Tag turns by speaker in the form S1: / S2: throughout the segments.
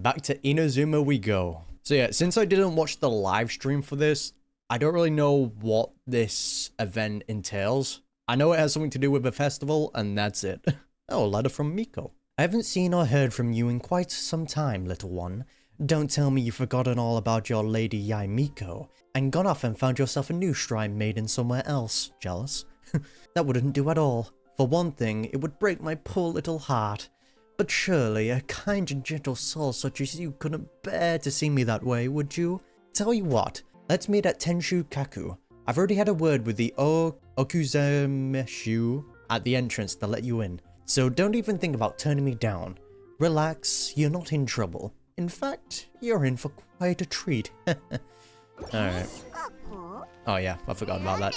S1: Back to Inazuma we go. So yeah, since I didn't watch the live stream for this, I don't really know what this event entails. I know it has something to do with a festival, and that's it. Oh, a letter from Miko. I haven't seen or heard from you in quite some time, little one. Don't tell me you've forgotten all about your Lady Yai Miko, and gone off and found yourself a new shrine maiden somewhere else. Jealous? That wouldn't do at all. For one thing, it would break my poor little heart. But surely a kind and gentle soul such as you couldn't bear to see me that way, would you? Tell you what, let's meet at Tenshu Kaku. I've already had a word with the Okuzameshu at the entrance to let you in, so don't even think about turning me down. Relax, you're not in trouble. In fact, you're in for quite a treat. Alright. Oh yeah, I forgot about that.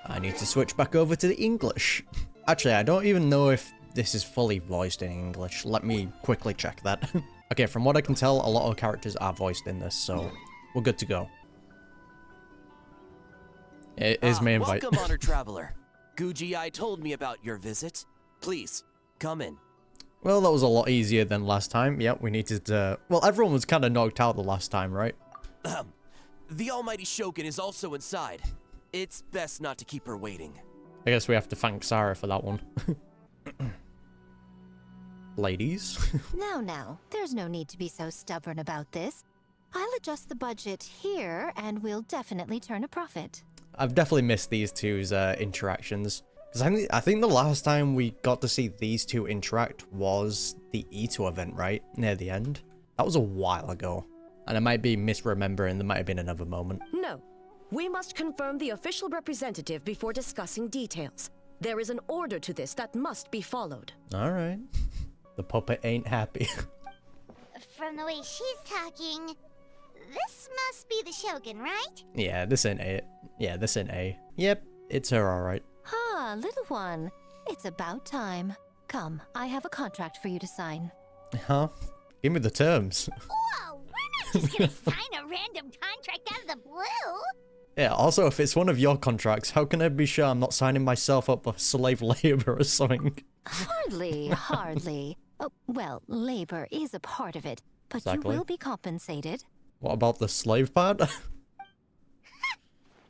S1: I need to switch back over to the English. Actually, I don't even know if this is fully voiced in English. Let me quickly check that. Okay, from what I can tell, a lot of characters are voiced in this, so we're good to go. It is my invite.
S2: Welcome, honored traveler. Guji told me about your visit. Please, come in.
S1: Well, that was a lot easier than last time. Yep, we needed to... Well, everyone was kind of knocked out the last time, right?
S2: The almighty Shogun is also inside. It's best not to keep her waiting.
S1: I guess we have to thank Sarah for that one. Ladies?
S3: Now, there's no need to be so stubborn about this. I'll adjust the budget here, and we'll definitely turn a profit.
S1: I've definitely missed these two's interactions. Because I think the last time we got to see these two interact was the Ito event, right? Near the end. That was a while ago. And I might be misremembering, there might have been another moment.
S4: No. We must confirm the official representative before discussing details. There is an order to this that must be followed.
S1: Alright. The puppet ain't happy.
S5: From the way she's talking, this must be the Shogun, right?
S1: Yeah, this ain't it. Yeah, this ain't A. Yep, it's her alright.
S3: Ah, little one. It's about time. Come, I have a contract for you to sign.
S1: Huh? Give me the terms.
S5: Whoa, we're not just gonna sign a random contract out of the blue!
S1: Yeah, also, if it's one of your contracts, how can I be sure I'm not signing myself up for slave labor or something?
S3: Hardly. Oh, well, labor is a part of it, but
S1: Exactly.
S3: You will be compensated.
S1: What about the slave part?
S5: So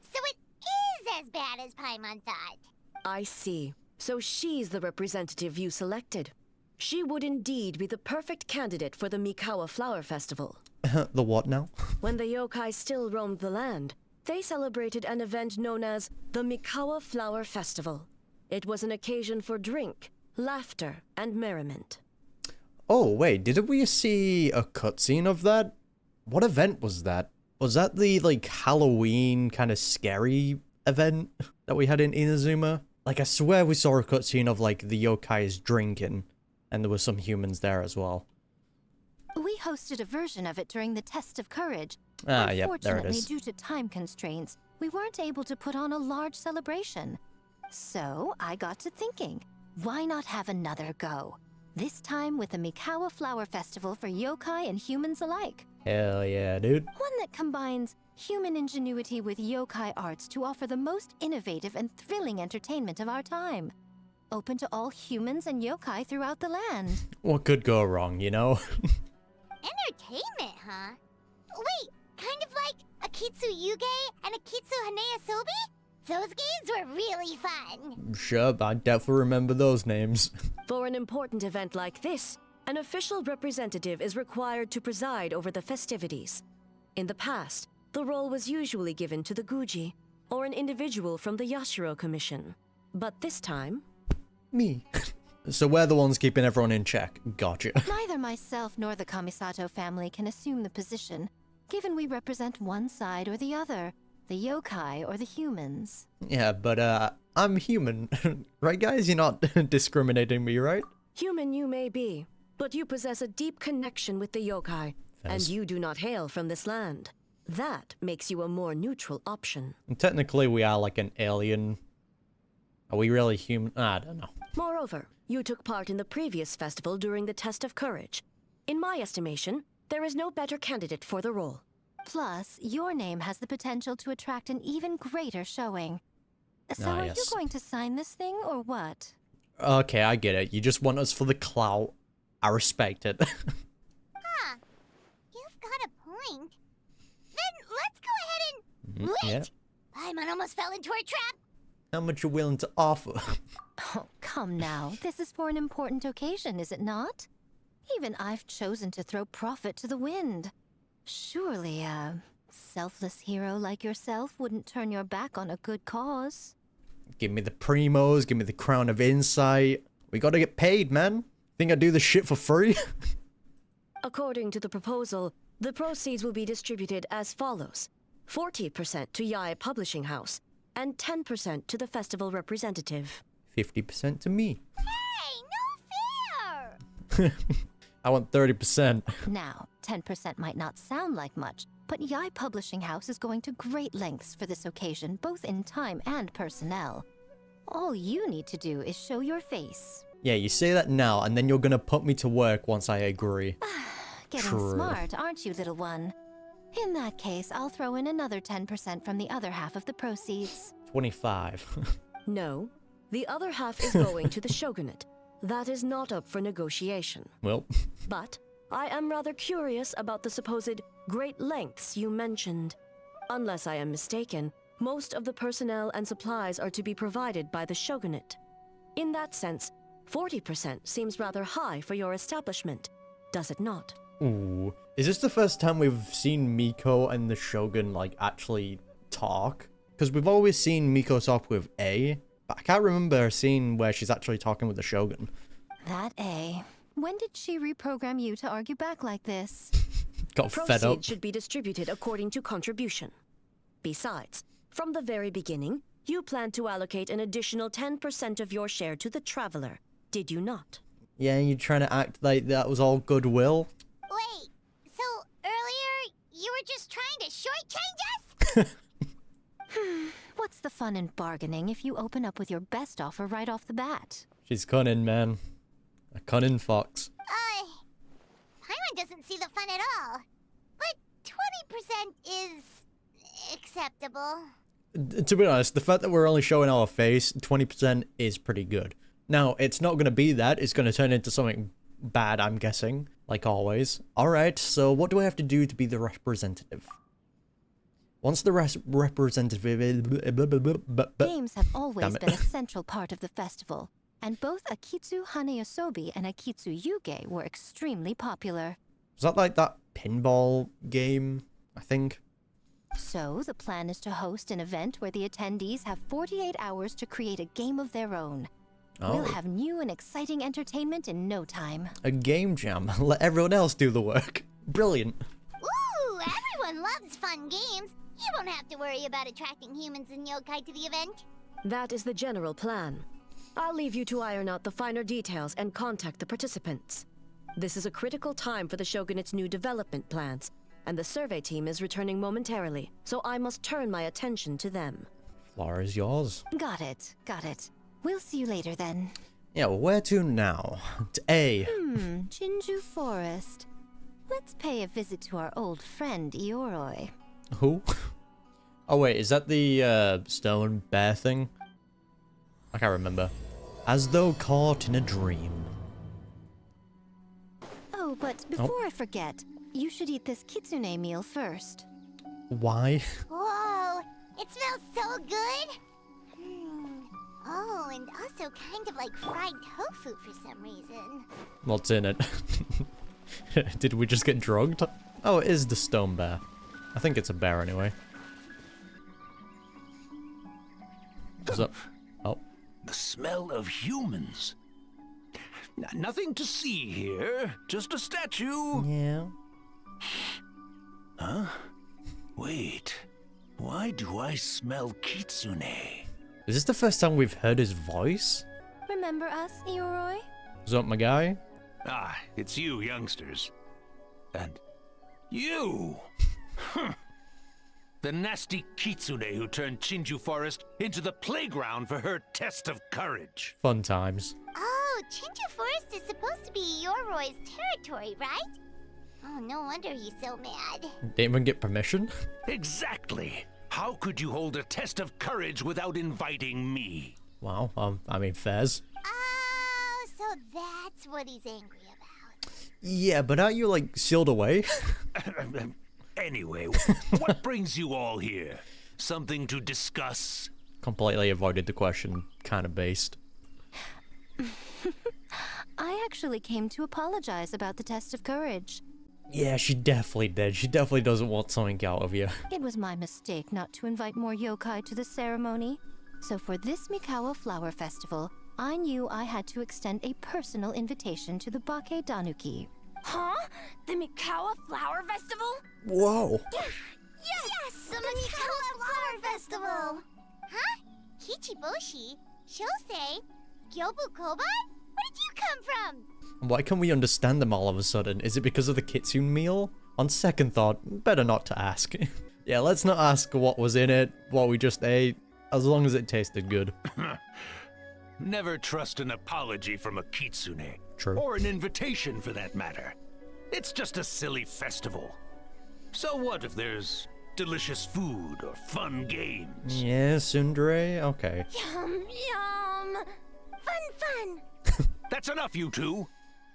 S5: it is as bad as Paimon thought.
S4: I see. So she's the representative you selected. She would indeed be the perfect candidate for the Mikawa Flower Festival.
S1: The what now?
S4: When the yokai still roamed the land, they celebrated an event known as the Mikawa Flower Festival. It was an occasion for drink, laughter, and merriment.
S1: Oh, wait, didn't we see a cutscene of that? What event was that? Was that the, like, Halloween kind of scary event that we had in Inazuma? Like, I swear we saw a cutscene of, like, the yokais drinking, and there were some humans there as well.
S3: We hosted a version of it during the Test of Courage.
S1: Ah, yep, there it
S3: Unfortunately,
S1: is.
S3: due to time constraints, we weren't able to put on a large celebration. So, I got to thinking, why not have another go? This time with the Mikawa Flower Festival for yokai and humans alike.
S1: Hell yeah, dude.
S3: One that combines human ingenuity with yokai arts to offer the most innovative and thrilling entertainment of our time. Open to all humans and yokai throughout the land.
S1: What could go wrong, you know?
S5: Entertainment, huh? Wait, kind of like a Kitsu Yuge and a Kitsu Hanea Sobi? Those games were really fun.
S1: Sure, I definitely remember those names.
S4: For an important event like this, an official representative is required to preside over the festivities. In the past, the role was usually given to the Guji, or an individual from the Yashiro Commission. But this time...
S1: Me. So we're the ones keeping everyone in check. Gotcha.
S3: Neither myself nor the Kamisato family can assume the position, given we represent one side or the other, the yokai or the humans.
S1: Yeah, but I'm human. Right, guys? You're not discriminating me, right?
S4: Human you may be, but you possess a deep connection with the yokai, and you do not hail from this land. That makes you a more neutral option.
S1: And technically, we are like an alien. Are we really human? I don't know.
S4: Moreover, you took part in the previous festival during the Test of Courage. In my estimation, there is no better candidate for the role.
S3: Plus, your name has the potential to attract an even greater showing. So
S1: Ah,
S3: are you
S1: yes.
S3: going to sign this thing or what?
S1: Okay, I get it. You just want us for the clout. I respect it.
S5: Huh. You've got a point. Then let's go ahead and... Wait!
S1: Yeah.
S5: Paimon almost fell into our trap.
S1: How much you willing to offer?
S3: Oh, come now. This is for an important occasion, is it not? Even I've chosen to throw profit to the wind. Surely a selfless hero like yourself wouldn't turn your back on a good cause.
S1: Give me the primos, give me the crown of insight. We gotta get paid, man. Think I do this shit for free?
S4: According to the proposal, the proceeds will be distributed as follows: 40% to Yae Publishing House, and 10% to the festival representative.
S1: 50% to me.
S5: Hey, no fair!
S1: I want 30%.
S3: Now, 10% might not sound like much, but Yae Publishing House is going to great lengths for this occasion, both in time and personnel. All you need to do is show your face.
S1: Yeah, you say that now, and then you're gonna put me to work once I agree.
S3: Getting
S1: True.
S3: smart, aren't you, little one? In that case, I'll throw in another 10% from the other half of the proceeds.
S1: 25.
S4: No, the other half is going to the shogunate. That is not up for negotiation.
S1: Well,
S4: But I am rather curious about the supposed great lengths you mentioned. Unless I am mistaken, most of the personnel and supplies are to be provided by the shogunate. In that sense, 40% seems rather high for your establishment, does it not?
S1: ooh. Is this the first time we've seen Miko and the Shogun, like, actually talk? Because we've always seen Miko talk with A, but I can't remember a scene where she's actually talking with the Shogun.
S3: That A. When did she reprogram you to argue back like this?
S1: Got fed up.
S4: Proceeds should be distributed according to contribution. Besides, from the very beginning, you planned to allocate an additional 10% of your share to the Traveler, did you not?
S1: Yeah, you're trying to act like that was all goodwill.
S5: Wait, so earlier you were just trying to shortchange us?
S3: What's the fun in bargaining if you open up with your best offer right off the bat?
S1: She's cunning, man. A cunning fox.
S5: Paimon doesn't see the fun at all. But 20% is acceptable.
S1: To be honest, the fact that we're only showing our face, 20% is pretty good. Now, it's not going to be that. It's going to turn into something bad, I'm guessing. Like always. Alright, so what do I have to do to be the representative? Once the representative...
S3: Games have always
S1: Damn it.
S3: been a central part of the festival, and both Akitsu Haneasobi and Akitsu Yuge were extremely popular.
S1: Was that like that pinball game, I think?
S3: So, the plan is to host an event where the attendees have 48 hours to create a game of their own.
S1: Oh,
S3: We'll have new and exciting entertainment in no time.
S1: a game jam. Let everyone else do the work. Brilliant.
S5: Ooh, everyone loves fun games. You won't have to worry about attracting humans and yokai to the event.
S4: That is the general plan. I'll leave you to iron out the finer details and contact the participants. This is a critical time for the Shogunate's new development plans, and the survey team is returning momentarily, so I must turn my attention to them.
S1: Floor is yours.
S3: Got it, got it. We'll see you later then.
S1: Yeah, well, where to now? To A.
S3: Jinju Forest. Let's pay a visit to our old friend Ioroi.
S1: Who? Oh wait, is that the stone bear thing? I can't remember. As though caught in a dream.
S3: Oh, but before I forget, you should eat this kitsune meal first.
S1: Why?
S5: Whoa, it smells so good. Oh, and also kind of like fried tofu for some reason.
S1: What's in it? Did we just get drugged? Oh, it is the stone bear. I think it's a bear anyway. What's up? Oh.
S6: The smell of humans. Nothing to see here, just a statue.
S1: Yeah.
S6: Huh? Wait, why do I smell kitsune?
S1: Is this the first time we've heard his voice?
S3: Remember us, Ioroi?
S1: What's up, my guy?
S6: Ah, it's you youngsters. And you! The nasty kitsune who turned Chinju Forest into the playground for her test of courage.
S1: Fun times.
S5: Oh, Chinju Forest is supposed to be Yoroi's territory, right? Oh, no wonder he's so mad.
S1: Didn't even get permission?
S6: Exactly. How could you hold a test of courage without inviting me?
S1: Wow, I mean, fairs.
S5: Oh, so that's what he's angry about.
S1: Yeah, but aren't you, like, sealed away?
S6: Anyway, what brings you all here? Something to discuss?
S1: Completely avoided the question, kind of based.
S3: I actually came to apologize about the test of courage.
S1: Yeah, she definitely did. She definitely doesn't want something out of you.
S3: It was my mistake not to invite more yokai to the ceremony. So for this Mikawa Flower Festival, I knew I had to extend a personal invitation to the Bake Danuki.
S7: Huh? The Mikawa Flower Festival?
S1: Whoa.
S5: Yes! The Mikawa Flower Festival! Huh? Kichiboshi? Shosei? Gyobu Koban? Where did you come from?
S1: Why can't we understand them all of a sudden? Is it because of the kitsune meal? On second thought, better not to ask. Yeah, let's not ask what was in it, what we just ate, as long as it tasted good.
S6: Never trust an apology from a kitsune.
S1: True.
S6: Or an invitation, for that matter. It's just a silly festival. So what if there's delicious food or fun games?
S1: Yeah, tsundere? Okay.
S7: Yum, yum.
S5: Fun!
S6: That's enough, you two.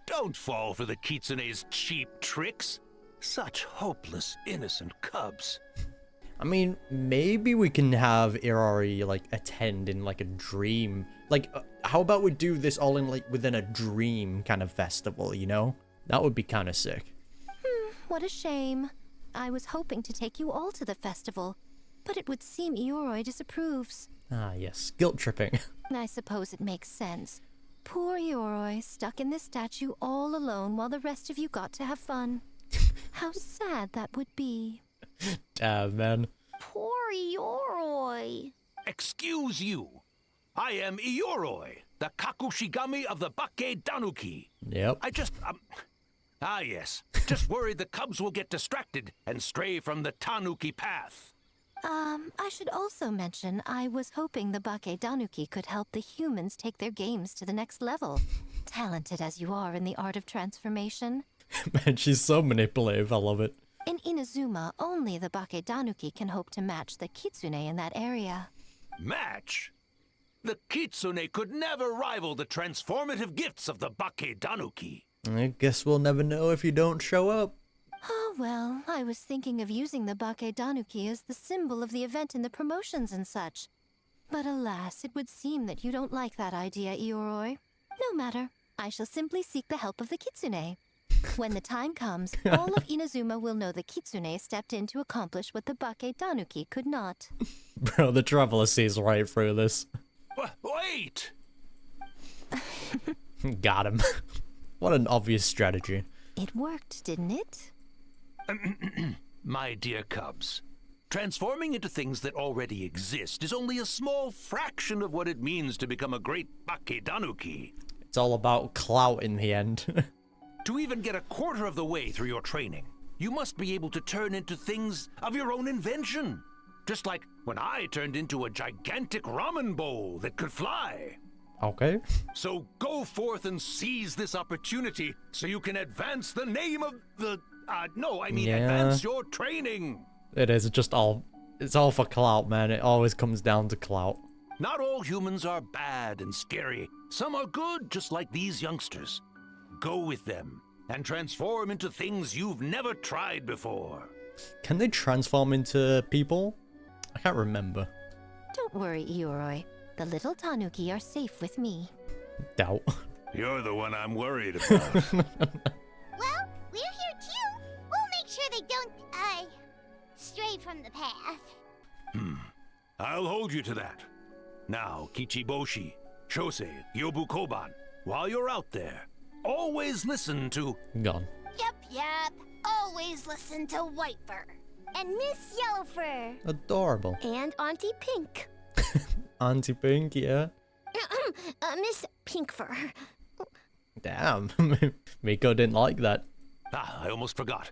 S6: Don't fall for the kitsune's cheap tricks. Such hopeless, innocent cubs.
S1: I mean, maybe we can have Irori, like, attend in, like, a dream. Like, how about we do this all in, like, within a dream kind of festival, you know? That would be kind of sick.
S3: What a shame. I was hoping to take you all to the festival, but it would seem Ioroi disapproves.
S1: Ah, yes, guilt tripping.
S3: I suppose it makes sense. Poor Ioroi, stuck in this statue all alone while the rest of you got to have fun. How sad that would be.
S1: Damn, man.
S7: Poor Yoroi.
S6: Excuse you. I am Ioroi, the Kakushigami of the Bake Danuki.
S1: Yep.
S6: I just, yes. Just worried the cubs will get distracted and stray from the Tanuki path.
S3: I should also mention I was hoping the Bake Danuki could help the humans take their games to the next level. Talented as you are in the art of transformation.
S1: Man, she's so manipulative. I love it.
S3: In Inazuma, only the Bake Danuki can hope to match the Kitsune in that area.
S6: Match? The Kitsune could never rival the transformative gifts of the Bake Danuki.
S1: I guess we'll never know if you don't show up.
S3: Oh, well, I was thinking of using the Bake Danuki as the symbol of the event in the promotions and such. But alas, it would seem that you don't like that idea, Ioroi. No matter. I shall simply seek the help of the Kitsune. When the time comes, all of Inazuma will know the Kitsune stepped in to accomplish what the Bake Danuki could not.
S1: Bro, the Traveler sees right through this.
S6: Wait!
S1: Got him. What an obvious strategy.
S3: It worked, didn't it?
S6: My dear cubs, transforming into things that already exist is only a small fraction of what it means to become a great Bake Danuki.
S1: It's all about clout in the end.
S6: To even get a quarter of the way through your training, you must be able to turn into things of your own invention. Just like when I turned into a gigantic ramen bowl that could fly.
S1: Okay.
S6: So go forth and seize this opportunity so you can advance the name of the... advance your training.
S1: It is just all... It's all for clout, man. It always comes down to clout.
S6: Not all humans are bad and scary. Some are good, just like these youngsters. Go with them and transform into things you've never tried before.
S1: Can they transform into people? I can't remember.
S3: Don't worry, Ioroi. The little Tanuki are safe with me.
S1: Doubt.
S6: You're the one I'm worried about.
S5: Well, we're here too. We'll make sure they don't, stray from the path.
S6: I'll hold you to that. Now, Kichiboshi, Shosei, Yobu Koban, while you're out there, always listen to...
S1: Gone.
S5: Yep. Always listen to Whitefur. And Miss Yellowfur.
S1: Adorable.
S7: And Auntie Pink.
S1: Auntie Pink, yeah.
S7: Miss Pinkfur.
S1: Damn. Miko didn't like that.
S6: I almost forgot.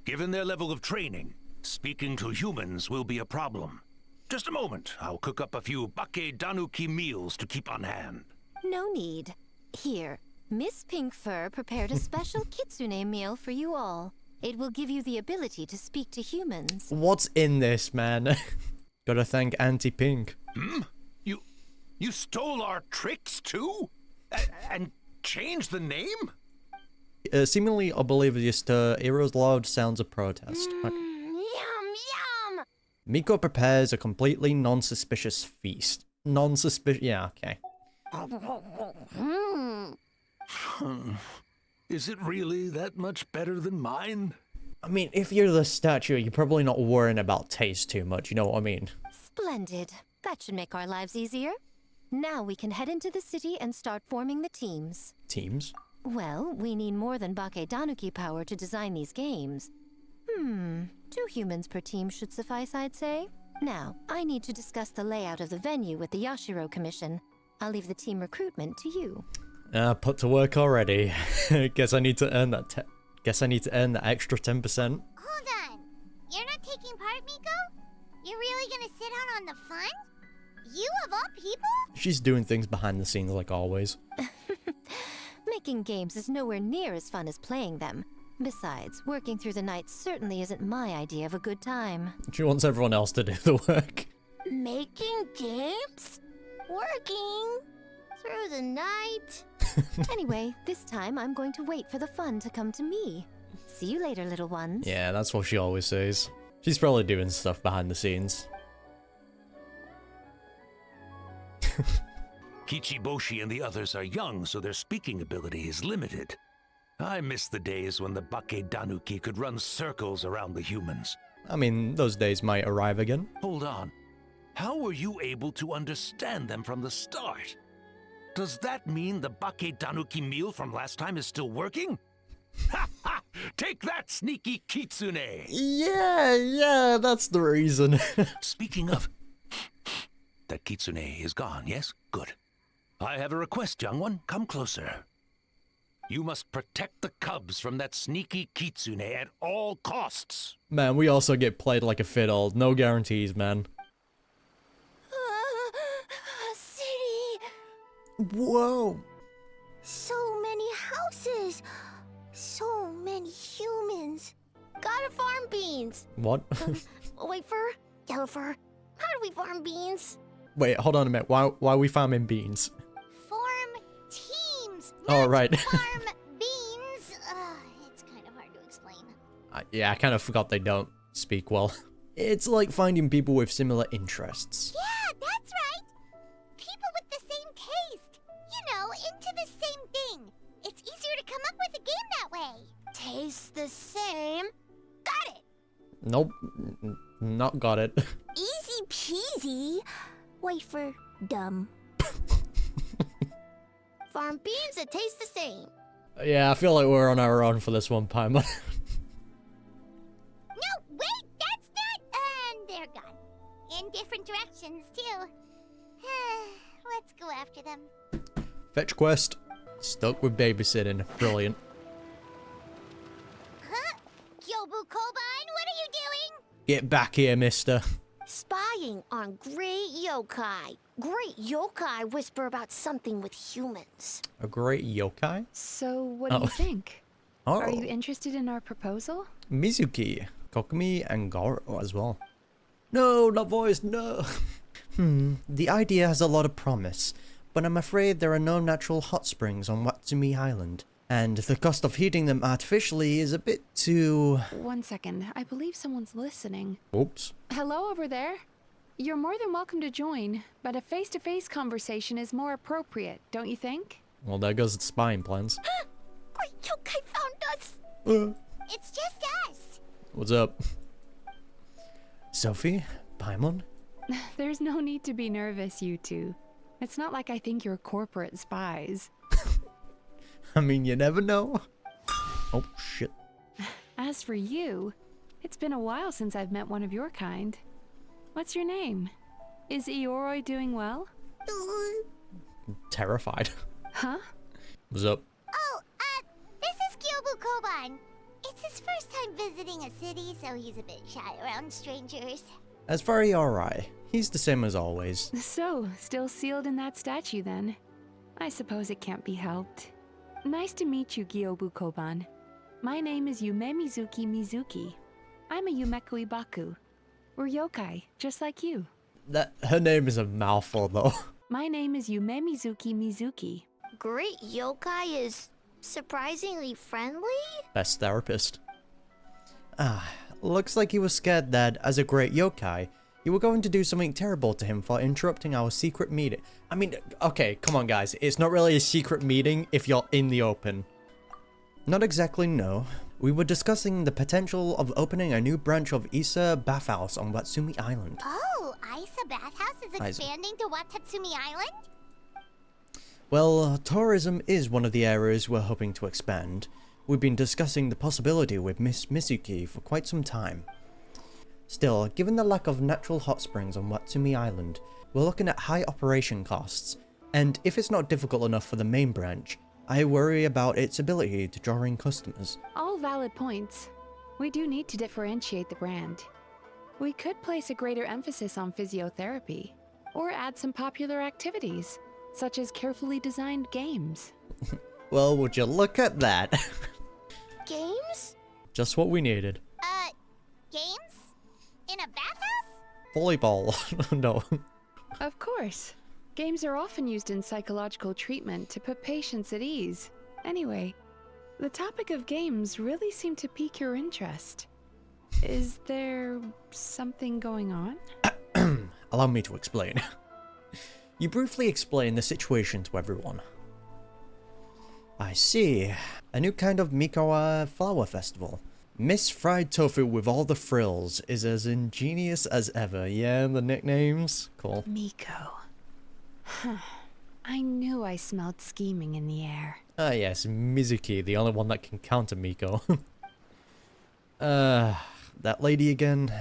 S6: Given their level of training, speaking to humans will be a problem. Just a moment, I'll cook up a few Bake Danuki meals to keep on hand.
S3: No need. Here, Miss Pinkfur prepared a special Kitsune meal for you all. It will give you the ability to speak to humans.
S1: What's in this, man? Gotta thank Auntie Pink.
S6: You stole our tricks too? And changed the name?
S1: Seemingly, I believe just heroes loud sounds of protest.
S7: Yum, yum!
S1: Miko prepares a completely non-suspicious feast. Non-suspicious, yeah, okay.
S6: Is it really that much better than mine?
S1: I mean, if you're the statue, you're probably not worrying about taste too much, you know what I mean?
S3: Splendid. That should make our lives easier. Now we can head into the city and start forming the teams.
S1: Teams?
S3: Well, we need more than Bake Danuki power to design these games. 2 humans per team should suffice, I'd say. Now, I need to discuss the layout of the venue with the Yashiro Commission. I'll leave the team recruitment to you.
S1: Put to work already. Guess I need to earn that extra 10%.
S5: Hold on. You're not taking part, Miko? You're really gonna sit out on the fun? You of all people?
S1: She's doing things behind the scenes like always.
S3: Making games is nowhere near as fun as playing them. Besides, working through the night certainly isn't my idea of a good time.
S1: She wants everyone else to do the work.
S7: Making games? Working? Through the night?
S3: Anyway, this time I'm going to wait for the fun to come to me. See you later, little ones.
S1: Yeah, that's what she always says. She's probably doing stuff behind the scenes.
S6: Kichiboshi and the others are young, so their speaking ability is limited. I miss the days when the Bake Danuki could run circles around the humans.
S1: I mean, those days might arrive again.
S6: Hold on. How were you able to understand them from the start? Does that mean the Bake Danuki meal from last time is still working? Ha ha! Take that, sneaky kitsune!
S1: Yeah, that's the reason.
S6: Speaking of... that kitsune is gone, yes? Good. I have a request, young one. Come closer. You must protect the cubs from that sneaky kitsune at all costs.
S1: Man, we also get played like a fiddle. No guarantees, man.
S7: City!
S1: Whoa!
S7: So many houses! So many humans! Gotta farm beans!
S1: What?
S7: White fur? Yellow fur? How do we farm beans?
S1: Wait, hold on a minute. Why are we farming beans?
S5: Form teams,
S1: Oh,
S5: not
S1: right.
S5: farm beans. It's kind of hard to explain.
S1: Yeah, I kind of forgot they don't speak well. It's like finding people with similar interests.
S5: Yeah, that's right. People with the same taste. You know, into the same thing. It's easier to come up with a game that way.
S7: Tastes the same. Got it!
S1: Nope, not got it.
S7: Easy peasy. Wait for dumb. Farm beans that taste the same.
S1: Yeah, I feel like we're on our own for this one, Paimon.
S5: No, wait, that's not. And they're gone. In different directions, too. Let's go after them.
S1: Fetch quest. Stuck with babysitting. Brilliant.
S5: Huh? Gyobu Koban, what are you doing?
S1: Get back here, mister.
S7: Spying on great yokai. Great yokai whisper about something with humans.
S1: A great yokai?
S8: So, what do you think?
S1: Oh.
S8: Are you interested in our proposal?
S1: Mizuki, Kokumi, and Goro as well. No, not voice, no. The idea has a lot of promise, but I'm afraid there are no natural hot springs on Watsumi Island, and the cost of heating them artificially is a bit too...
S8: 1 second. I believe someone's listening.
S1: Oops.
S8: Hello over there? You're more than welcome to join, but a face-to-face conversation is more appropriate, don't you think?
S1: Well, there goes the spying plans.
S7: Great yokai found us.
S5: It's just us.
S1: What's up? Sophie? Paimon?
S8: There's no need to be nervous, you two. It's not like I think you're corporate spies.
S1: I mean, you never know. Oh, shit.
S8: As for you, it's been a while since I've met one of your kind. What's your name? Is Ioroi doing well?
S1: Terrified.
S8: Huh?
S1: What's up?
S5: Oh, this is Gyobu Koban. It's his first time visiting a city, so he's a bit shy around strangers.
S1: That's very alright. He's the same as always.
S8: So, still sealed in that statue then? I suppose it can't be helped. Nice to meet you, Gyobu Koban. My name is Yume Mizuki Mizuki. I'm a Yumeku Ibaku. We're yokai, just like you.
S1: Her name is a mouthful, though.
S8: My name is Yume Mizuki.
S7: Great yokai is surprisingly friendly?
S1: Best therapist. Looks like he was scared that, as a great yokai, you were going to do something terrible to him for interrupting our secret meeting. I mean, okay, come on guys, it's not really a secret meeting if you're in the open. Not exactly, no. We were discussing the potential of opening a new branch of Isa Bathhouse on Watsumi Island.
S5: Oh, Isa Bathhouse is expanding to Watatsumi Island?
S1: Well, tourism is one of the areas we're hoping to expand. We've been discussing the possibility with Miss Mizuki for quite some time. Still, given the lack of natural hot springs on Watsumi Island, we're looking at high operation costs, and if it's not difficult enough for the main branch, I worry about its ability to draw in customers.
S8: All valid points. We do need to differentiate the brand. We could place a greater emphasis on physiotherapy, or add some popular activities, such as carefully designed games.
S1: Well, would you look at that?
S7: Games?
S1: Just what we needed.
S5: Games? In a bathhouse?
S1: Volleyball. No.
S8: Of course. Games are often used in psychological treatment to put patients at ease. Anyway, the topic of games really seemed to pique your interest. Is there something going on?
S1: Allow me to explain. You briefly explain the situation to everyone. I see. A new kind of Mikawa Flower Festival. Miss Fried Tofu with all the frills is as ingenious as ever. Yeah, the nicknames? Cool.
S8: Miko. I knew I smelled scheming in the air.
S1: Ah yes, Mizuki, the only one that can counter Miko. That lady again.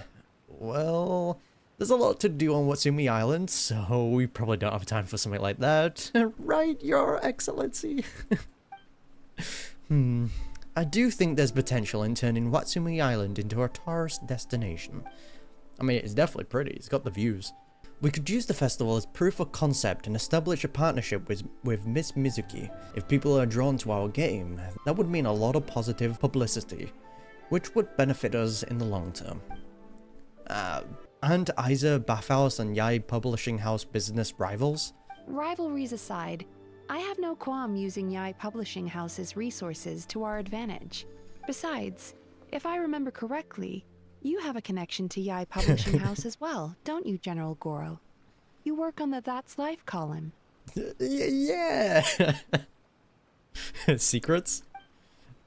S1: Well, there's a lot to do on Watsumi Island, so we probably don't have time for something like that. Right, Your Excellency? I do think there's potential in turning Watsumi Island into a tourist destination. I mean, it's definitely pretty, it's got the views. We could use the festival as proof of concept and establish a partnership with Miss Mizuki. If people are drawn to our game, that would mean a lot of positive publicity, which would benefit us in the long term. Aren't Isa Bathhouse and Yai Publishing House business rivals?
S8: Rivalries aside, I have no qualm using Yai Publishing House's resources to our advantage. Besides, if I remember correctly, you have a connection to Yai Publishing House as well, don't you, General Goro? You work on the That's Life column.
S1: Yeah! Secrets?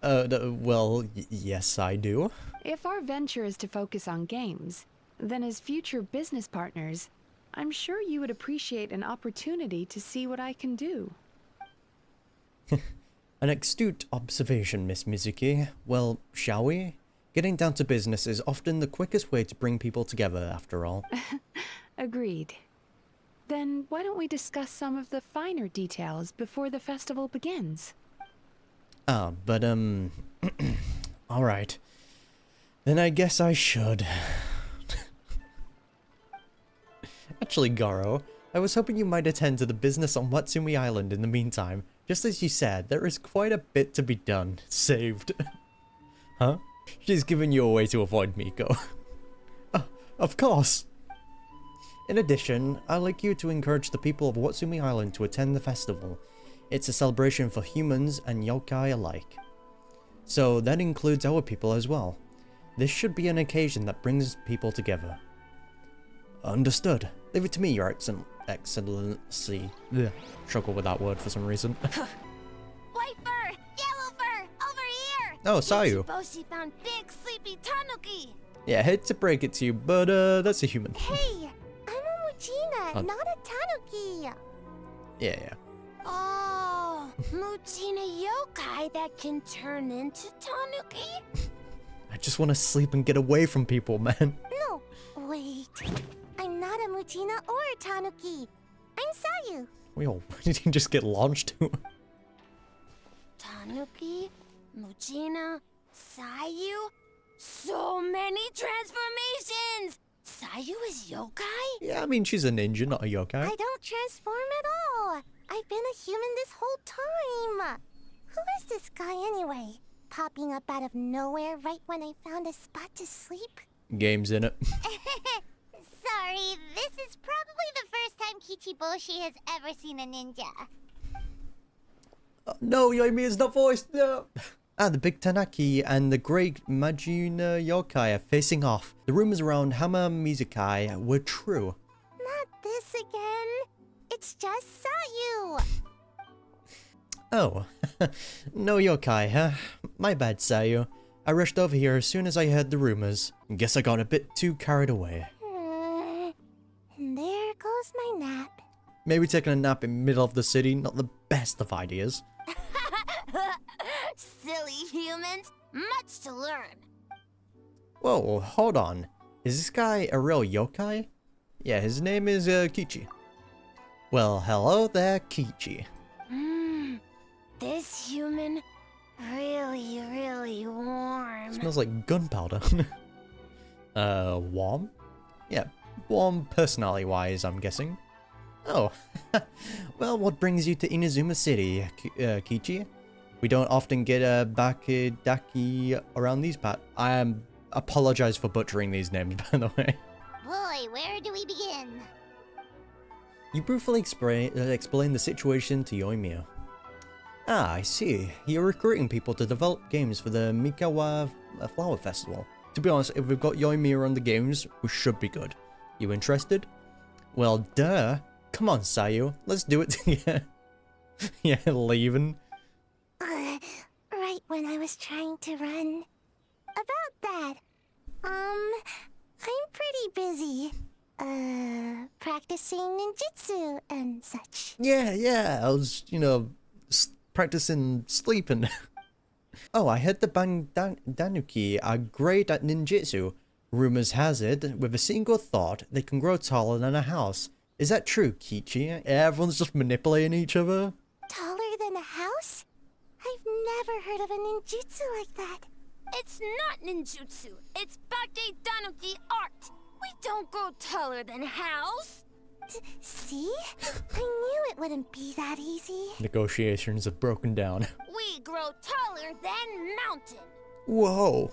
S1: Well, yes, I do.
S8: If our venture is to focus on games, then as future business partners, I'm sure you would appreciate an opportunity to see what I can do.
S1: An astute observation, Miss Mizuki. Well, shall we? Getting down to business is often the quickest way to bring people together, after all.
S8: Agreed. Then why don't we discuss some of the finer details before the festival begins?
S1: But alright. Then I guess I should. Actually, Garo, I was hoping you might attend to the business on Watsumi Island in the meantime. Just as you said, there is quite a bit to be done. Saved. Huh? She's giving you a way to avoid Miko. Of course. In addition, I'd like you to encourage the people of Watsumi Island to attend the festival. It's a celebration for humans and yokai alike. So that includes our people as well. This should be an occasion that brings people together. Understood. Leave it to me, Your Excellency. Ugh. Struggle with that word for some reason.
S5: White fur! Yellow fur! Over here!
S1: Oh, Sayu.
S7: Boshi found big sleepy tanuki!
S1: Yeah, I hate to break it to you, but that's a human.
S5: Hey! I'm a Muchina,
S1: Oh.
S5: not a tanuki!
S1: Yeah.
S7: Oh, Muchina yokai that can turn into tanuki?
S1: I just want to sleep and get away from people, man.
S5: No, wait. I'm not a Muchina or a tanuki. I'm Sayu.
S1: We all did you just get launched?
S7: Tanuki, Muchina, Sayu. So many transformations! Sayu is yokai?
S1: Yeah, I mean, she's a ninja, not a yokai.
S5: I don't transform at all. I've been a human this whole time. Who is this guy anyway? Popping up out of nowhere right when I found a spot to sleep?
S1: Game's in it.
S5: Sorry, this is probably the first time Kichiboshi has ever seen a ninja.
S1: No, Yoimi is not voiced. No. The big Tanaki and the great Majuna Yokai are facing off. The rumors around Hama Mizukai were true.
S7: Not this again. It's just Sayu.
S1: Oh, no yokai, huh? My bad, Sayu. I rushed over here as soon as I heard the rumors. Guess I got a bit too carried away.
S7: And there goes my nap.
S1: Maybe taking a nap in the middle of the city, not the best of ideas.
S7: Silly humans. Much to learn.
S1: Whoa, hold on. Is this guy a real yokai? Yeah, his name is Kichi. Well, hello there, Kichi.
S7: This human really, really warm.
S1: Smells like gunpowder. Warm? Yeah, warm personality-wise, I'm guessing. Oh, well, what brings you to Inazuma City, Kichi? We don't often get a Bakidaki around these parts. I apologize for butchering these names, by the way.
S5: Boy, where do we begin?
S1: You briefly explain the situation to Yoimiya. Ah, I see. You're recruiting people to develop games for the Mikawa Flower Festival. To be honest, if we've got Yoimiya on the games, we should be good. You interested? Well, duh. Come on, Sayu. Let's do it together. Yeah, leaving.
S7: Right when I was trying to run. About that. I'm pretty busy. Practicing ninjutsu and such.
S1: Yeah. I was, practicing sleeping. Oh, I heard the Danuki are great at ninjutsu. Rumors has it, with a single thought, they can grow taller than a house. Is that true, Kichi? Everyone's just manipulating each other?
S7: Taller than a house? I've never heard of a ninjutsu like that.
S9: It's not ninjutsu. It's Bake Danuki art. We don't grow taller than house.
S7: See? I knew it wouldn't be that easy.
S1: Negotiations have broken down.
S9: We grow taller than mountain.
S1: Whoa.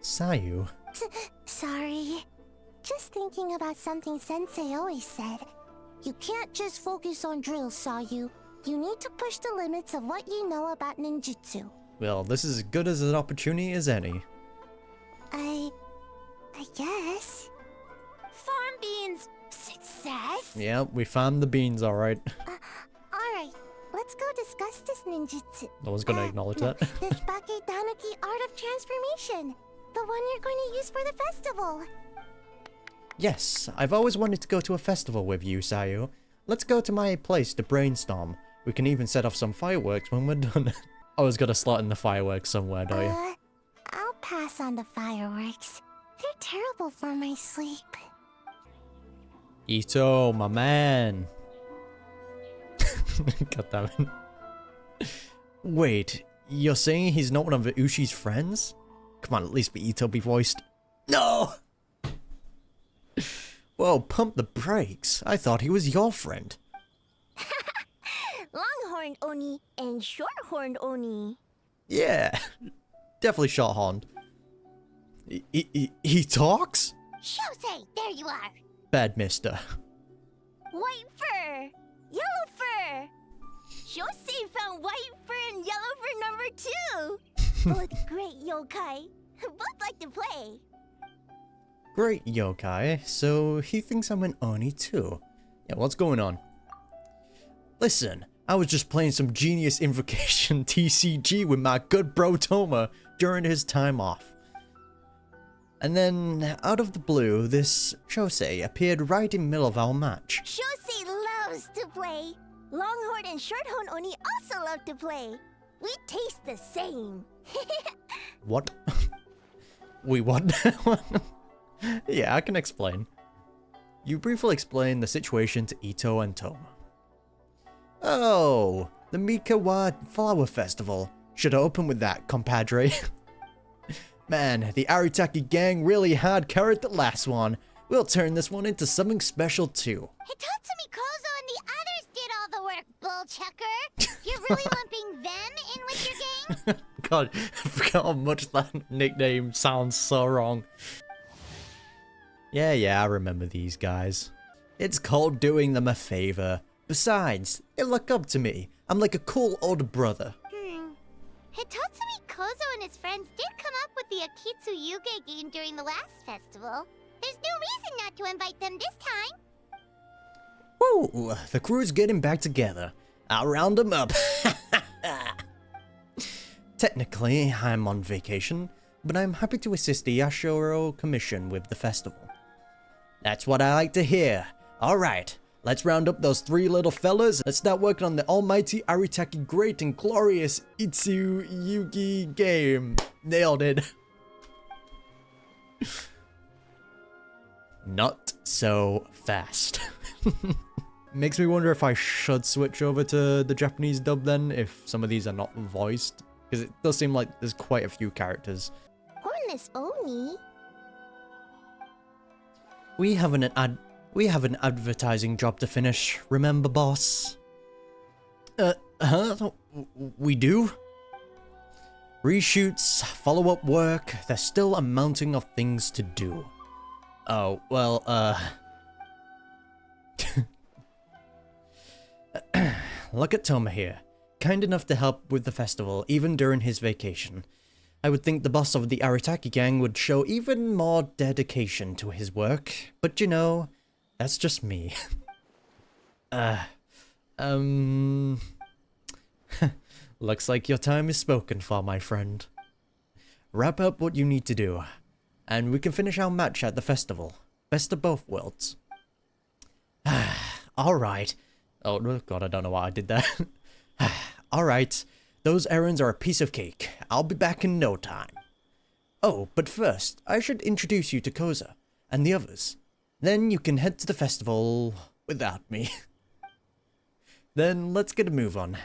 S1: Sayu.
S7: Sorry. Just thinking about something Sensei always said. You can't just focus on drills, Sayu. You need to push the limits of what you know about ninjutsu.
S1: Well, this is as good as an opportunity as any.
S7: I guess.
S9: Farm beans, success.
S1: Yeah, we found the beans, alright.
S7: Alright, let's go discuss this ninjutsu.
S1: No one's gonna acknowledge that.
S7: This Bake Danuki art of transformation. The one you're going to use for the festival.
S1: Yes, I've always wanted to go to a festival with you, Sayu. Let's go to my place to brainstorm. We can even set off some fireworks when we're done. I was gonna slot in the fireworks somewhere, don't you?
S7: I'll pass on the fireworks. They're terrible for my sleep.
S1: Ito, my man. God damn it. Wait, you're saying he's not one of Ushi's friends? Come on, at least be Ito be voiced. No! Whoa, pump the brakes. I thought he was your friend.
S7: Longhorned Oni and Shorthorned Oni.
S1: Yeah, definitely short-horned. He talks?
S5: Shosei, there you are.
S1: Bad mister.
S7: White fur. Yellow fur. Shosei found white fur and yellow fur number 2. Both great yokai. Both like to play.
S1: Great yokai, so he thinks I'm an Oni too. Yeah, what's going on? Listen, I was just playing some genius invocation TCG with my good bro Toma during his time off. And then, out of the blue, this Shosei appeared right in the middle of our match.
S7: Shosei loves to play. Longhorn and Shorthorn Oni also love to play. We taste the same.
S1: What? We what? Yeah, I can explain. You briefly explain the situation to Ito and Toma. Oh, the Mikawa Flower Festival. Should open with that, compadre. Man, the Aritaki gang really hard carried the last one. We'll turn this one into something special too.
S5: Hitatsumi Kozo and the others did all the work, bullchucker. You're really lumping them in with your gang?
S1: God, I forgot how much that nickname sounds so wrong. Yeah, I remember these guys. It's called doing them a favor. Besides, they look up to me. I'm like a cool older brother.
S5: Hitotsumi Kozo and his friends did come up with the Akitsu Yuge game during the last festival. There's no reason not to invite them this time.
S1: Woo! The crew's getting back together. I'll round them up. Technically, I'm on vacation, but I'm happy to assist the Yashiro Commission with the festival. That's what I like to hear. Alright, let's round up those 3 little fellas. Let's start working on the almighty Aritaki great and glorious Itsu Yugi game. Nailed it. Not so fast. Makes me wonder if I should switch over to the Japanese dub then, if some of these are not voiced. Because it does seem like there's quite a few characters.
S7: Hornless Oni?
S1: We have an advertising job to finish, remember, boss? We do? Reshoots, follow-up work, there's still a mounting of things to do. Oh, well, look at Toma here. Kind enough to help with the festival, even during his vacation. I would think the boss of the Arataki gang would show even more dedication to his work, but you know, that's just me. Looks like your time is spoken for, my friend. Wrap up what you need to do, and we can finish our match at the festival. Best of both worlds. Alright. Oh god, I don't know why I did that. Alright. Those errands are a piece of cake. I'll be back in no time. Oh, but first, I should introduce you to Koza and the others. Then you can head to the festival without me. Then let's get a move on.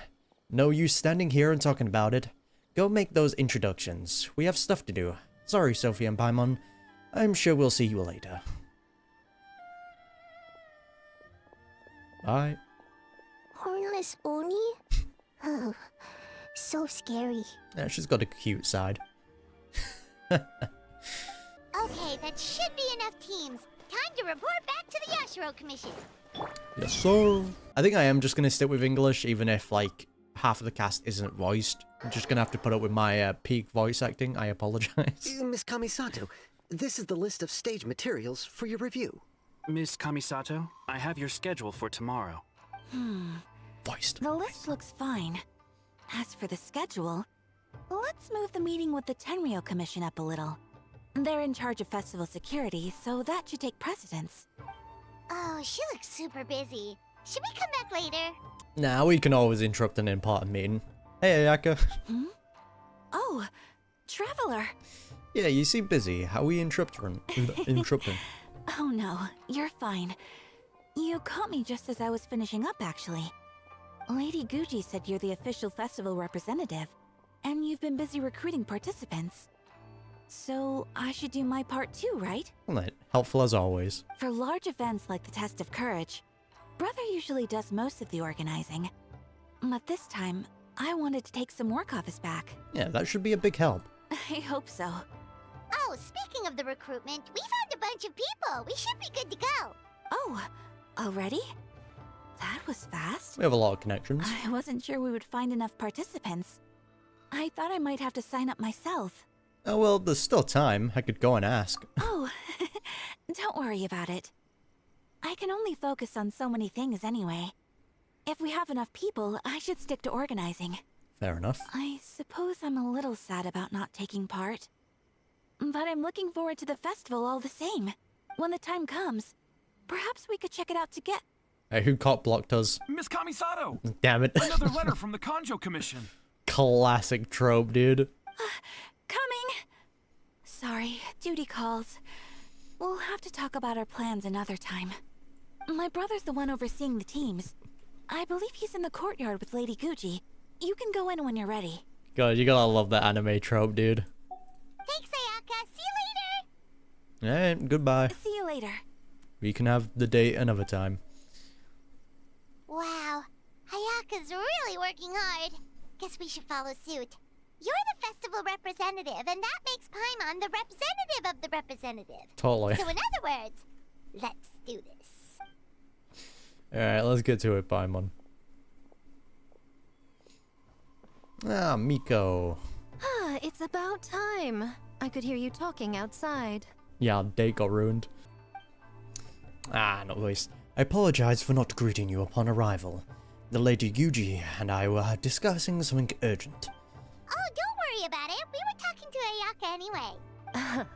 S1: No use standing here and talking about it. Go make those introductions. We have stuff to do. Sorry, Sophie and Paimon. I'm sure we'll see you later. Bye.
S7: Hornless Oni? Oh, so scary.
S1: Yeah, she's got a cute side.
S5: Okay, that should be enough teams. Time to report back to the Yashiro Commission.
S1: Yes, sir. I think I am just going to stick with English, even if, like, half of the cast isn't voiced. I'm just going to have to put up with my peak voice acting. I apologize.
S10: Miss Kamisato, this is the list of stage materials for your review.
S11: Miss Kamisato, I have your schedule for tomorrow.
S1: Voiced.
S12: The list looks fine. As for the schedule, let's move the meeting with the Tenryo Commission up a little. They're in charge of festival security, so that should take precedence.
S5: Oh, she looks super busy. Should we come back later?
S1: Nah, we can always interrupt an important meeting. Hey, Ayaka.
S12: Oh, Traveler.
S1: Yeah, you seem busy. How are we interrupting?
S12: Oh no, you're fine. You caught me just as I was finishing up, actually. Lady Guji said you're the official festival representative, and you've been busy recruiting participants. So, I should do my part too, right?
S1: Well, helpful as always.
S12: For large events like the Test of Courage, Brother usually does most of the organizing. But this time, I wanted to take some work off his back.
S1: Yeah, that should be a big help.
S12: I hope so.
S5: Oh, speaking of the recruitment, we found a bunch of people. We should be good to go.
S12: Oh, already? That was fast.
S1: We have a lot of connections.
S12: I wasn't sure we would find enough participants. I thought I might have to sign up myself.
S1: Oh, well, there's still time. I could go and ask.
S12: Oh, don't worry about it. I can only focus on so many things anyway. If we have enough people, I should stick to organizing.
S1: Fair enough.
S12: I suppose I'm a little sad about not taking part. But I'm looking forward to the festival all the same. When the time comes, perhaps we could check it out together.
S1: Hey, who cop blocked us?
S11: Miss Kamisato!
S1: Damn it.
S11: Another letter from the Kanjo Commission.
S1: Classic trope, dude.
S12: Coming! Sorry, duty calls. We'll have to talk about our plans another time. My brother's the one overseeing the teams. I believe he's in the courtyard with Lady Guji. You can go in when you're ready.
S1: God, you gotta love that anime trope, dude.
S5: Thanks, Ayaka. See you later.
S1: Alright, goodbye.
S12: See you later.
S1: We can have the date another time.
S5: Wow, Ayaka's really working hard. Guess we should follow suit. You're the festival representative, and that makes Paimon the representative of the representative.
S1: Totally.
S5: So in other words, let's do this.
S1: Alright, let's get to it, Paimon. Ah, Miko.
S3: Ah, it's about time. I could hear you talking outside.
S1: Yeah, our date got ruined. Ah, no worries. I apologize for not greeting you upon arrival. The Lady Yuji and I were discussing something urgent.
S5: Oh, don't worry about it. We were talking to Ayaka anyway.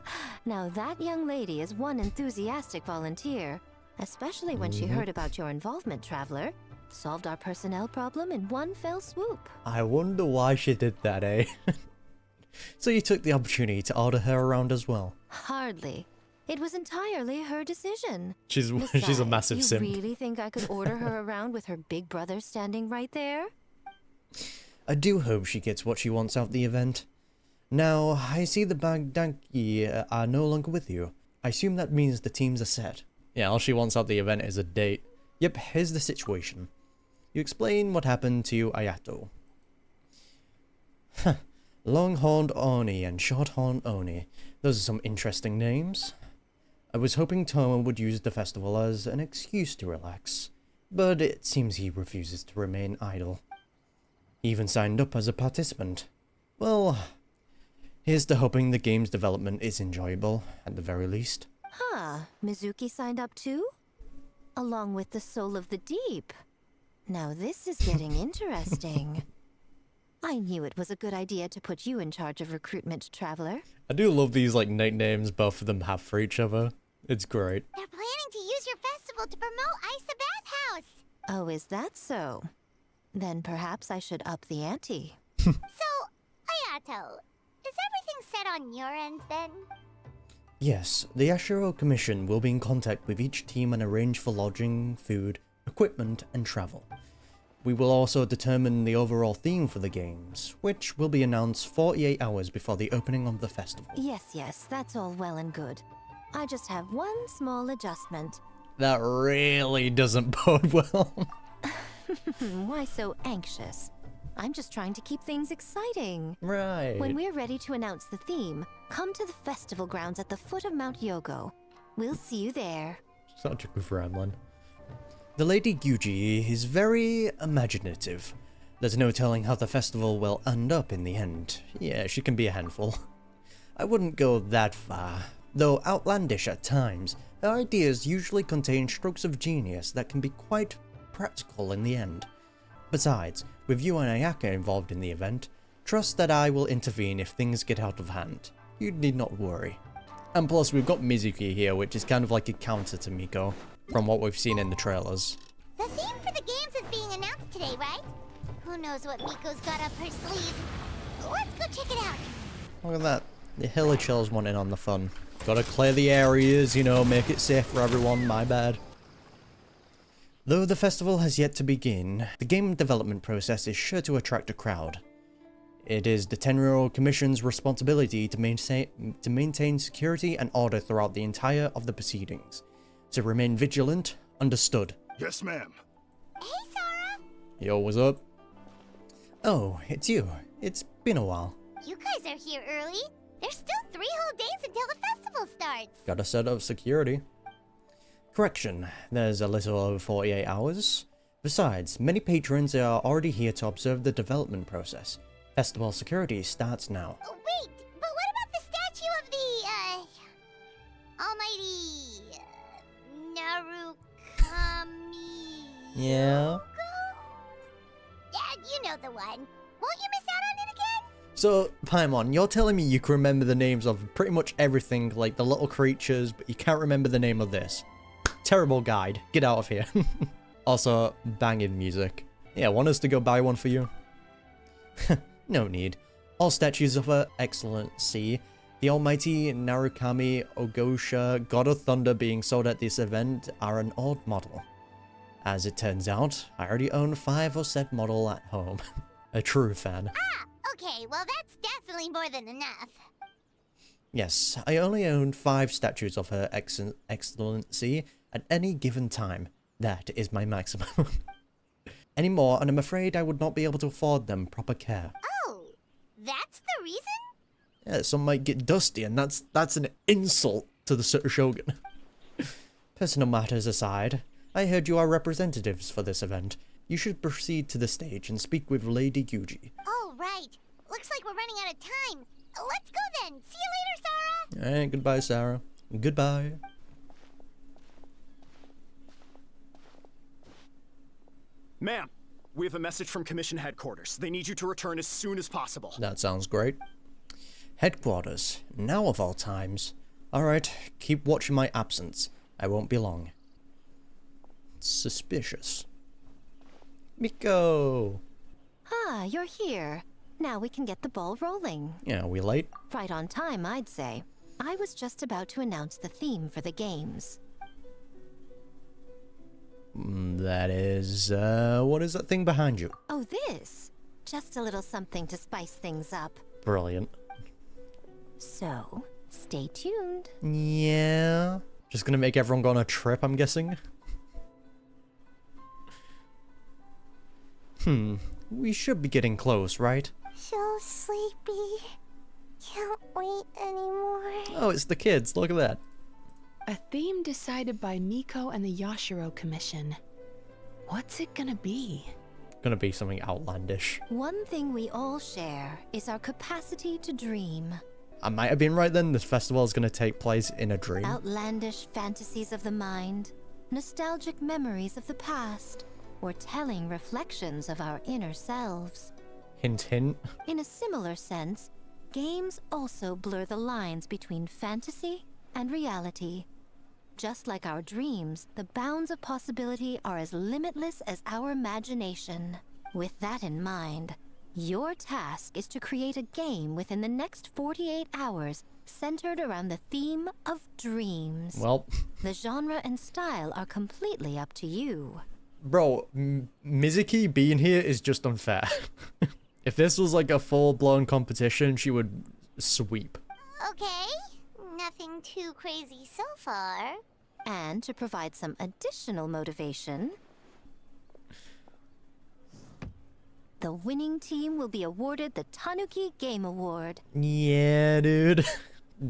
S3: Now that young lady is one enthusiastic volunteer, especially when she heard about your involvement, Traveler. Solved our personnel problem in one fell swoop.
S1: I wonder why she did that, eh? So you took the opportunity to order her around as well?
S3: Hardly. It was entirely her decision.
S1: She's a
S3: Besides,
S1: massive simp.
S3: You really think I could order her around with her big brother standing right there?
S1: I do hope she gets what she wants out the event. Now, I see the Bagdanki are no longer with you. I assume that means the teams are set. Yeah, all she wants out the event is a date. Yep, here's the situation. You explain what happened to Ayato. Huh. Long-horned Oni and short-horned Oni. Those are some interesting names. I was hoping Toma would use the festival as an excuse to relax, but it seems he refuses to remain idle. He even signed up as a participant. Well, here's to hoping the game's development is enjoyable, at the very least.
S3: Huh, Mizuki signed up too? Along with the Soul of the Deep. Now this is getting interesting. I knew it was a good idea to put you in charge of recruitment, Traveler.
S1: I do love these like nicknames both of them have for each other. It's great.
S5: They're planning to use your festival to promote Isa Bathhouse.
S3: Oh, is that so? Then perhaps I should up the ante.
S5: So, Ayato, is everything set on your end then?
S1: Yes, the Ashiro Commission will be in contact with each team and arrange for lodging, food, equipment, and travel. We will also determine the overall theme for the games, which will be announced 48 hours before the opening of the festival.
S3: Yes, that's all well and good. I just have one small adjustment.
S1: That really doesn't bode well.
S3: Why so anxious? I'm just trying to keep things exciting.
S1: Right.
S3: When we're ready to announce the theme, come to the festival grounds at the foot of Mount Yogo. We'll see you there.
S1: Such a good rambling. The Lady Yuji is very imaginative. There's no telling how the festival will end up in the end. Yeah, she can be a handful. I wouldn't go that far. Though outlandish at times, her ideas usually contain strokes of genius that can be quite practical in the end. Besides, with you and Ayaka involved in the event, trust that I will intervene if things get out of hand. You need not worry. And plus, we've got Mizuki here, which is kind of like a counter to Miko, from what we've seen in the trailers.
S5: The theme for the games is being announced today, right? Who knows what Miko's got up her sleeve? Let's go check it out.
S1: Look at that. The Hilly Chill's wanting on the fun. Gotta clear the areas, you know, make it safe for everyone, my bad. Though the festival has yet to begin, the game development process is sure to attract a crowd. It is the Tenryou Commission's responsibility to maintain security and order throughout the entire of the proceedings. To remain vigilant, understood.
S13: Yes, ma'am.
S5: Hey, Sora.
S1: Yo, what's up? Oh, it's you. It's been a while.
S5: You guys are here early. There's still 3 whole days until the festival starts.
S1: Gotta set up security. Correction, there's a little over 48 hours. Besides, many patrons are already here to observe the development process. Festival security starts now.
S5: Oh, wait, but what about the statue of the, almighty, Narukami?
S1: Yeah?
S5: Yeah, you know the one. Won't you miss out on it again?
S1: So, Paimon, you're telling me you can remember the names of pretty much everything, like the little creatures, but you can't remember the name of this. Terrible guide. Get out of here. Also, banging music. Yeah, want us to go buy one for you? No need. All statues of Her Excellency, the almighty Narukami Ogosha, God of Thunder being sold at this event, are an old model. As it turns out, I already own 5 of said model at home. A true fan.
S5: Ah, okay, well that's definitely more than enough.
S1: Yes, I only own 5 statues of Her Excellency at any given time. That is my maximum. Any more, and I'm afraid I would not be able to afford them proper care.
S5: Oh, That's the reason?
S1: Yeah, some might get dusty, and that's an insult to the Shogun. Personal matters aside, I heard you are representatives for this event. You should proceed to the stage and speak with Lady Guji.
S5: Oh, right. Looks like we're running out of time. Let's go then. See you later, Sarah.
S1: Alright, goodbye, Sarah. Goodbye.
S13: Ma'am, we have a message from Commission Headquarters. They need you to return as soon as possible.
S1: That sounds great. Headquarters, now of all times. Alright, keep watching my absence. I won't be long. Suspicious. Miko!
S3: Ah, you're here. Now we can get the ball rolling.
S1: Yeah, are we late?
S3: Right on time, I'd say. I was just about to announce the theme for the games.
S1: That is, what is that thing behind you?
S3: Oh, this? Just a little something to spice things up.
S1: Brilliant.
S3: So, stay tuned.
S1: Yeah. Just gonna make everyone go on a trip, I'm guessing? We should be getting close, right?
S5: So sleepy. Can't wait anymore.
S1: Oh, it's the kids, look at that.
S8: A theme decided by Miko and the Yashiro Commission. What's it gonna be?
S1: Gonna be something outlandish.
S3: One thing we all share is our capacity to dream.
S1: I might have been right then, this festival is gonna take place in a dream.
S3: Outlandish fantasies of the mind, nostalgic memories of the past, or telling reflections of our inner selves.
S1: Hint, hint.
S3: In a similar sense, games also blur the lines between fantasy and reality. Just like our dreams, the bounds of possibility are as limitless as our imagination. With that in mind, your task is to create a game within the next 48 hours centered around the theme of dreams.
S1: Well.
S3: The genre and style are completely up to you.
S1: Bro, Mizuki being here is just unfair. If this was like a full-blown competition, she would sweep.
S5: Okay. Nothing too crazy so far.
S3: And to provide some additional motivation, the winning team will be awarded the Tanuki Game Award.
S1: Yeah, dude.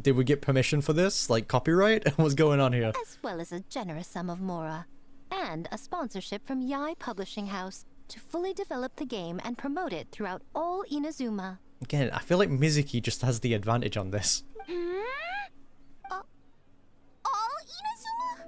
S1: Did we get permission for this? Like copyright? What's going on here?
S3: As well as a generous sum of mora. And a sponsorship from Yae Publishing House to fully develop the game and promote it throughout all Inazuma.
S1: Again, I feel like Mizuki just has the advantage on this.
S5: All Inazuma?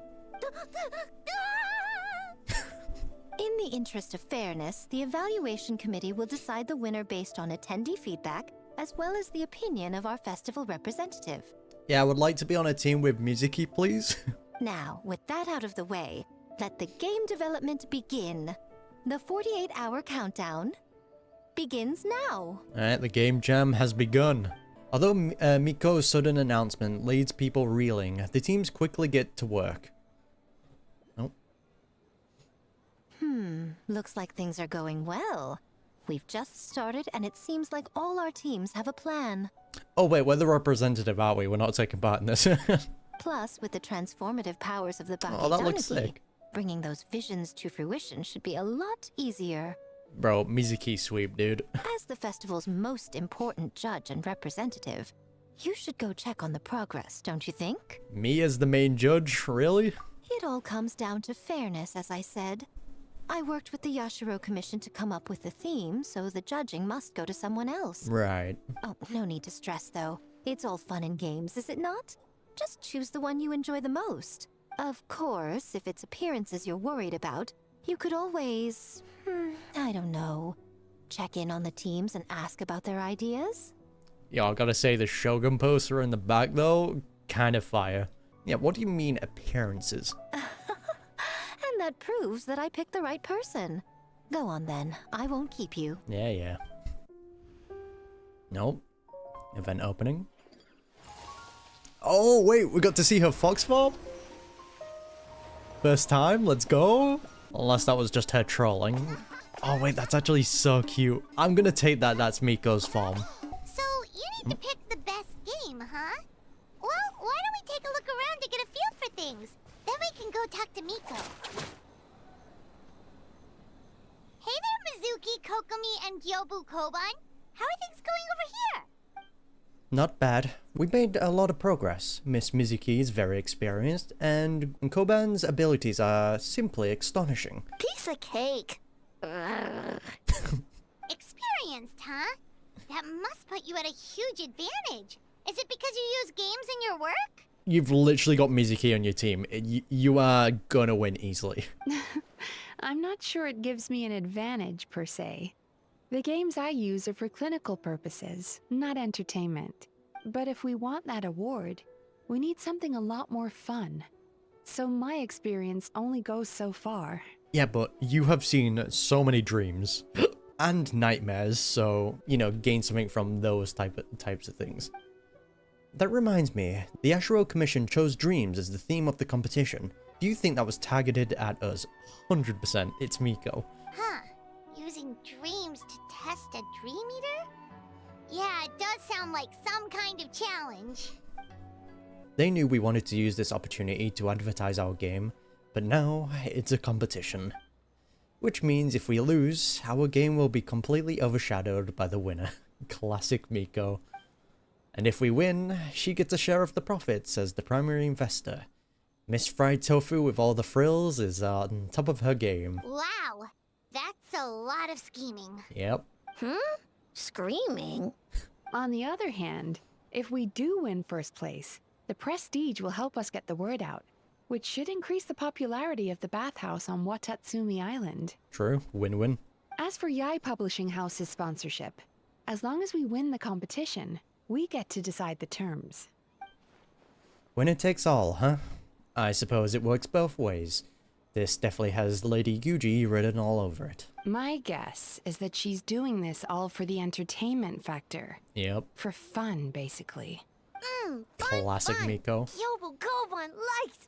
S3: In the interest of fairness, the evaluation committee will decide the winner based on attendee feedback, as well as the opinion of our festival representative.
S1: Yeah, I would like to be on a team with Mizuki, please.
S3: Now, with that out of the way, let the game development begin. The 48-hour countdown begins now.
S1: Alright, the game jam has begun. Although Miko's sudden announcement leads people reeling, the teams quickly get to work. Oh.
S3: Looks like things are going well. We've just started and it seems like all our teams have a plan.
S1: Oh wait, we're the representative, aren't we? We're not taking part in this.
S3: Plus, with the transformative powers of the Baki
S1: Oh, that looks sick.
S3: bringing those visions to fruition should be a lot easier.
S1: Bro, Mizuki sweep, dude.
S3: As the festival's most important judge and representative, you should go check on the progress, don't you think?
S1: Me as the main judge, really?
S3: It all comes down to fairness, as I said. I worked with the Yashiro Commission to come up with the theme, so the judging must go to someone else.
S1: Right.
S3: Oh, no need to stress, though. It's all fun and games, is it not? Just choose the one you enjoy the most. Of course, if it's appearances you're worried about, you could always, I don't know, check in on the teams and ask about their ideas?
S1: Yeah, I gotta say the Shogun poster in the back, though, kind of fire. Yeah, what do you mean appearances?
S3: And that proves that I picked the right person. Go on then, I won't keep you.
S1: Yeah. Nope. Event opening. Oh, wait, we got to see her fox farm? First time, let's go. Unless that was just her trolling. Oh, wait, that's actually so cute. I'm gonna take that that's Miko's farm.
S5: So, you need to pick the best game, huh? Well, why don't we take a look around to get a feel for things? Then we can go talk to Miko. Hey there, Mizuki, Kokomi, and Gyobu Koban. How are things going over here?
S1: Not bad. We made a lot of progress. Miss Mizuki is very experienced, and Koban's abilities are simply astonishing.
S7: Piece of cake.
S5: Experienced, huh? That must put you at a huge advantage. Is it because you use games in your work?
S1: You've literally got Mizuki on your team. You are gonna win easily.
S8: I'm not sure it gives me an advantage, per se. The games I use are for clinical purposes, not entertainment. But if we want that award, we need something a lot more fun. So my experience only goes so far.
S1: Yeah, but you have seen so many dreams and nightmares, so, you know, gain something from those types of things. That reminds me, the Ashuro Commission chose dreams as the theme of the competition. Do you think that was targeted at us? 100%, it's Miko.
S5: Huh. Using dreams to test a dream eater? Yeah, it does sound like some kind of challenge.
S1: They knew we wanted to use this opportunity to advertise our game, but now it's a competition. Which means if we lose, our game will be completely overshadowed by the winner. Classic Miko. And if we win, she gets a share of the profits as the primary investor. Miss Fried Tofu with all the frills is on top of her game.
S5: Wow, that's a lot of scheming.
S1: Yep.
S7: Screaming?
S8: On the other hand, if we do win first place, the prestige will help us get the word out, which should increase the popularity of the bathhouse on Watatsumi Island.
S1: True, win-win.
S8: As for Yai Publishing House's sponsorship, as long as we win the competition, we get to decide the terms.
S1: Winner takes all, huh? I suppose it works both ways. This definitely has Lady Guji written all over it.
S8: My guess is that she's doing this all for the entertainment factor.
S1: Yep.
S8: For fun, basically.
S1: Classic
S7: fun.
S1: Miko.
S7: Yobo Goban likes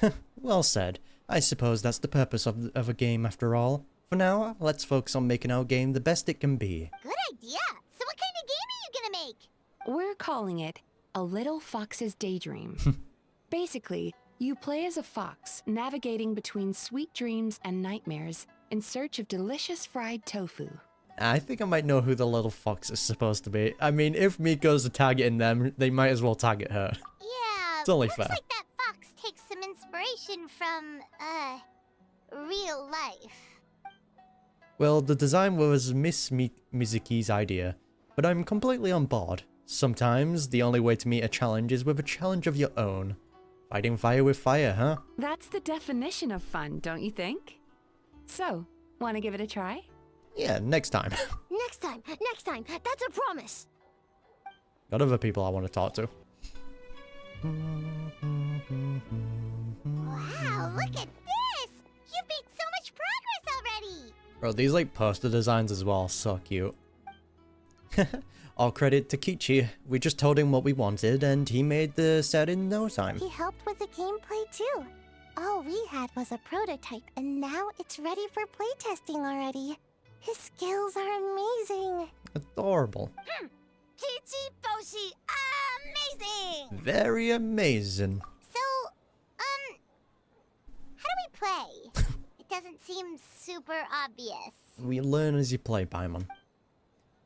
S7: fun.
S1: Well said. I suppose that's the purpose of a game after all. For now, let's focus on making our game the best it can be.
S5: Good idea. So what kind of game are you gonna make?
S8: We're calling it A Little Fox's Daydream. Basically, you play as a fox, navigating between sweet dreams and nightmares in search of delicious fried tofu.
S1: I think I might know who the little fox is supposed to be. I mean, if Miko's targeting them, they might as well target her.
S5: Yeah,
S1: It's only
S5: looks
S1: fair.
S5: like that fox takes some inspiration from, real life.
S1: Well, the design was Miss Mizuki's idea, but I'm completely on board. Sometimes, the only way to meet a challenge is with a challenge of your own. Fighting fire with fire, huh?
S8: That's the definition of fun, don't you think? So, wanna give it a try?
S1: Yeah, next time.
S7: Next time, that's a promise.
S1: Got other people I want to talk to.
S5: Wow, look at this! You've made so much progress already!
S1: Bro, these like poster designs as well, so cute. All credit to Kichi. We just told him what we wanted and he made the set in no time.
S5: He helped with the gameplay too. All we had was a prototype and now it's ready for playtesting already. His skills are amazing.
S1: Adorable.
S7: Kichi Boshi, amazing!
S1: Very amazing.
S5: So, how do we play? It doesn't seem super obvious.
S1: We learn as you play, Paimon.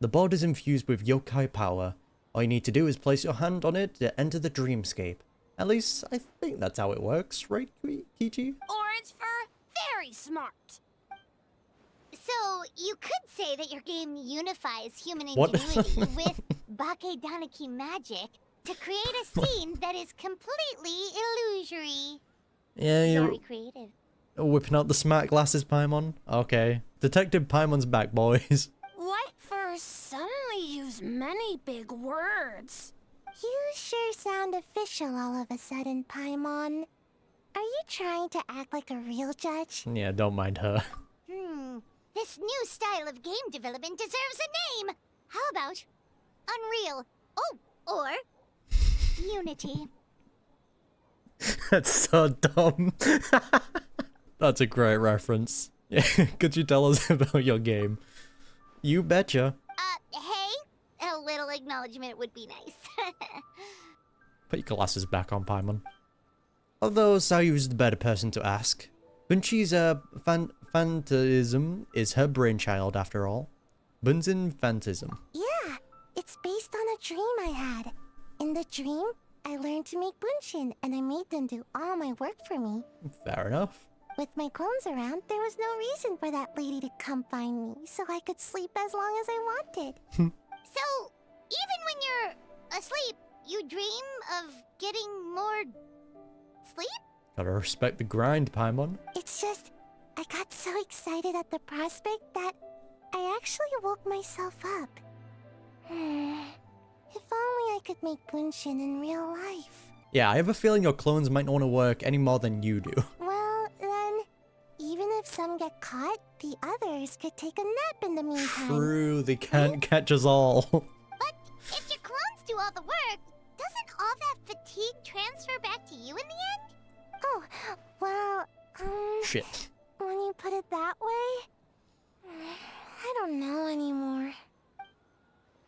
S1: The board is infused with yokai power. All you need to do is place your hand on it to enter the dreamscape. At least, I think that's how it works, right, Kichi?
S9: Or it's for very smart.
S5: So, you could say that your game unifies human
S1: What?
S5: ingenuity with Bake Danaki magic to create a scene that is completely illusory.
S1: Yeah, you're
S5: Very creative.
S1: whipping out the smart glasses, Paimon. Okay. Detective Paimon's back, boys.
S9: Whitefer suddenly used many big words.
S5: You sure sound official all of a sudden, Paimon. Are you trying to act like a real judge?
S1: Yeah, don't mind her.
S5: This new style of game development deserves a name! How about Unreal? Oh, or Unity.
S1: That's so dumb. That's a great reference. Yeah, could you tell us about your game? You betcha.
S5: Hey? A little acknowledgement would be nice.
S1: Put your glasses back on, Paimon. Although Sayu's the better person to ask. Bunchi's phantasm is her brainchild after all. Bunsen Phantasm.
S5: Yeah, it's based on a dream I had. In the dream, I learned to make bunshin, and I made them do all my work for me.
S1: Fair enough.
S5: With my clones around, there was no reason for that lady to come find me, so I could sleep as long as I wanted. So, even when you're asleep, you dream of getting more sleep?
S1: Gotta respect the grind, Paimon.
S5: It's just, I got so excited at the prospect that I actually woke myself up. If only I could make bunshin in real life.
S1: Yeah, I have a feeling your clones might not want to work any more than you do.
S5: Well, then, even if some get caught, the others could take a nap in the meantime.
S1: True, they can't catch us all.
S5: But if your clones do all the work, doesn't all that fatigue transfer back to you in the end? Oh, well,
S1: Shit.
S5: when you put it that way, I don't know anymore.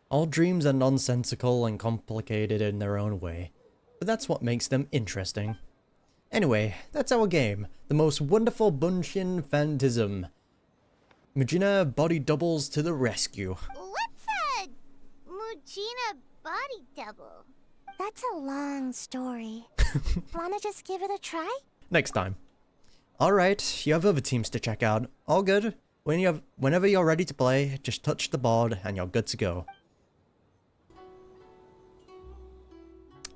S1: All dreams are nonsensical and complicated in their own way, but that's what makes them interesting. Anyway, that's our game, the most wonderful Bunshin Phantasm. Mujina body doubles to the rescue.
S5: What's a Mujina body double? That's a long story. Wanna just give it a try?
S1: Next time. Alright, you have other teams to check out. All good. Whenever you're ready to play, just touch the board and you're good to go.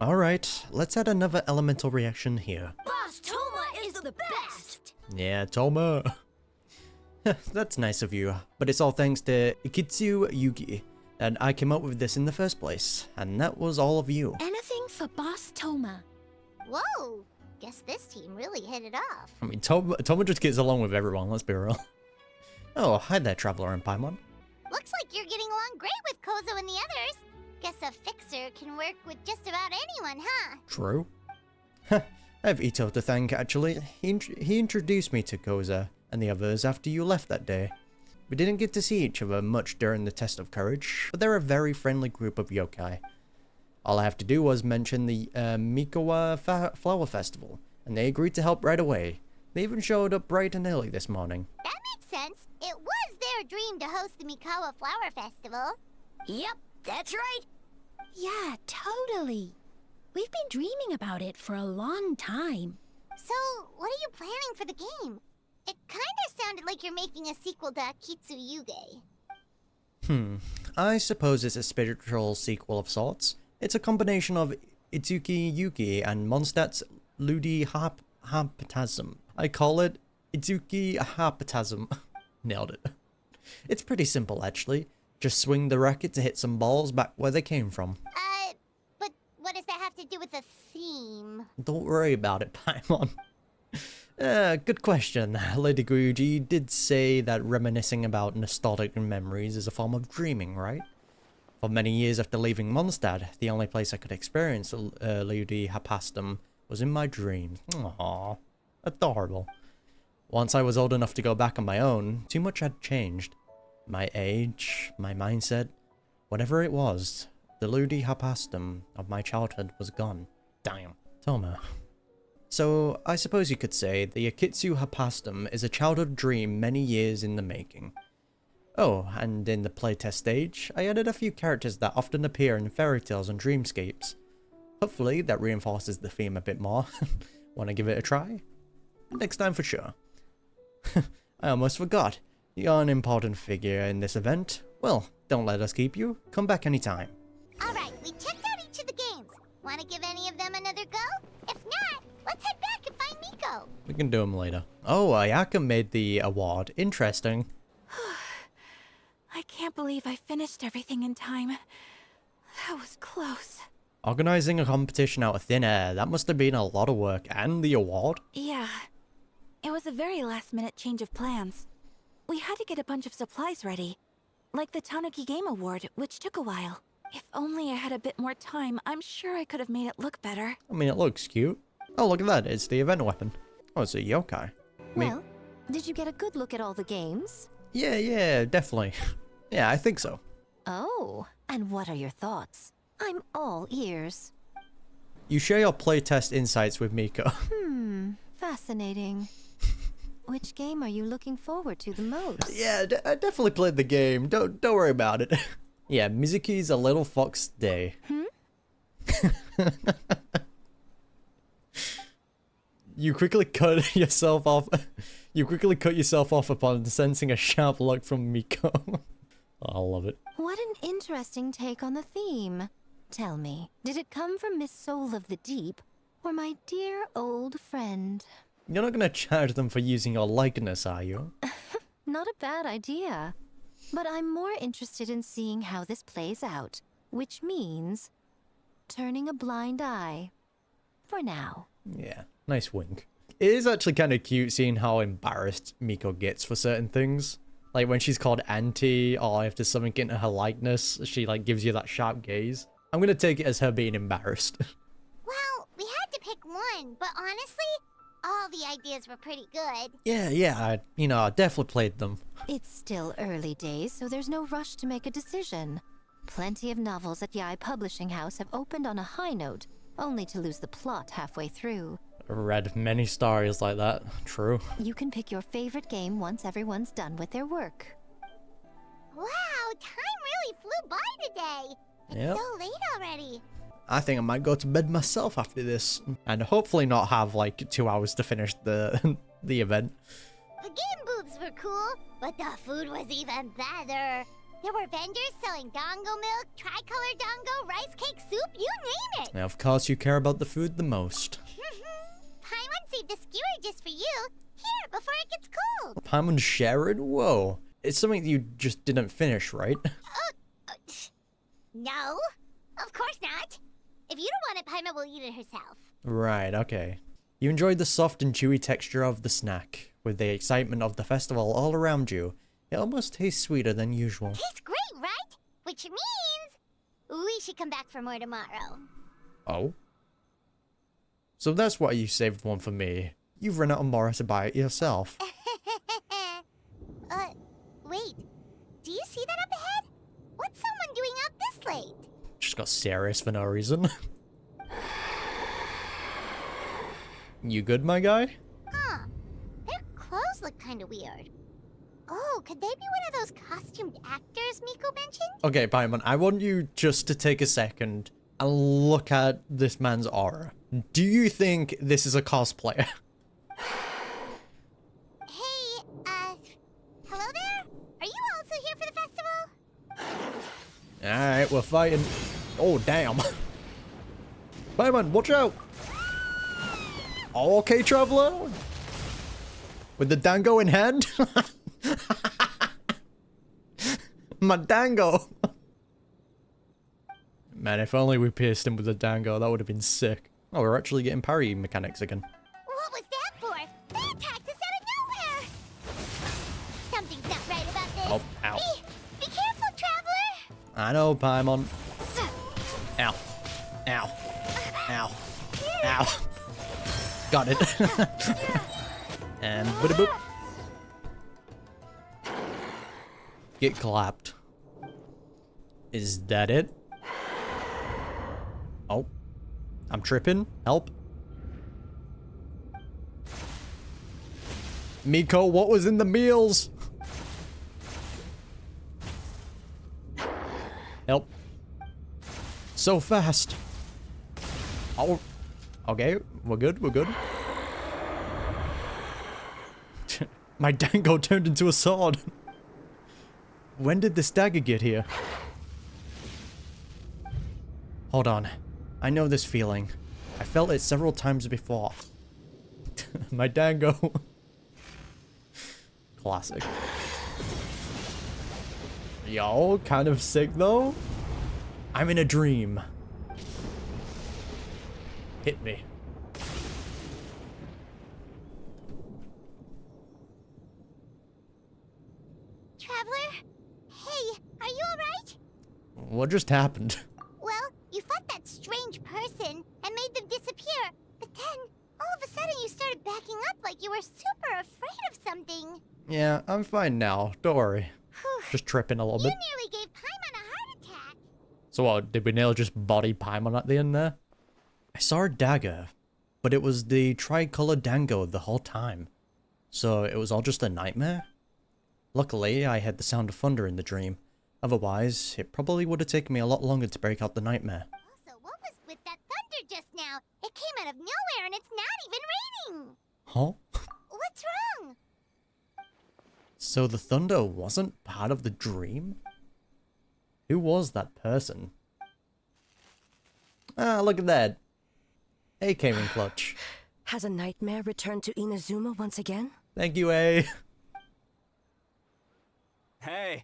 S1: Alright, let's add another elemental reaction here.
S9: Boss Toma is the best!
S1: Yeah, Toma. That's nice of you, but it's all thanks to Ikitsu Yugi that I came up with this in the first place, and that was all of you.
S9: Anything for Boss Toma.
S5: Whoa! Guess this team really hit it off.
S1: I mean, Toma just gets along with everyone, let's be real. Oh, hi there, Traveler and Paimon.
S5: Looks like you're getting along great with Kozo and the others. Guess a fixer can work with just about anyone, huh?
S1: True. I have Ito to thank, actually. He introduced me to Koza and the others after you left that day. We didn't get to see each other much during the test of courage, but they're a very friendly group of yokai. All I have to do was mention the Mikawa Flower Festival, and they agreed to help right away. They even showed up bright and early this morning.
S5: That makes sense. It was their dream to host the Mikawa Flower Festival.
S9: Yep, that's right.
S7: Yeah, totally. We've been dreaming about it for a long time.
S5: So, what are you planning for the game? It kinda sounded like you're making a sequel to Akitsu Yuge.
S1: I suppose it's a spiritual sequel of sorts. It's a combination of Itsuki Yuki and Mondstadt's Ludi Harpatasm. I call it Itsuki Harpatasm. Nailed it. It's pretty simple, actually. Just swing the racket to hit some balls back where they came from.
S5: But what does that have to do with the theme?
S1: Don't worry about it, Paimon. Good question. Lady Guji did say that reminiscing about nostalgic memories is a form of dreaming, right? For many years after leaving Mondstadt, the only place I could experience Ludi Harpatasm was in my dreams. Aww. Adorable. Once I was old enough to go back on my own, too much had changed. My age, my mindset, whatever it was, the Ludi Harpatasm of my childhood was gone. Damn. Toma. So, I suppose you could say the Akitsu Harpatasm is a childhood dream many years in the making. Oh, and in the playtest stage, I added a few characters that often appear in fairy tales and dreamscapes. Hopefully, that reinforces the theme a bit more. Wanna give it a try? Next time for sure. I almost forgot. You're an important figure in this event. Well, don't let us keep you. Come back anytime.
S5: Alright, we checked out each of the games. Wanna give any of them another go? If not, let's head back and find Miko.
S1: We can do them later. Oh, Ayaka made the award. Interesting.
S12: I can't believe I finished everything in time. That was close.
S1: Organizing a competition out of thin air, that must have been a lot of work. And the award?
S12: Yeah. It was a very last-minute change of plans. We had to get a bunch of supplies ready. Like the Tanuki Game Award, which took a while. If only I had a bit more time, I'm sure I could have made it look better.
S1: I mean, it looks cute. Oh, look at that. It's the event weapon. Oh, it's a yokai.
S3: Well, did you get a good look at all the games?
S1: Yeah, definitely. Yeah, I think so.
S3: Oh, and what are your thoughts? I'm all ears.
S1: You share your playtest insights with Miko.
S3: Fascinating. Which game are you looking forward to the most?
S1: Yeah, I definitely played the game. Don't worry about it. Yeah, Mizuki's A Little Fox Day. You quickly cut yourself off. You quickly cut yourself off upon sensing a sharp look from Miko. I love it.
S3: What an interesting take on the theme. Tell me, did it come from Miss Soul of the Deep, or my dear old friend?
S1: You're not gonna charge them for using your likeness, are you?
S3: Not a bad idea. But I'm more interested in seeing how this plays out, which means turning a blind eye. For now.
S1: Yeah, nice wink. It is actually kind of cute seeing how embarrassed Miko gets for certain things. Like when she's called auntie, or if there's something into her likeness, she like gives you that sharp gaze. I'm gonna take it as her being embarrassed.
S5: Well, we had to pick one, but honestly, all the ideas were pretty good.
S1: Yeah, I definitely played them.
S3: It's still early days, so there's no rush to make a decision. Plenty of novels at Yai Publishing House have opened on a high note, only to lose the plot halfway through.
S1: Read many stories like that. True.
S3: You can pick your favorite game once everyone's done with their work.
S5: Wow, time really flew by today. It's
S1: Yep.
S5: so late already.
S1: I think I might go to bed myself after this, and hopefully not have like 2 hours to finish the the event.
S5: The game booths were cool, but the food was even better. There were vendors selling dongo milk, tricolor dongo, rice cake soup, you name it.
S1: Now, of course, you care about the food the most.
S5: Paimon saved a skewer just for you. Here, before it gets cold.
S1: Paimon Sharon? Whoa. It's something you just didn't finish, right?
S5: No, of course not. If you don't want it, Paimon will eat it herself.
S1: Right, okay. You enjoyed the soft and chewy texture of the snack, with the excitement of the festival all around you. It almost tastes sweeter than usual.
S5: Tastes great, right? Which means we should come back for more tomorrow.
S1: Oh? So that's why you saved one for me. You've run out of more to buy it yourself.
S5: Wait. Do you see that up ahead? What's someone doing out this late?
S1: Just got serious for no reason. You good, my guy?
S5: Huh. Their clothes look kind of weird. Oh, could they be one of those costumed actors Miko mentioned?
S1: Okay, Paimon, I want you just to take a second and look at this man's aura. Do you think this is a cosplayer?
S5: Hey, hello there? Are you also here for the festival?
S1: Alright, we're fighting. Oh, damn. Paimon, watch out! Okay, traveler? With the dango in hand? My dango! Man, if only we pierced him with the dango, that would have been sick. Oh, we're actually getting parry mechanics again.
S5: What was that for? They attacked us out of nowhere! Something's not right about this.
S1: Oh, ow.
S5: Be careful, traveler!
S1: I know, Paimon. Ow. Ow. Ow. Ow. Got it. And boop. Get clapped. Is that it? Oh. I'm tripping. Help. Miko, what was in the meals? Help. So fast. Oh. Okay, we're good, we're good. My dango turned into a sword. When did this dagger get here? Hold on. I know this feeling. I felt it several times before. My dango. Classic. Yo, kind of sick though. I'm in a dream. Hit me.
S5: Traveler? Hey, are you alright?
S1: What just happened?
S5: Well, you fought that strange person and made them disappear, but then, all of a sudden you started backing up like you were super afraid of something.
S1: Yeah, I'm fine now. Don't worry. Just tripping a little
S5: You
S1: bit.
S5: nearly gave Paimon a heart attack.
S1: So what, did we nearly just body Paimon at the end there? I saw a dagger, but it was the tricolor dango the whole time. So it was all just a nightmare? Luckily, I had the sound of thunder in the dream. Otherwise, it probably would have taken me a lot longer to break out the nightmare.
S5: Also, what was with that thunder just now? It came out of nowhere and it's not even raining!
S1: Huh?
S5: What's wrong?
S1: So the thunder wasn't part of the dream? Who was that person? Ah, look at that. A came in clutch.
S4: Has a nightmare returned to Inazuma once again?
S1: Thank you, A.
S14: Hey,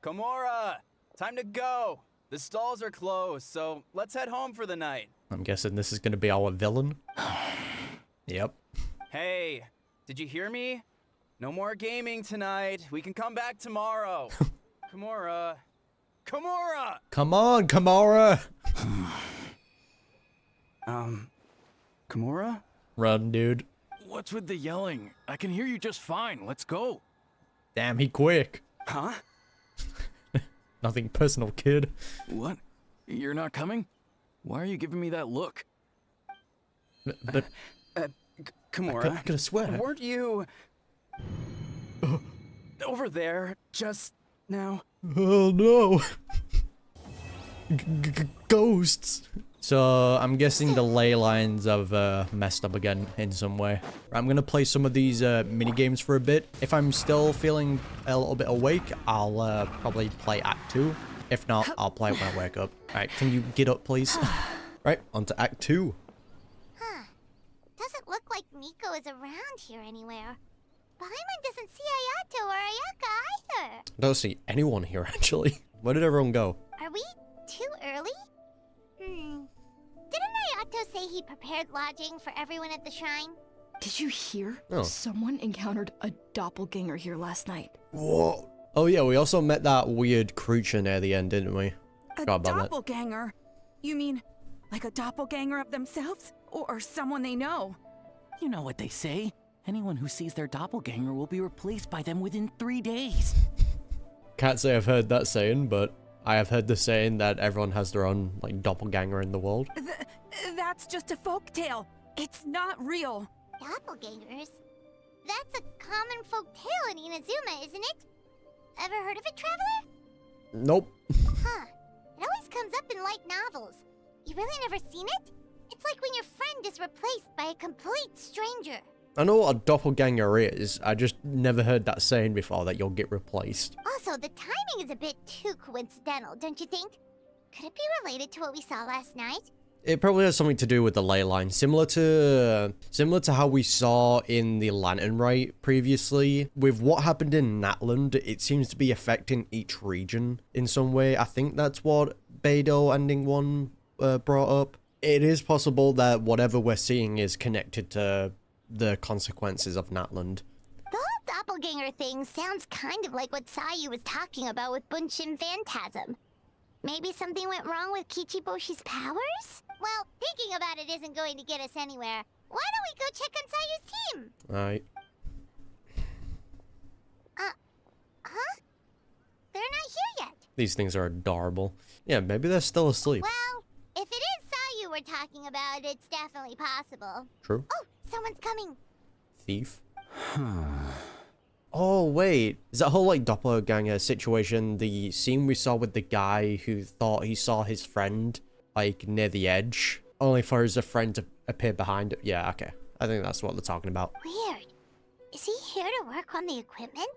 S14: Komura! Time to go! The stalls are closed, so let's head home for the night.
S1: I'm guessing this is going to be our villain. Yep.
S14: Hey, did you hear me? No more gaming tonight. We can come back tomorrow. Komura. Komura!
S1: Come on, Kamara!
S11: Komura?
S1: Run, dude.
S11: What's with the yelling? I can hear you just fine. Let's go.
S1: Damn, he quick.
S11: Huh?
S1: Nothing personal, kid.
S11: What? You're not coming? Why are you giving me that look?
S1: But
S14: Komura,
S1: I could have swear.
S14: weren't you over there just now?
S1: Oh no. Ghosts. So I'm guessing the ley lines have messed up again in some way. I'm gonna play some of these mini games for a bit. If I'm still feeling a little bit awake, I'll probably play Act 2. If not, I'll play it when I wake up. Alright, can you get up, please? Right, on to Act 2.
S5: Huh. Doesn't look like Miko is around here anywhere. Paimon doesn't see Ayato or Ayaka either.
S1: I don't see anyone here, actually. Where did everyone go?
S5: Are we too early? Didn't Ayato say he prepared lodging for everyone at the shrine?
S15: Did you hear?
S1: Oh.
S15: Someone encountered a doppelganger here last night.
S1: Whoa. Oh yeah, we also met that weird creature near the end, didn't we?
S16: A
S1: Forgot about that.
S16: doppelganger? You mean like a doppelganger of themselves? Or someone they know?
S17: You know what they say. Anyone who sees their doppelganger will be replaced by them within 3 days.
S1: Can't say I've heard that saying, but I have heard the saying that everyone has their own, like, doppelganger in the world.
S16: That's just a folktale. It's not real.
S5: Doppelgangers? That's a common folk tale in Inazuma, isn't it? Ever heard of it, Traveler?
S1: Nope.
S5: Huh. It always comes up in light novels. You really never seen it? It's like when your friend is replaced by a complete stranger.
S1: I know what a doppelganger is, I just never heard that saying before, that you'll get replaced.
S5: Also, the timing is a bit too coincidental, don't you think? Could it be related to what we saw last night?
S1: It probably has something to do with the ley line, similar to how we saw in the Lantern Rite previously. With what happened in Natland, it seems to be affecting each region in some way. I think that's what Beidou Ending 1 brought up. It is possible that whatever we're seeing is connected to the consequences of Natland.
S5: The whole doppelganger thing sounds kind of like what Sayu was talking about with Bunshin Phantasm. Maybe something went wrong with Kichiboshi's powers? Well, thinking about it isn't going to get us anywhere. Why don't we go check on Sayu's team?
S1: Alright.
S5: Huh? They're not here yet.
S1: These things are adorable. Yeah, maybe they're still asleep.
S5: Well, if it is Sayu we're talking about, it's definitely possible.
S1: True.
S5: Oh, someone's coming.
S1: Thief. Oh, wait. Is that whole, like, doppelganger situation the scene we saw with the guy who thought he saw his friend, like, near the edge, only for his friend to appear behind it? Yeah, okay. I think that's what they're talking about.
S5: Weird. Is he here to work on the equipment?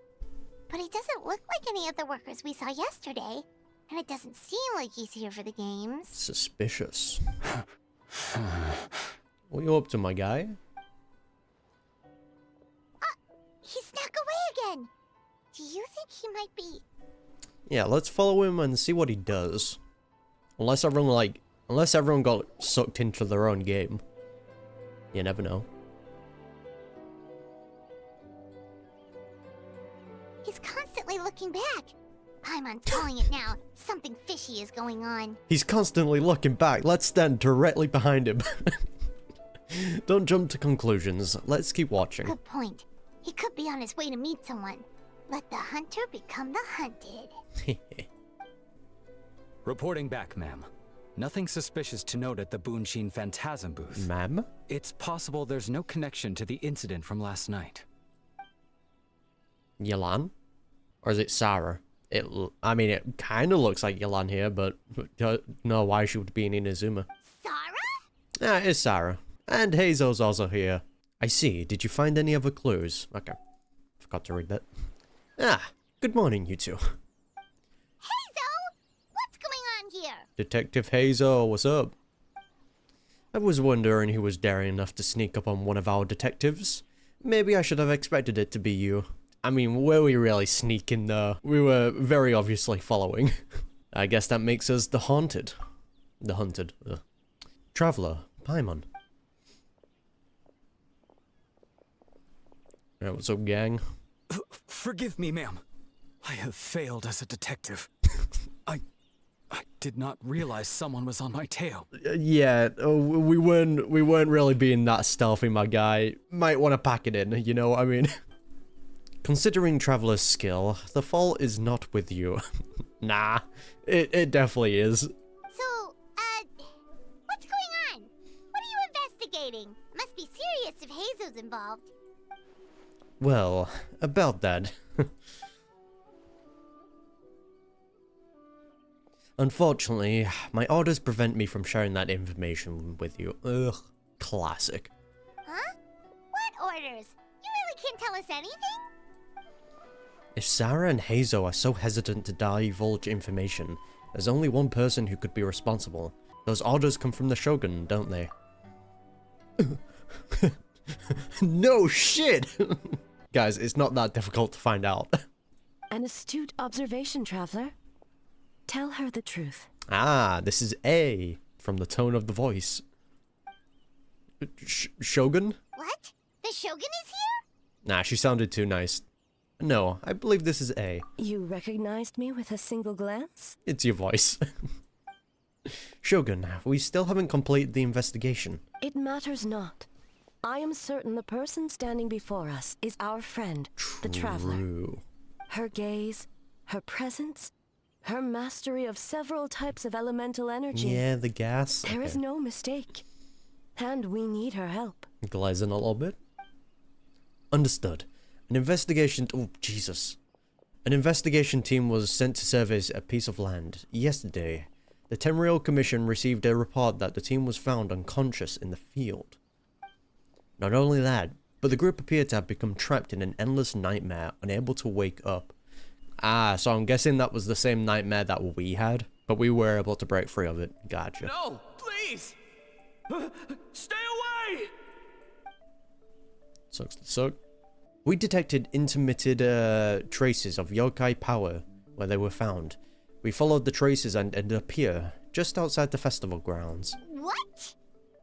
S5: But he doesn't look like any of the workers we saw yesterday. And it doesn't seem like he's here for the games.
S1: Suspicious. What are you up to, my guy?
S5: He snuck away again. Do you think he might be...
S1: Yeah, let's follow him and see what he does. Unless everyone got sucked into their own game. You never know.
S5: He's constantly looking back. Paimon's calling it now. Something fishy is going on.
S1: He's constantly looking back. Let's stand directly behind him. Don't jump to conclusions. Let's keep watching.
S5: Good point. He could be on his way to meet someone. Let the hunter become the hunted.
S18: Reporting back, ma'am. Nothing suspicious to note at the Bunshin Phantasm booth.
S1: Ma'am?
S18: It's possible there's no connection to the incident from last night.
S1: Yelan? Or is it Sarah? I mean, it kind of looks like Yelan here, but don't know why she would be in Inazuma.
S5: Sarah?
S1: Yeah, it's Sarah. And Hazel's also here. I see. Did you find any other clues? Okay. Forgot to read that. Ah, good morning, you two.
S5: Hazel! What's going on here?
S1: Detective Hazel, what's up? I was wondering who was daring enough to sneak up on one of our detectives. Maybe I should have expected it to be you. I mean, were we really sneaking though? We were very obviously following. I guess that makes us the haunted. The hunted. Traveler, Paimon. Yeah, what's up, gang?
S18: Forgive me, ma'am. I have failed as a detective. I did not realize someone was on my tail.
S1: Yeah, we weren't really being that stealthy, my guy. Might want to pack it in, you know what I mean? Considering Traveler's skill, the fault is not with you. Nah, it definitely is.
S5: So, what's going on? What are you investigating? Must be serious if Hazel's involved.
S1: Well, about that. Unfortunately, my orders prevent me from sharing that information with you. Ugh, classic.
S5: Huh? What orders? You really can't tell us anything?
S1: If Sarah and Hazel are so hesitant to divulge information, there's only one person who could be responsible. Those orders come from the Shogun, don't they? No shit! Guys, it's not that difficult to find out.
S4: An astute observation, Traveler. Tell her the truth.
S1: Ah, this is A, from the tone of the voice. Shogun?
S5: What? The Shogun is here?
S1: Nah, she sounded too nice. No, I believe this is A.
S4: You recognized me with a single glance?
S1: It's your voice. Shogun, we still haven't completed the investigation.
S4: It matters not. I am certain the person standing before us is our friend, the Traveler. Her gaze, her presence, her mastery of several types of elemental energy.
S1: Yeah, the gas.
S4: There is no mistake. And we need her help.
S1: Glazing a little bit. Understood. An investigation... Oh, Jesus. An investigation team was sent to survey a piece of land. Yesterday, the Tenryou Commission received a report that the team was found unconscious in the field. Not only that, but the group appeared to have become trapped in an endless nightmare, unable to wake up. Ah, so I'm guessing that was the same nightmare that we had, but we were able to break free of it. Gotcha.
S2: No, please! Stay away!
S1: Sucks to suck. We detected intermittent traces of yokai power where they were found. We followed the traces and ended up here, just outside the festival grounds.
S5: What?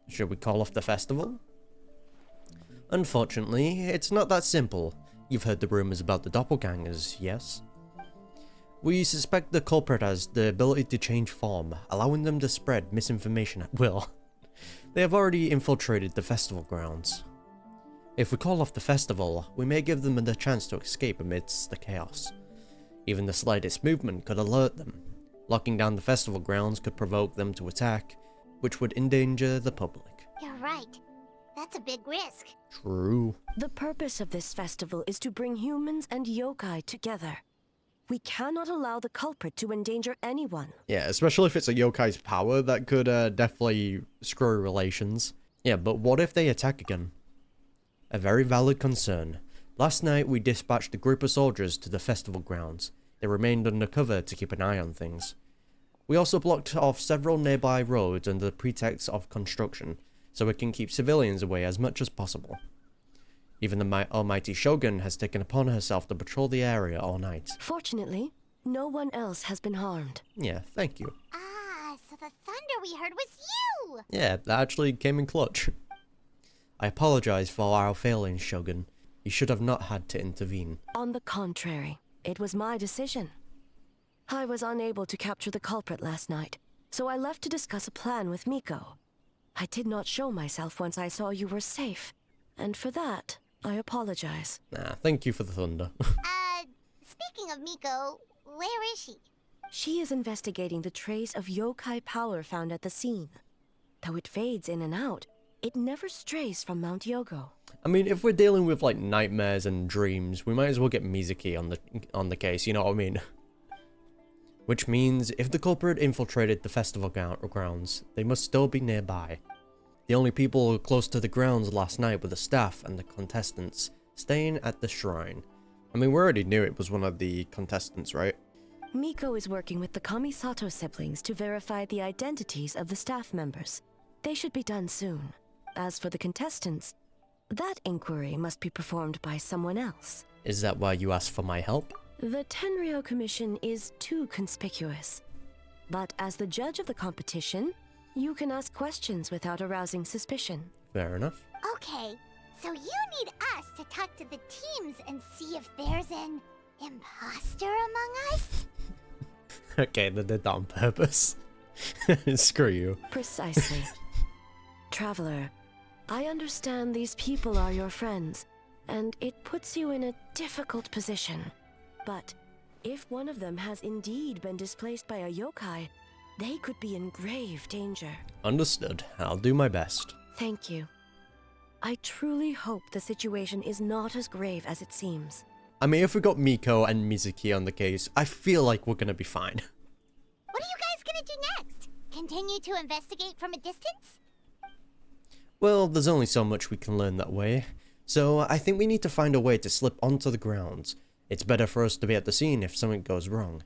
S1: Should we call off the festival? Unfortunately, it's not that simple. You've heard the rumors about the doppelgangers, yes? We suspect the culprit has the ability to change form, allowing them to spread misinformation at will. They have already infiltrated the festival grounds. If we call off the festival, we may give them the chance to escape amidst the chaos. Even the slightest movement could alert them. Locking down the festival grounds could provoke them to attack, which would endanger the public.
S5: You're right. That's a big risk.
S1: True.
S4: The purpose of this festival is to bring humans and yokai together. We cannot allow the culprit to endanger anyone.
S1: Yeah, especially if it's a yokai's power, that could definitely screw relations. Yeah, but what if they attack again? A very valid concern. Last night we dispatched a group of soldiers to the festival grounds. They remained undercover to keep an eye on things. We also blocked off several nearby roads under the pretext of construction, so we can keep civilians away as much as possible. Even the almighty Shogun has taken upon herself to patrol the area all night.
S4: Fortunately, no one else has been harmed.
S1: Yeah, thank you.
S5: Ah, so the thunder we heard was you!
S1: Yeah, that actually came in clutch. I apologize for our failings, Shogun. You should have not had to intervene.
S4: On the contrary, it was my decision. I was unable to capture the culprit last night, so I left to discuss a plan with Miko. I did not show myself once I saw you were safe, and for that, I apologize.
S1: Nah, thank you for the thunder.
S5: Speaking of Miko, where is she?
S4: She is investigating the trace of yokai power found at the scene. Though it fades in and out, it never strays from Mount Yogo.
S1: I mean, if we're dealing with like nightmares and dreams, we might as well get Mizuki on the case, you know what I mean? Which means if the culprit infiltrated the festival grounds, they must still be nearby. The only people close to the grounds last night were the staff and the contestants staying at the shrine. I mean, we already knew it was one of the contestants, right?
S4: Miko is working with the Kamisato siblings to verify the identities of the staff members. They should be done soon. As for the contestants, that inquiry must be performed by someone else.
S1: Is that why you asked for my help?
S4: The Tenryo Commission is too conspicuous. But as the judge of the competition, you can ask questions without arousing suspicion.
S1: Fair enough.
S5: Okay, so you need us to talk to the teams and see if there's an imposter among us?
S1: Okay, they did that on purpose. Screw you.
S4: Precisely. Traveler, I understand these people are your friends, and it puts you in a difficult position. But if one of them has indeed been displaced by a yokai, they could be in grave danger.
S1: Understood. I'll do my best.
S4: Thank you. I truly hope the situation is not as grave as it seems.
S1: I mean, if we got Miko and Mizuki on the case, I feel like we're gonna be fine.
S5: What are you guys gonna do next? Continue to investigate from a distance?
S1: Well, there's only so much we can learn that way, so I think we need to find a way to slip onto the grounds. It's better for us to be at the scene if something goes wrong.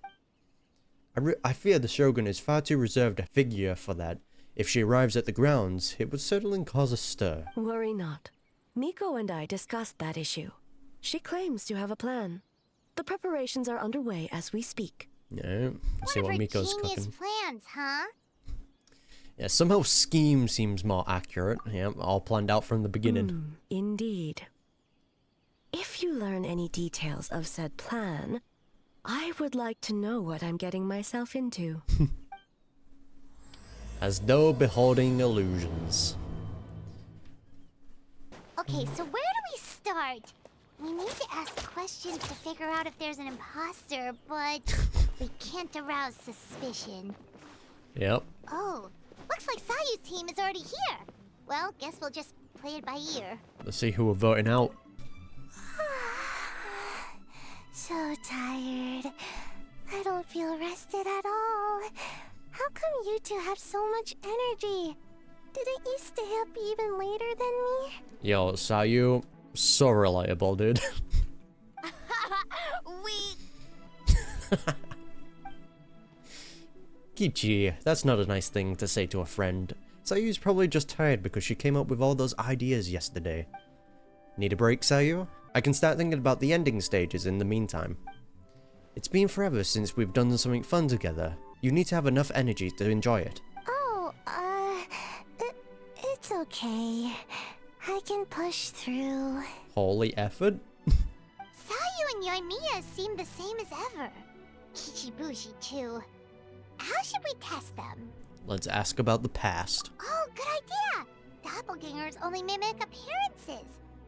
S1: I fear the Shogun is far too reserved a figure for that. If she arrives at the grounds, it would certainly cause a stir.
S4: Worry not. Miko and I discussed that issue. She claims to have a plan. The preparations are underway as we speak.
S1: Yeah, see what Miko's cooking.
S5: Genius plans, huh?
S1: Yeah, somehow scheme seems more accurate. Yeah, all planned out from the beginning.
S4: Indeed. If you learn any details of said plan, I would like to know what I'm getting myself into.
S1: As though beholding illusions.
S5: Okay, so where do we start? We need to ask questions to figure out if there's an imposter, but we can't arouse suspicion.
S1: Yep.
S5: Oh, looks like Sayu's team is already here. Well, guess we'll just play it by ear.
S1: Let's see who we're voting out.
S5: So tired. I don't feel rested at all. How come you two have so much energy? Didn't you stay up even later than me?
S1: Yo, Sayu, so relatable, dude. Kichi, that's not a nice thing to say to a friend. Sayu's probably just tired because she came up with all those ideas yesterday. Need a break, Sayu? I can start thinking about the ending stages in the meantime. It's been forever since we've done something fun together. You need to have enough energy to enjoy it.
S5: Oh, it's okay. I can push through.
S1: Holy effort.
S5: Sayu and Yoimiya seem the same as ever. Kichibushi too. How should we test them?
S1: Let's ask about the past.
S5: Oh, good idea! Doppelgangers only mimic appearances.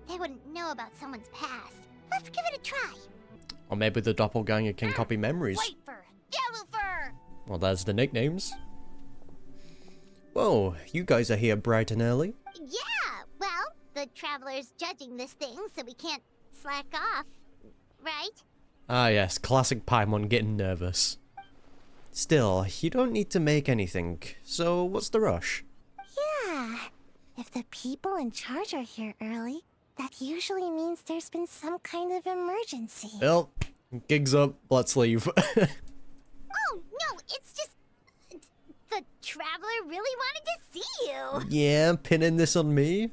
S5: They wouldn't know about someone's past. Let's give it a try.
S1: Or maybe the doppelganger can copy memories.
S7: White fur, yellow fur.
S1: Well, there's the nicknames. Whoa, you guys are here bright and early?
S5: Yeah, well, the Traveler's judging this thing, so we can't slack off, right?
S1: Ah yes, classic Paimon getting nervous. Still, you don't need to make anything, so what's the rush?
S5: Yeah, if the people in charge are here early, that usually means there's been some kind of emergency.
S1: Well, gig's up, let's leave.
S5: Oh, no, it's just... The Traveler really wanted to see you.
S1: Yeah, pinning this on me?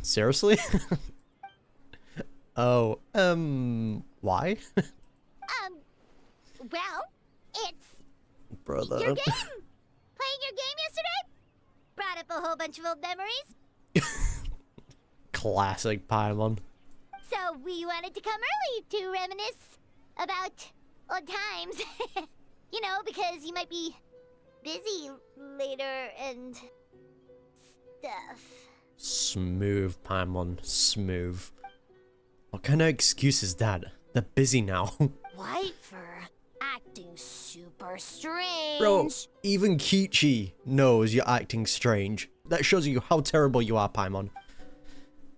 S1: Seriously? Oh, why?
S5: Well, it's...
S1: Brother.
S5: Your game! Playing your game yesterday? Brought up a whole bunch of old memories.
S1: Classic Paimon.
S5: So we wanted to come early to reminisce about old times. You know, because you might be busy later and stuff.
S1: Smooth, Paimon, smooth. What kind of excuse is that? They're busy now.
S7: White fur, acting super
S9: super strange.
S1: Bro, even Kichi knows you're acting strange. That shows you how terrible you are, Paimon.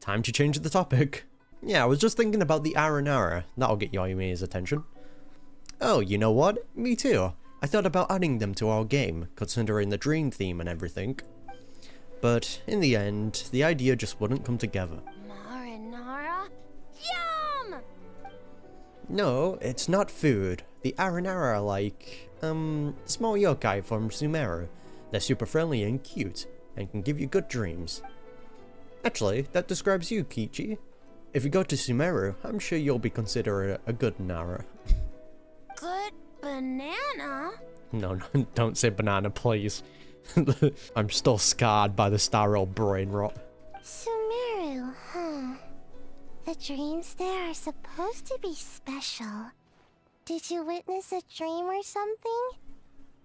S1: Time to change the topic. Yeah, I was just thinking about the Aranara. That'll get Yoimi's attention. Oh, you know what? Me too. I thought about adding them to our game, considering the dream theme and everything. But in the end, the idea just wouldn't come together.
S9: Marinara? Yum!
S1: No, it's not food. The Aranara are like, small yokai from Sumeru. They're super friendly and cute, and can give you good dreams. Actually, that describes you, Kichi. If you go to Sumeru, I'm sure you'll be considered a good Nara.
S9: Good banana?
S1: No, don't say banana, please. I'm still scarred by the Star Rail brain rot.
S5: Sumeru, huh? The dreams there are supposed to be special. Did you witness a dream or something?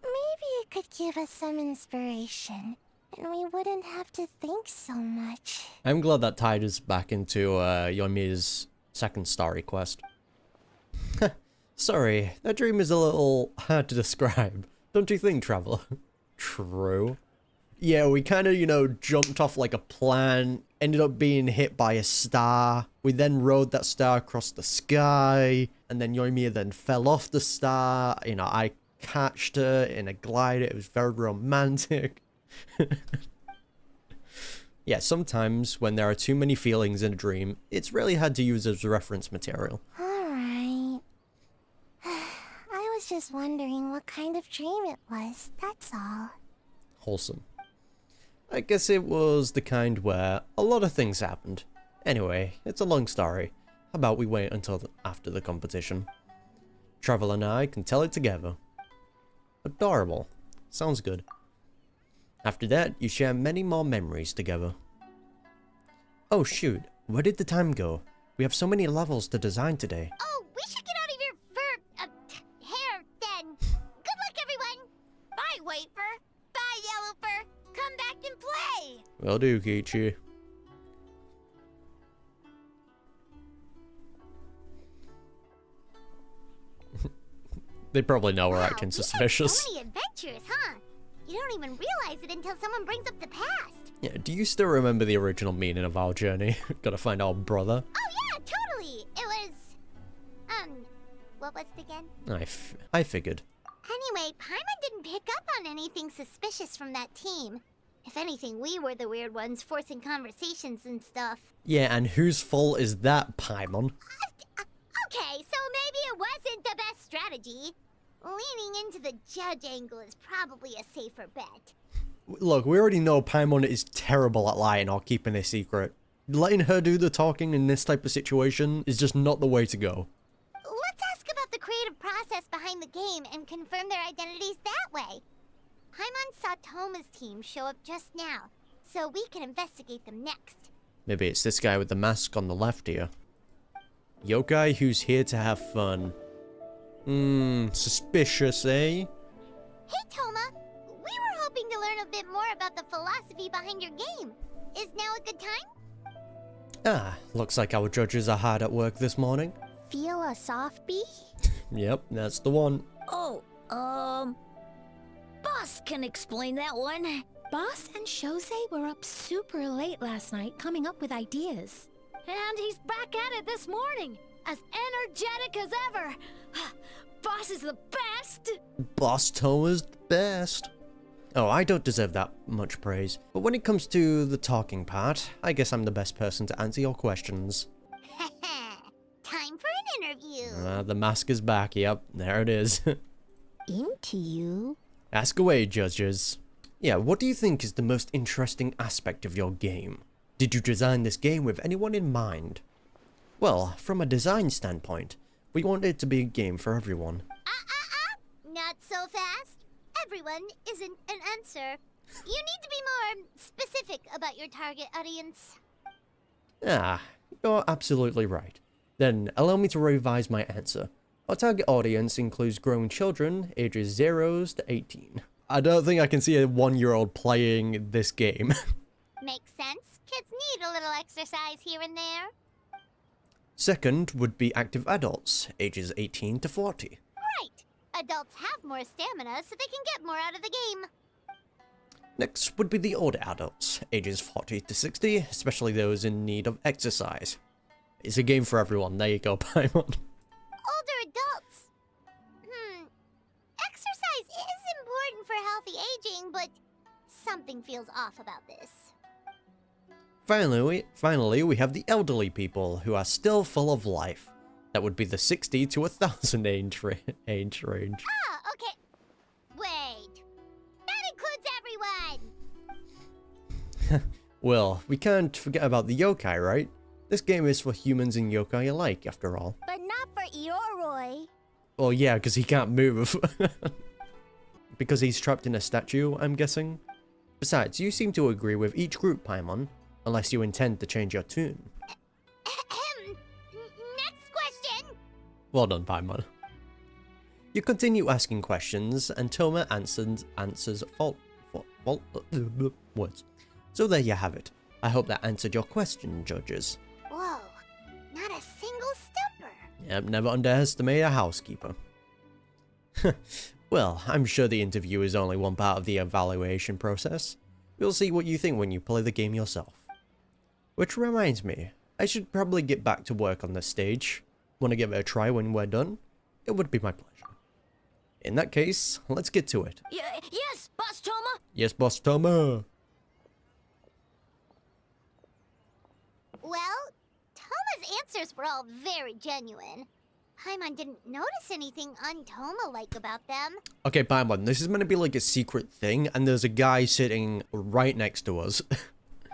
S5: Maybe it could give us some inspiration, and we wouldn't have to think so much.
S1: I'm glad that tied us back into Yoimi's second story quest. Sorry, that dream is a little hard to describe. Don't you think, Traveler? True. Yeah, we kind of, you know, jumped off like a plan, ended up being hit by a star. We then rode that star across the sky, and then Yoimiya then fell off the star. You know, I catched her in a glider. It was very romantic. Yeah, sometimes when there are too many feelings in a dream, it's really hard to use as reference material.
S5: Alright. I was just wondering what kind of dream it was, that's all.
S1: Wholesome. I guess it was the kind where a lot of things happened. Anyway, it's a long story. How about we wait until after the competition? Travel and I can tell it together. Adorable. Sounds good. After that, you share many more memories together. Oh shoot, where did the time go? We have so many levels to design today.
S7: Oh, we should get out of your hair then. Good luck, everyone.
S9: Bye, Wafer. Bye, Yellowfur. Come back and play.
S1: Will do, Kichi. They probably know we're acting suspicious.
S7: So many adventures, huh? You don't even realize it until someone brings up the past.
S1: Yeah, do you still remember the original meaning of our journey? Gotta find our brother.
S7: Oh yeah, totally. It was, what was it again?
S1: I figured.
S7: Anyway, Paimon didn't pick up on anything suspicious from that team. If anything, we were the weird ones forcing conversations and stuff.
S1: Yeah, and whose fault is that, Paimon?
S7: Okay, so maybe it wasn't the best strategy. Leaning into the judge angle is probably a safer bet.
S1: Look, we already know Paimon is terrible at lying or keeping a secret. Letting her do the talking in this type of situation is just not the way to go.
S7: Let's ask about the creative process behind the game and confirm their identities that way. Paimon saw Toma's team show up just now, so we can investigate them next.
S1: Maybe it's this guy with the mask on the left here. Yokai who's here to have fun. Suspicious, eh?
S7: Hey, Toma. We were hoping to learn a bit more about the philosophy behind your game. Is now a good time?
S1: Ah, looks like our judges are hard at work this morning.
S5: Philosophy?
S1: Yep, that's the one.
S9: Oh, Boss can explain that one.
S3: Boss and Shosei were up super late last night coming up with ideas.
S9: And he's back at it this morning, as energetic as ever. Boss is the best!
S1: Boss Toma's the best. Oh, I don't deserve that much praise. But when it comes to the talking part, I guess I'm the best person to answer your questions.
S7: Time for an interview.
S1: The mask is back, yep, there it is.
S5: Into you?
S1: Ask away, judges. Yeah, what do you think is the most interesting aspect of your game? Did you design this game with anyone in mind? Well, from a design standpoint, we want it to be a game for everyone.
S7: Not so fast. Everyone isn't an answer. You need to be more specific about your target audience.
S1: Ah, you're absolutely right. Then allow me to revise my answer. Our target audience includes grown children, ages 0 to 18. I don't think I can see a 1-year-old playing this game.
S7: Makes sense. Kids need a little exercise here and there.
S1: Second would be active adults, ages 18 to 40.
S7: Right.
S5: Adults have more stamina, so they can get more out of the game.
S1: Next would be the older adults, ages 40 to 60, especially those in need of exercise. It's a game for everyone, there you go, Paimon.
S5: Older adults. Exercise is important for healthy aging, but something feels off about this.
S1: Finally, we have the elderly people who are still full of life. That would be the 60 to 1,000 age range.
S5: Ah, okay. Wait. That includes everyone!
S1: Well, we can't forget about the yokai, right? This game is for humans and yokai alike, after all.
S7: But not for Ioroi.
S1: Well, yeah, because he can't move. Because he's trapped in a statue, I'm guessing. Besides, you seem to agree with each group, Paimon, unless you intend to change your tune.
S5: Next question!
S1: Well done, Paimon. You continue asking questions, and Toma answers words. So there you have it. I hope that answered your question, judges.
S5: Whoa, not a single stepper.
S1: Yep, never underestimate a housekeeper. Well, I'm sure the interview is only one part of the evaluation process. We'll see what you think when you play the game yourself. Which reminds me, I should probably get back to work on this stage. Want to give it a try when we're done? It would be my pleasure. In that case, let's get to it.
S9: Yes, Boss Toma.
S1: Yes, Boss Toma.
S5: Well, Toma's answers were all very genuine. Paimon didn't notice anything un-Toma-like about them.
S1: Okay, Paimon, this is meant to be like a secret thing, and there's a guy sitting right next to us.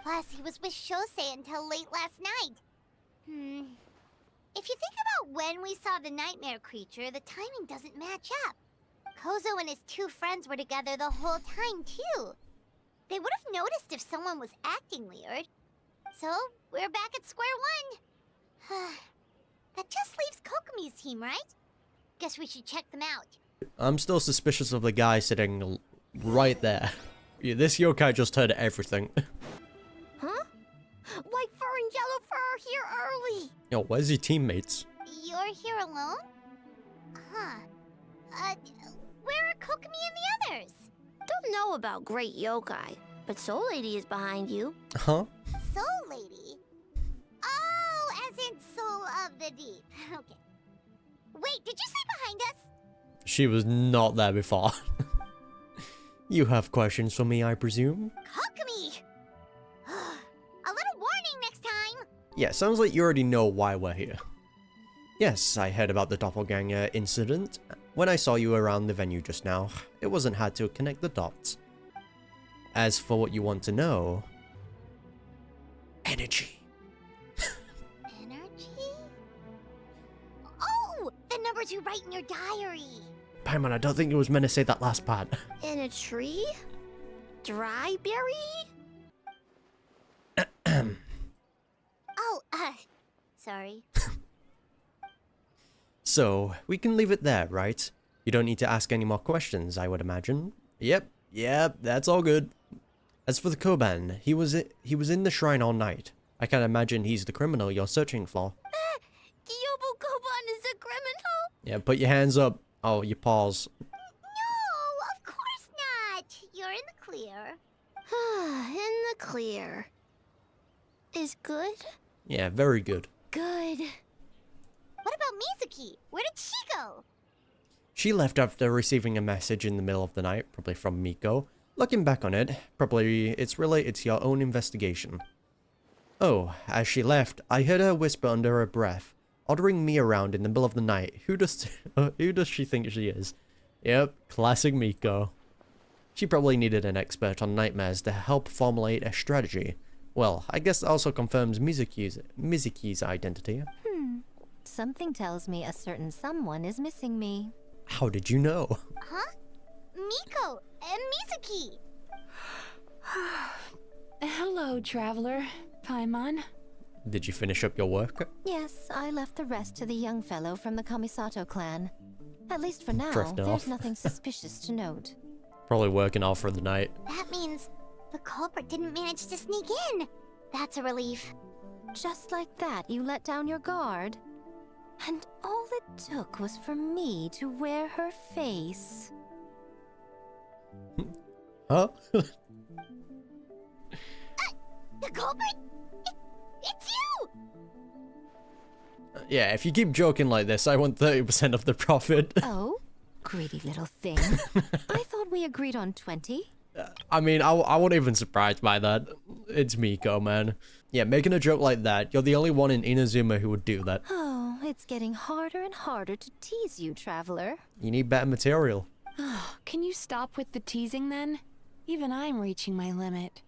S5: Plus, he was with Shosei until late last night. If you think about when we saw the nightmare creature, the timing doesn't match up. Kozo and his two friends were together the whole time, too. They would have noticed if someone was acting weird. So, we're back at square one. That just leaves Kokomi's team, right? Guess we should check them out.
S1: I'm still suspicious of the guy sitting right there. Yeah, this yokai just heard everything.
S7: Huh? White fur and yellow fur are here early.
S1: Yo, where's your teammates?
S5: You're here alone? Huh. Where are Kokomi and the others?
S9: Don't know about Great Yokai, but Soul Lady is behind you.
S1: Huh?
S5: Soul Lady? Oh, as in Soul of the Deep. Okay. Wait, did you say behind us?
S1: She was not there before. You have questions for me, I presume?
S5: Kokomi! A little warning next time!
S1: Yeah, sounds like you already know why we're here. Yes, I heard about the doppelganger incident. When I saw you around the venue just now, it wasn't hard to connect the dots. As for what you want to know... Energy.
S5: Energy? Oh! The numbers you write in your diary!
S1: Paimon, I don't think it was meant to say that last part.
S9: In a tree? Dry berry?
S5: Oh, sorry.
S1: So, we can leave it there, right? You don't need to ask any more questions, I would imagine. Yep, that's all good. As for the Koban, he was in the shrine all night. I can't imagine he's the criminal you're searching for.
S9: Kyobu Koban is a criminal?
S1: Yeah, put your hands up. Oh, your paws.
S5: No, of course not. You're in the clear.
S9: In the clear. Is good?
S1: Yeah, very good.
S9: Good.
S5: What about Mizuki? Where did she go?
S1: She left after receiving a message in the middle of the night, probably from Miko. Looking back on it, probably it's related to your own investigation. Oh, as she left, I heard her whisper under her breath, ordering me around in the middle of the night. Who does she think she is? Yep, classic Miko. She probably needed an expert on nightmares to help formulate a strategy. Well, I guess that also confirms Mizuki's identity.
S3: Something tells me a certain someone is missing me.
S1: How did you know?
S5: Huh? Miko and Mizuki!
S8: Hello, traveler. Paimon.
S1: Did you finish up your work?
S3: Yes, I left the rest to the young fellow from the Kamisato clan. At least for now,
S1: Drifting
S3: there's
S1: off.
S3: nothing suspicious to note.
S1: Probably working off for the night.
S5: That means the culprit didn't manage to sneak in. That's a relief.
S3: Just like that, you let down your guard? And all it took was for me to wear her face.
S1: Huh?
S7: The culprit? It's you!
S1: Yeah, if you keep joking like this, I want 30% of the profit.
S3: Oh? Greedy little thing. I thought we agreed on 20.
S1: I mean, I wasn't even surprised by that. It's Miko, man. Yeah, making a joke like that, you're the only one in Inazuma who would do that.
S3: Oh, it's getting harder and harder to tease you, traveler.
S1: You need better material.
S8: Oh, can you stop with the teasing then? Even I'm reaching my limit.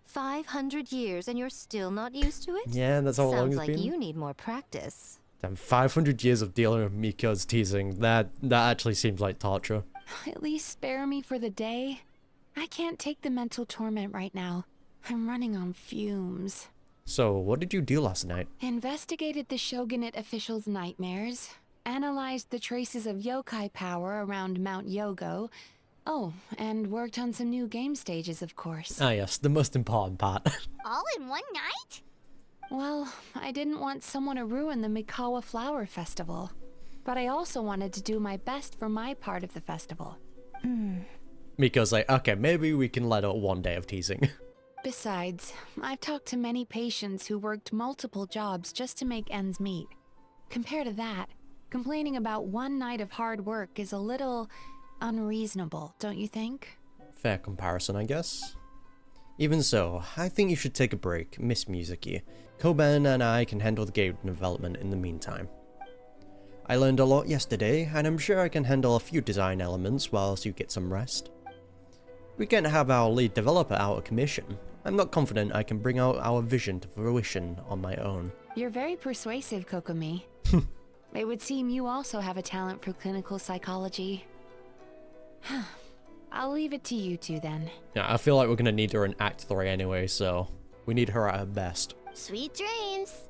S3: 500 years and you're still not used to it?
S1: Yeah, that's how long
S3: Sounds
S1: it's
S3: like
S1: been.
S3: you need more practice.
S1: Damn, 500 years of dealing with Miko's teasing. That actually seems like torture.
S8: At least spare me for the day. I can't take the mental torment right now. I'm running on fumes.
S1: So, what did you do last night?
S8: Investigated the Shogunate officials' nightmares, analyzed the traces of yokai power around Mount Yogo. Oh, and worked on some new game stages, of course.
S1: Ah yes, the most important part.
S7: All in one night?
S8: Well, I didn't want someone to ruin the Mikawa Flower Festival. But I also wanted to do my best for my part of the festival.
S1: Miko's like, okay, maybe we can let out one day of teasing.
S8: Besides, I've talked to many patients who worked multiple jobs just to make ends meet. Compared to that, complaining about one night of hard work is a little unreasonable, don't you think?
S1: Fair comparison, I guess. Even so, I think you should take a break, Miss Mizuki. Koben and I can handle the game development in the meantime. I learned a lot yesterday, and I'm sure I can handle a few design elements whilst you get some rest. We can't have our lead developer out of commission. I'm not confident I can bring out our vision to fruition on my own.
S8: You're very persuasive, Kokomi. It would seem you also have a talent for clinical psychology. I'll leave it to you two then.
S1: Yeah, I feel like we're gonna need her in Act 3 anyway, so we need her at her best.
S7: Sweet dreams.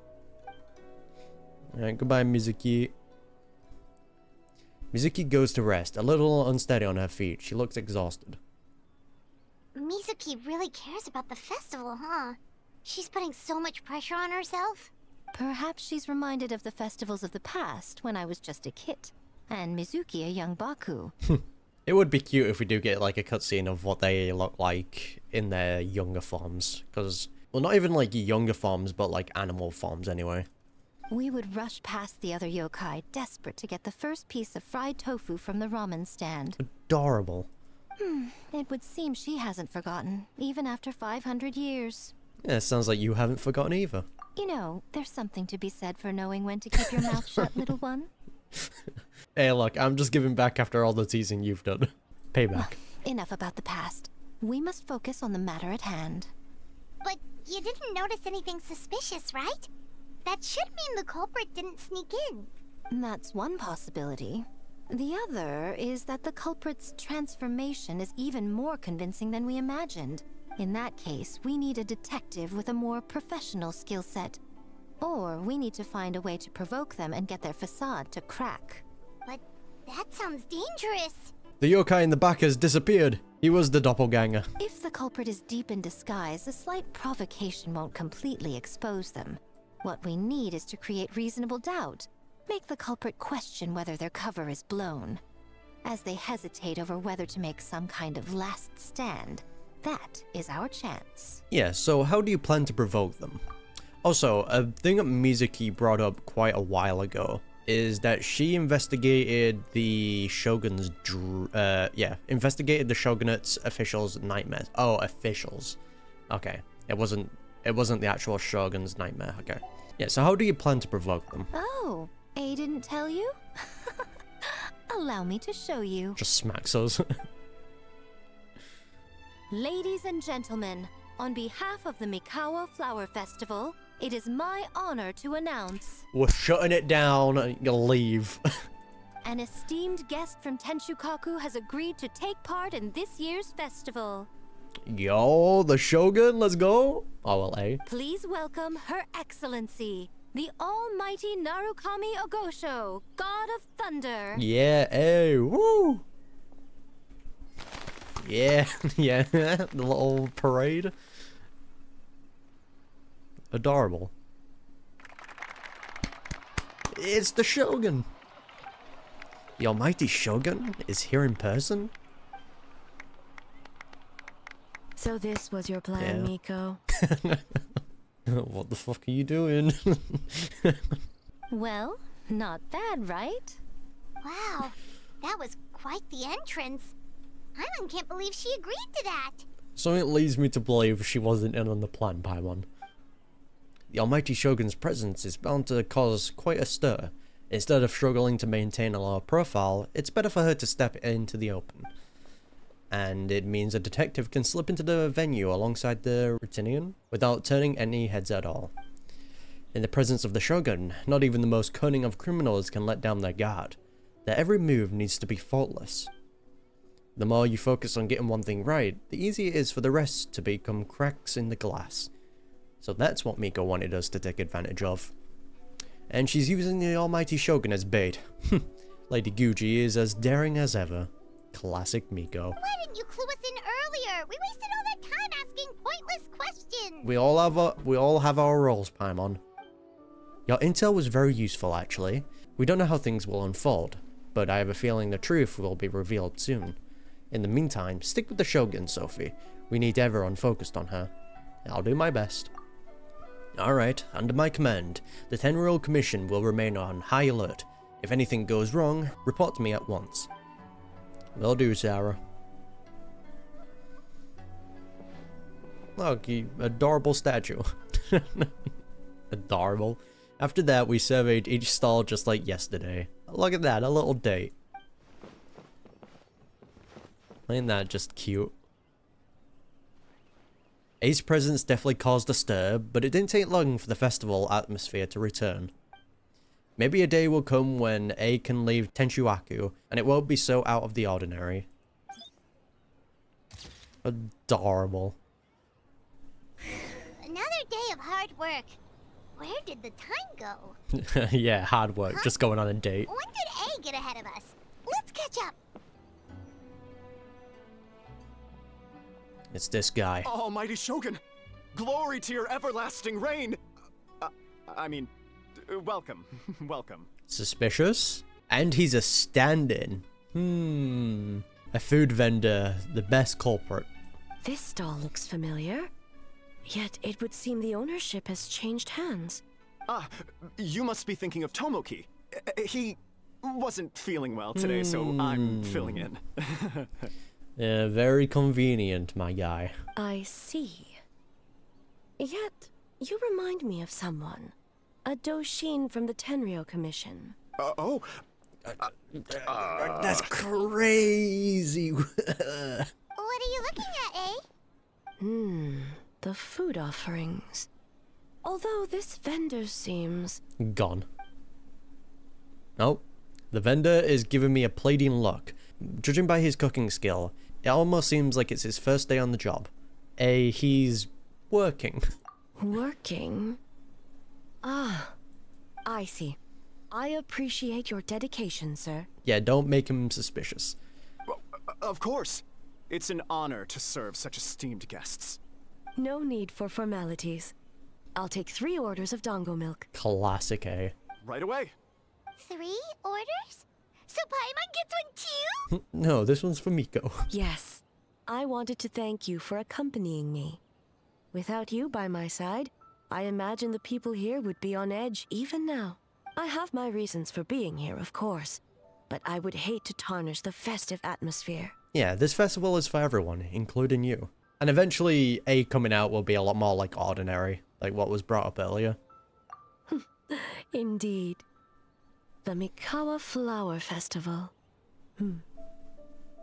S1: Alright, goodbye, Mizuki. Mizuki goes to rest, a little unsteady on her feet. She looks exhausted.
S5: Mizuki really cares about the festival, huh? She's putting so much pressure on herself.
S3: Perhaps she's reminded of the festivals of the past when I was just a kid, and Mizuki a young Baku.
S1: It would be cute if we do get like a cutscene of what they look like in their younger forms. Because, well, not even like younger forms, but like animal forms anyway.
S3: We would rush past the other yokai, desperate to get the first piece of fried tofu from the ramen stand.
S1: Adorable.
S3: It would seem she hasn't forgotten, even after 500 years.
S1: Yeah, it sounds like you haven't forgotten either.
S3: You know, there's something to be said for knowing when to keep your mouth shut, little one.
S1: Hey, look, I'm just giving back after all the teasing you've done. Payback.
S3: Enough about the past. We must focus on the matter at hand.
S5: But you didn't notice anything suspicious, right? That should mean the culprit didn't sneak in.
S3: That's one possibility. The other is that the culprit's transformation is even more convincing than we imagined. In that case, we need a detective with a more professional skill set. Or we need to find a way to provoke them and get their facade to crack.
S5: But that sounds dangerous.
S1: The yokai in the back has disappeared. He was the doppelganger.
S3: If the culprit is deep in disguise, a slight provocation won't completely expose them. What we need is to create reasonable doubt. Make the culprit question whether their cover is blown. As they hesitate over whether to make some kind of last stand, that is our chance.
S1: Yeah, so how do you plan to provoke them? Also, a thing that Mizuki brought up quite a while ago is that she investigated the Shogun's, investigated the Shogunate's officials' nightmares. Oh, officials. Okay, it wasn't the actual Shogun's nightmare. Okay, yeah. So how do you plan to provoke them?
S3: Oh, A didn't tell you? Allow me to show you.
S1: Just smacks us.
S3: Ladies and gentlemen, on behalf of the Mikawa Flower Festival, it is my honor to announce...
S1: We're shutting it down. You'll leave.
S3: An esteemed guest from Tenshukaku has agreed to take part in this year's festival.
S1: Yo, the Shogun, let's go. Oh, well, A.
S3: Please welcome Her Excellency, the almighty Narukami Ogosho, God of Thunder.
S1: Yeah, hey, woo. Yeah, yeah, the little parade. Adorable. It's the Shogun! The almighty Shogun is here in person?
S4: So this was your plan,
S1: Yeah.
S4: Miko?
S1: What the fuck are you doing?
S3: Well, not bad, right?
S5: Wow, that was quite the entrance. Paimon can't believe she agreed to that.
S1: Something leads me to believe she wasn't in on the plan, Paimon. The almighty Shogun's presence is bound to cause quite a stir. Instead of struggling to maintain a low profile, it's better for her to step into the open. And it means a detective can slip into the venue alongside the Rutinian without turning any heads at all. In the presence of the Shogun, not even the most cunning of criminals can let down their guard. Their every move needs to be faultless. The more you focus on getting one thing right, the easier it is for the rest to become cracks in the glass. So that's what Miko wanted us to take advantage of. And she's using the almighty Shogun as bait. Lady Guji is as daring as ever. Classic Miko.
S5: Why didn't you clue us in earlier? We wasted all that time asking pointless questions.
S1: We all have our roles, Paimon. Your intel was very useful, actually. We don't know how things will unfold, but I have a feeling the truth will be revealed soon. In the meantime, stick with the Shogun, Sophie. We need everyone focused on her. I'll do my best. Alright, under my command, the 10-Royal Commission will remain on high alert. If anything goes wrong, report to me at once. Will do, Sarah. Look, you adorable statue. Adorable. After that, we surveyed each stall just like yesterday. Look at that, a little date. Ain't that just cute? A's presence definitely caused a stir, but it didn't take long for the festival atmosphere to return. Maybe a day will come when A can leave Tenshuaku, and it won't be so out of the ordinary. Adorable.
S5: Another day of hard work. Where did the time go?
S1: Yeah, hard work, just going on a date.
S5: When did A get ahead of us? Let's catch up.
S1: It's this guy.
S13: Almighty Shogun! Glory to your everlasting reign! Welcome. Welcome.
S1: Suspicious? And he's a stand-in. A food vendor, the best culprit.
S4: This stall looks familiar. Yet it would seem the ownership has changed hands.
S13: You must be thinking of Tomoki. He wasn't feeling well today, so I'm filling in.
S1: Very convenient, my guy.
S4: I see. Yet, you remind me of someone. A Doshin from the Tenryou Commission.
S1: That's crazy.
S5: What are you looking at, A?
S4: The food offerings. Although this vendor seems...
S1: gone. Oh, the vendor is giving me a plating look. Judging by his cooking skill, it almost seems like it's his first day on the job. He's working.
S4: Working? Ah, I see. I appreciate your dedication, sir.
S1: Yeah, don't make him suspicious.
S13: Well, of course. It's an honor to serve such esteemed guests.
S4: No need for formalities. I'll take 3 orders of dongo milk.
S1: Classic A.
S13: Right away.
S5: 3 orders? So Paimon gets one too?
S1: No, this one's for Miko.
S4: Yes. I wanted to thank you for accompanying me. Without you by my side, I imagine the people here would be on edge even now. I have my reasons for being here, of course, but I would hate to tarnish the festive atmosphere.
S1: Yeah, this festival is for everyone, including you. And eventually, A coming out will be a lot more like ordinary, like what was brought up earlier.
S4: Indeed. The Mikawa Flower Festival.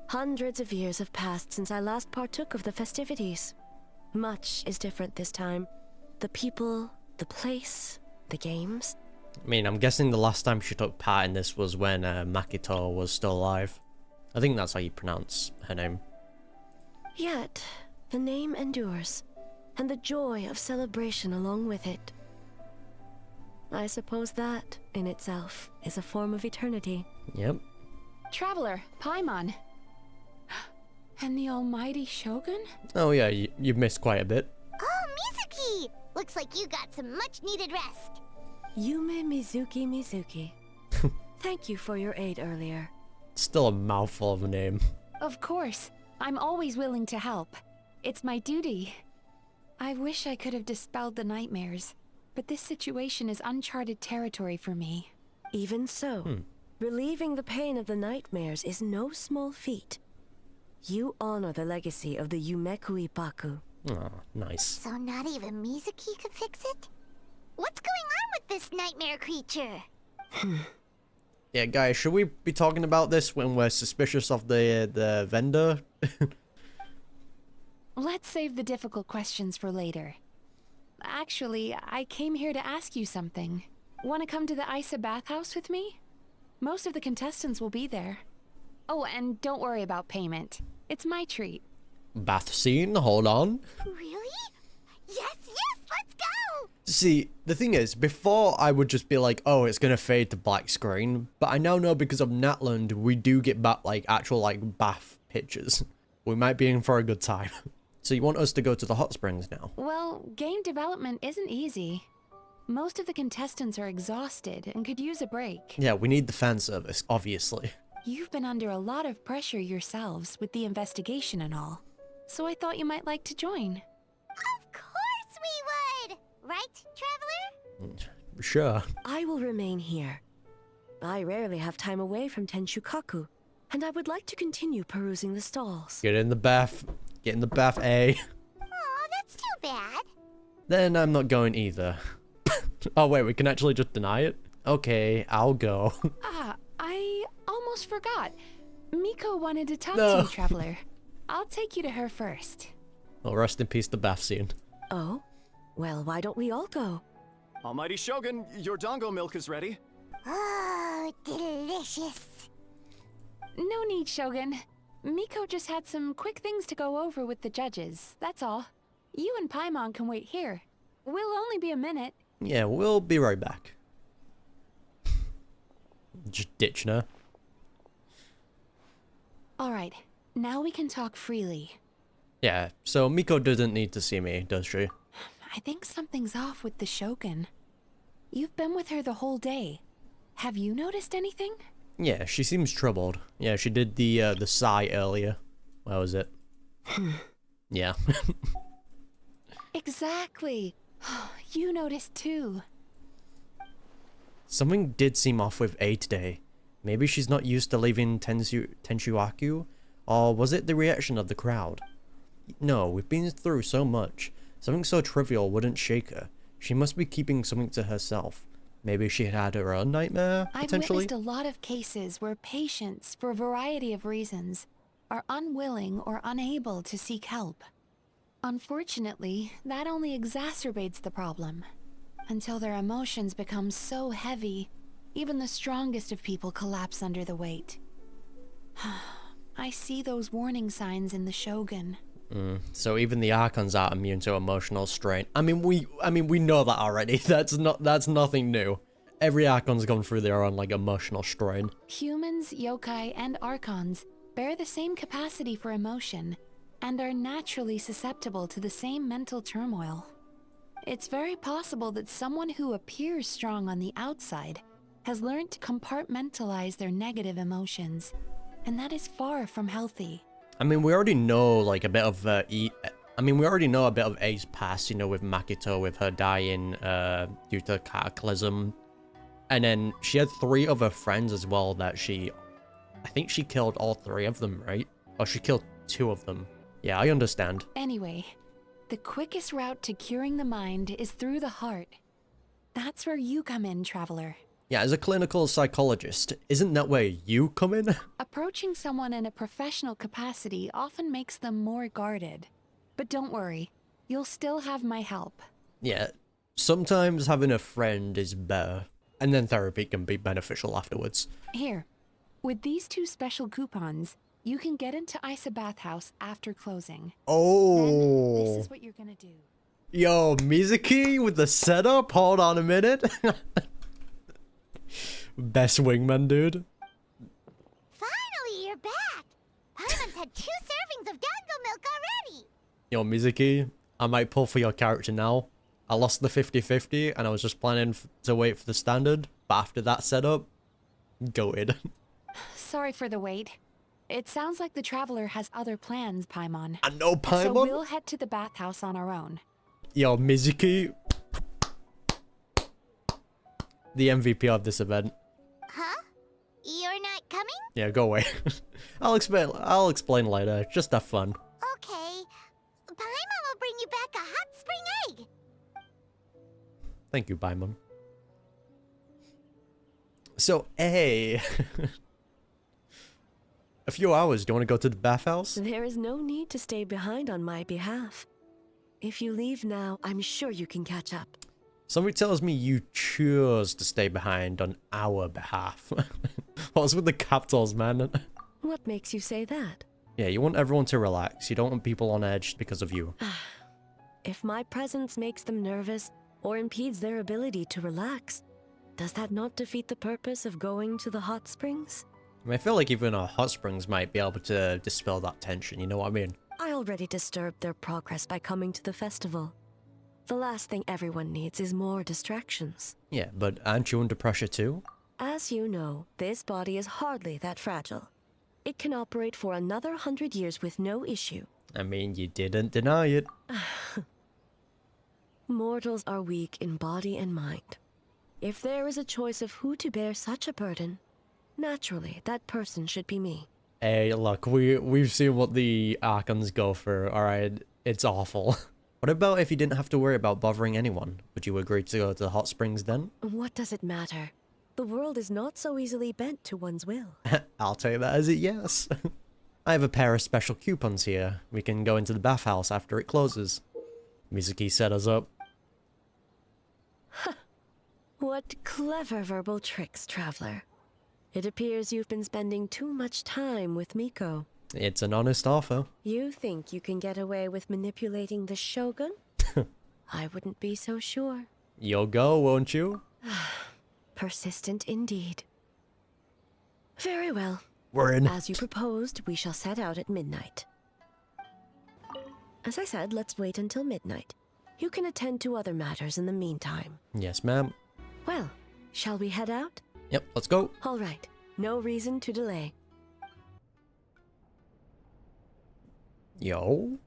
S4: Hundreds of years have passed since I last partook of the festivities. Much is different this time. The people, the place, the games.
S1: I mean, I'm guessing the last time she took part in this was when Makito was still alive. I think that's how you pronounce her name.
S4: Yet, the name endures, and the joy of celebration along with it. I suppose that, in itself, is a form of eternity.
S1: Yep.
S8: Traveler, Paimon. And the almighty Shogun?
S1: Oh yeah, you've missed quite a bit.
S5: Oh, Mizuki! Looks like you got some much-needed rest.
S4: Yume Mizuki Mizuki. Thank you for your aid earlier.
S1: Still a mouthful of a name.
S8: Of course. I'm always willing to help. It's my duty. I wish I could have dispelled the nightmares, but this situation is uncharted territory for me.
S4: Even so, relieving the pain of the nightmares is no small feat. You honor the legacy of the Yumeku Ippaku.
S1: Oh, nice.
S5: So not even Mizuki could fix it? What's going on with this nightmare creature?
S1: Yeah, guys, should we be talking about this when we're suspicious of the vendor?
S8: Let's save the difficult questions for later. Actually, I came here to ask you something. Want to come to the Isa bathhouse with me? Most of the contestants will be there. Oh, and don't worry about payment. It's my treat.
S1: Bath scene, hold on.
S5: Really? Yes, let's go!
S1: See, the thing is, before I would just be like, oh, it's gonna fade to black screen, but I now know because of Natland, we do get back, like, actual, like, bath pictures. We might be in for a good time. So you want us to go to the hot springs now?
S8: Well, game development isn't easy. Most of the contestants are exhausted and could use a break.
S1: Yeah, we need the fan service, obviously.
S8: You've been under a lot of pressure yourselves with the investigation and all, so I thought you might like to join.
S5: Of course we would! Right, Traveler?
S1: Sure.
S4: I will remain here. I rarely have time away from Tenshukaku, and I would like to continue perusing the stalls.
S1: Get in the bath. Get in the bath, A.
S5: Aw, that's too bad.
S1: Then I'm not going either. Oh wait, we can actually just deny it? Okay, I'll go.
S8: I almost forgot. Miko wanted to talk
S1: No.
S8: to you, Traveler. I'll take you to her first.
S1: Well, rest in peace, the bath scene.
S4: Oh? Well, why don't we all go?
S13: Almighty Shogun, your dango milk is ready.
S5: Oh, delicious.
S8: No need, Shogun. Miko just had some quick things to go over with the judges, that's all. You and Paimon can wait here. We'll only be a minute.
S1: Yeah, we'll be right back. Just ditching her.
S8: Alright, now we can talk freely.
S1: Yeah, so Miko doesn't need to see me, does she?
S8: I think something's off with the Shogun. You've been with her the whole day. Have you noticed anything?
S1: Yeah, she seems troubled. Yeah, she did the sigh earlier. Where was it? Yeah.
S8: Exactly. You noticed too.
S1: Something did seem off with A today. Maybe she's not used to leaving Tenshuaku? Or was it the reaction of the crowd? No, we've been through so much. Something so trivial wouldn't shake her. She must be keeping something to herself. Maybe she had her own nightmare, potentially?
S8: I've witnessed a lot of cases where patients, for a variety of reasons, are unwilling or unable to seek help. Unfortunately, that only exacerbates the problem. Until their emotions become so heavy, even the strongest of people collapse under the weight. I see those warning signs in the Shogun.
S1: So even the Archons aren't immune to emotional strain. I mean, we know that already. That's nothing new. Every Archon's gone through their own, like, emotional strain.
S8: Humans, yokai, and Archons bear the same capacity for emotion, and are naturally susceptible to the same mental turmoil. It's very possible that someone who appears strong on the outside has learned to compartmentalize their negative emotions, and that is far from healthy.
S1: I mean, we already know, like, a bit of, we already know a bit of A's past, you know, with Makito, with her dying, due to cataclysm. And then she had 3 other friends as well that I think she killed all 3 of them, right? Or she killed 2 of them. Yeah, I understand.
S8: Anyway, the quickest route to curing the mind is through the heart. That's where you come in, Traveler.
S1: Yeah, as a clinical psychologist, isn't that where you come in?
S8: Approaching someone in a professional capacity often makes them more guarded. But don't worry, you'll still have my help.
S1: Yeah, sometimes having a friend is better. And then therapy can be beneficial afterwards.
S8: Here, with these 2 special coupons, you can get into Isa Bathhouse after closing.
S1: Oh.
S8: Then this is what you're gonna do.
S1: Yo, Mizuki with the setup? Hold on a minute. Best wingman, dude.
S5: Finally, you're back! Paimon's had 2 servings of dango milk already!
S1: Yo, Mizuki, I might pull for your character now. I lost the 50-50 and I was just planning to wait for the standard, but after that setup, goated.
S8: Sorry for the wait. It sounds like the Traveler has other plans, Paimon.
S1: I know Paimon?
S8: So we'll head to the bathhouse on our own.
S1: Yo, Mizuki. The MVP of this event.
S5: Huh? You're not coming?
S1: Yeah, go away. I'll explain later. Just have fun.
S5: Okay. Paimon will bring you back a hot spring egg.
S1: Thank you, Paimon. So, hey. A few hours. Do you want to go to the bathhouse?
S4: There is no need to stay behind on my behalf. If you leave now, I'm sure you can catch up.
S1: Somebody tells me you chose to stay behind on our behalf. What's with the capitals, man?
S4: What makes you say that?
S1: Yeah, you want everyone to relax. You don't want people on edge because of you.
S4: If my presence makes them nervous or impedes their ability to relax, does that not defeat the purpose of going to the hot springs?
S1: I mean, I feel like even our hot springs might be able to dispel that tension, you know what I mean?
S4: I already disturbed their progress by coming to the festival. The last thing everyone needs is more distractions.
S1: Yeah, but aren't you under pressure too?
S4: As you know, this body is hardly that fragile. It can operate for another 100 years with no issue.
S1: I mean, you didn't deny it.
S4: Mortals are weak in body and mind. If there is a choice of who to bear such a burden, naturally, that person should be me.
S1: Hey, look, we've seen what the Archons go through, alright? It's awful. What about if you didn't have to worry about bothering anyone? Would you agree to go to the hot springs then?
S4: What does it matter? The world is not so easily bent to one's will.
S1: I'll take that as a yes. I have a pair of special coupons here. We can go into the bathhouse after it closes. Mizuki set us up.
S4: What clever verbal tricks, Traveler. It appears you've been spending too much time with Miko.
S1: It's an honest offer.
S4: You think you can get away with manipulating the Shogun? I wouldn't be so sure.
S1: You'll go, won't you?
S4: Persistent indeed. Very well.
S1: We're in.
S4: As you proposed, we shall set out at midnight. As I said, let's wait until midnight. You can attend to other matters in the meantime.
S1: Yes, ma'am.
S4: Well, shall we head out?
S1: Yep, let's go.
S4: All right. No reason to delay.
S1: Yo.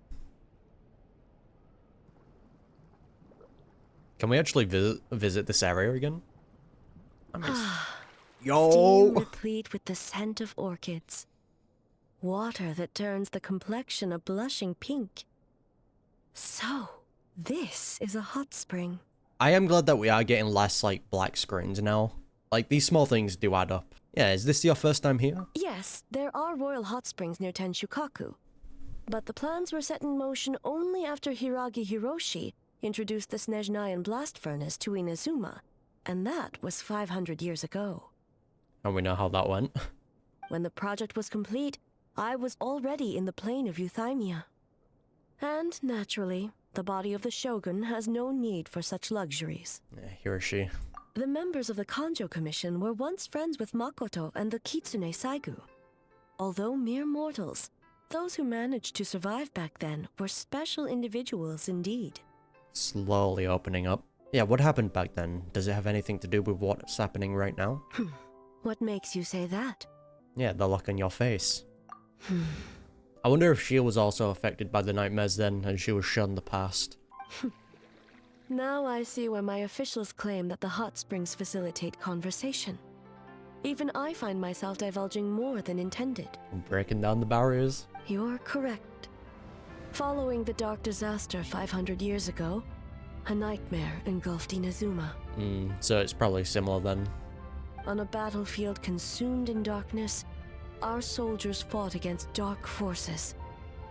S1: Can we actually visit this area again? Yo.
S4: Steam replete with the scent of orchids. Water that turns the complexion a blushing pink. So, this is a hot spring.
S1: I am glad that we are getting less, like, black screens now. Like, these small things do add up. Yeah, is this your first time here?
S4: Yes, there are royal hot springs near Tenshukaku. But the plans were set in motion only after Hiragi Hiroshi introduced the Snezhnayan blast furnace to Inazuma, and that was 500 years ago.
S1: And we know how that went.
S4: When the project was complete, I was already in the plain of Euthymia. And, naturally, the body of the Shogun has no need for such luxuries.
S1: Yeah, Hiroshi.
S4: The members of the Kanjo Commission were once friends with Makoto and the Kitsune Saigu. Although mere mortals, those who managed to survive back then were special individuals indeed.
S1: Slowly opening up. Yeah, what happened back then? Does it have anything to do with what's happening right now?
S4: What makes you say that?
S1: Yeah, the look on your face. I wonder if she was also affected by the nightmares then, and she was shown the past.
S4: Now I see why my officials claim that the hot springs facilitate conversation. Even I find myself divulging more than intended.
S1: Breaking down the barriers.
S4: You're correct. Following the dark disaster 500 years ago, a nightmare engulfed Inazuma.
S1: So it's probably similar then.
S4: On a battlefield consumed in darkness, our soldiers fought against dark forces.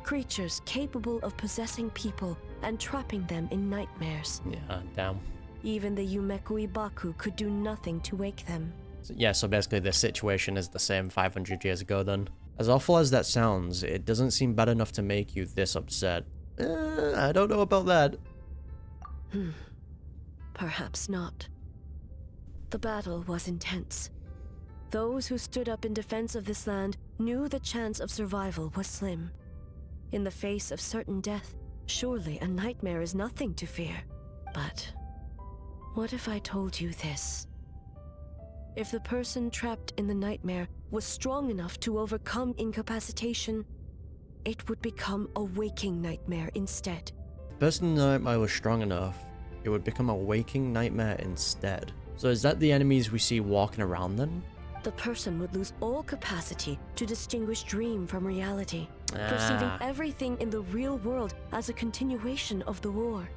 S4: Creatures capable of possessing people and trapping them in nightmares.
S1: Yeah, damn.
S4: Even the Yumekui Baku could do nothing to wake them.
S1: So basically the situation is the same 500 years ago then. As awful as that sounds, it doesn't seem bad enough to make you this upset. I don't know about that.
S4: Perhaps not. The battle was intense. Those who stood up in defense of this land knew the chance of survival was slim. In the face of certain death, surely a nightmare is nothing to fear. But what if I told you this? If the person trapped in the nightmare was strong enough to overcome incapacitation, it would become a waking nightmare instead.
S1: If the person in the nightmare was strong enough, it would become a waking nightmare instead. So is that the enemies we see walking around then?
S4: The person would lose all capacity to distinguish dream from reality, perceiving everything in the real world as a continuation of the war,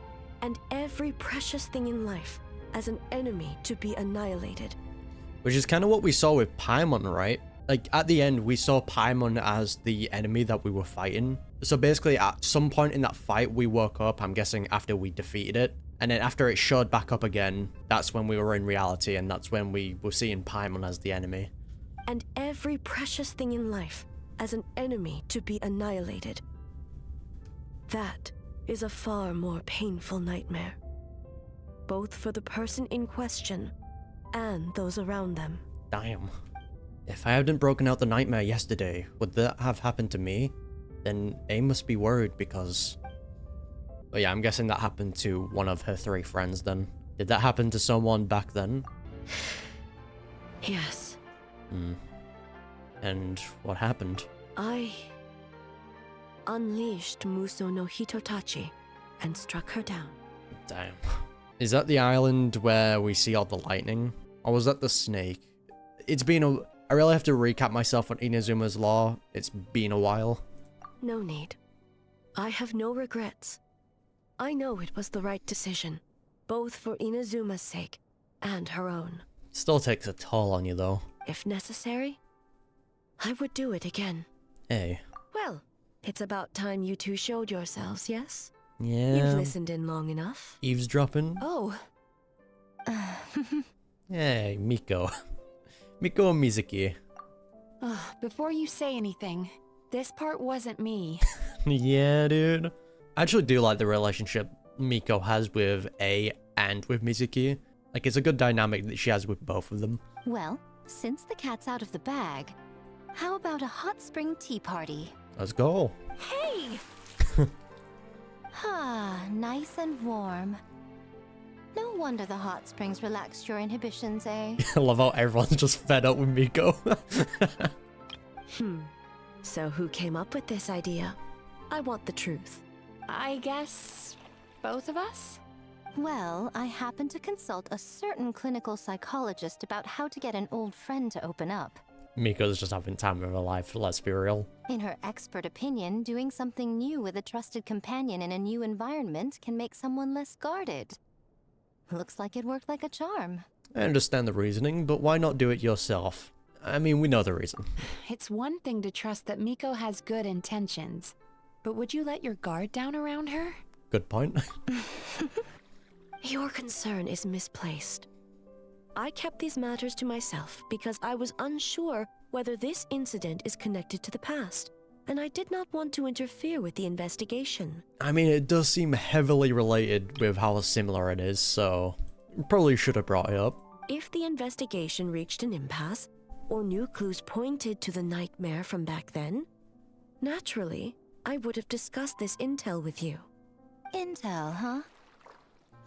S4: and every precious thing in life as an enemy to be annihilated.
S1: Which is kind of what we saw with Paimon, right? Like, at the end, we saw Paimon as the enemy that we were fighting. So basically, at some point in that fight, we woke up, I'm guessing after we defeated it. And then after it showed back up again, that's when we were in reality, and that's when we were seeing Paimon as the enemy.
S4: And every precious thing in life as an enemy to be annihilated. That is a far more painful nightmare, both for the person in question and those around them.
S1: Damn. If I hadn't broken out the nightmare yesterday, would that have happened to me? Then A must be worried because... But yeah, I'm guessing that happened to one of her 3 friends then. Did that happen to someone back then?
S4: Yes.
S1: And what happened?
S4: I unleashed Muso no Hitotachi and struck her down.
S1: Damn. Is that the island where we see all the lightning? Or was that the snake? It's been a... I really have to recap myself on Inazuma's law. It's been a while.
S4: No need. I have no regrets. I know it was the right decision, both for Inazuma's sake and her own.
S1: Still takes a toll on you though.
S4: If necessary, I would do it again.
S1: Hey.
S4: Well, it's about time you two showed yourselves, yes?
S1: Yeah.
S4: You've listened in long enough.
S1: Eavesdropping?
S4: Oh.
S1: Hey, Miko. Miko and Mizuki.
S8: Before you say anything, this part wasn't me.
S1: Yeah, dude. I actually do like the relationship Miko has with A and with Mizuki. Like, it's a good dynamic that she has with both of them.
S3: Well, since the cat's out of the bag, how about a hot spring tea party?
S1: Let's go.
S3: Hey! Nice and warm. No wonder the hot springs relaxed your inhibitions, eh?
S1: I love how everyone's just fed up with Miko.
S4: So who came up with this idea? I want the truth.
S8: I guess both of us?
S3: Well, I happened to consult a certain clinical psychologist about how to get an old friend to open up.
S1: Miko's just having time of her life, let's be real.
S3: In her expert opinion, doing something new with a trusted companion in a new environment can make someone less guarded. Looks like it worked like a charm.
S1: I understand the reasoning, but why not do it yourself? I mean, we know the reason.
S8: It's one thing to trust that Miko has good intentions, but would you let your guard down around her?
S1: Good point.
S4: Your concern is misplaced. I kept these matters to myself because I was unsure whether this incident is connected to the past, and I did not want to interfere with the investigation.
S1: I mean, it does seem heavily related with how similar it is, so probably should have brought it up.
S4: If the investigation reached an impasse, or new clues pointed to the nightmare from back then, naturally, I would have discussed this intel with you.
S3: Intel, huh?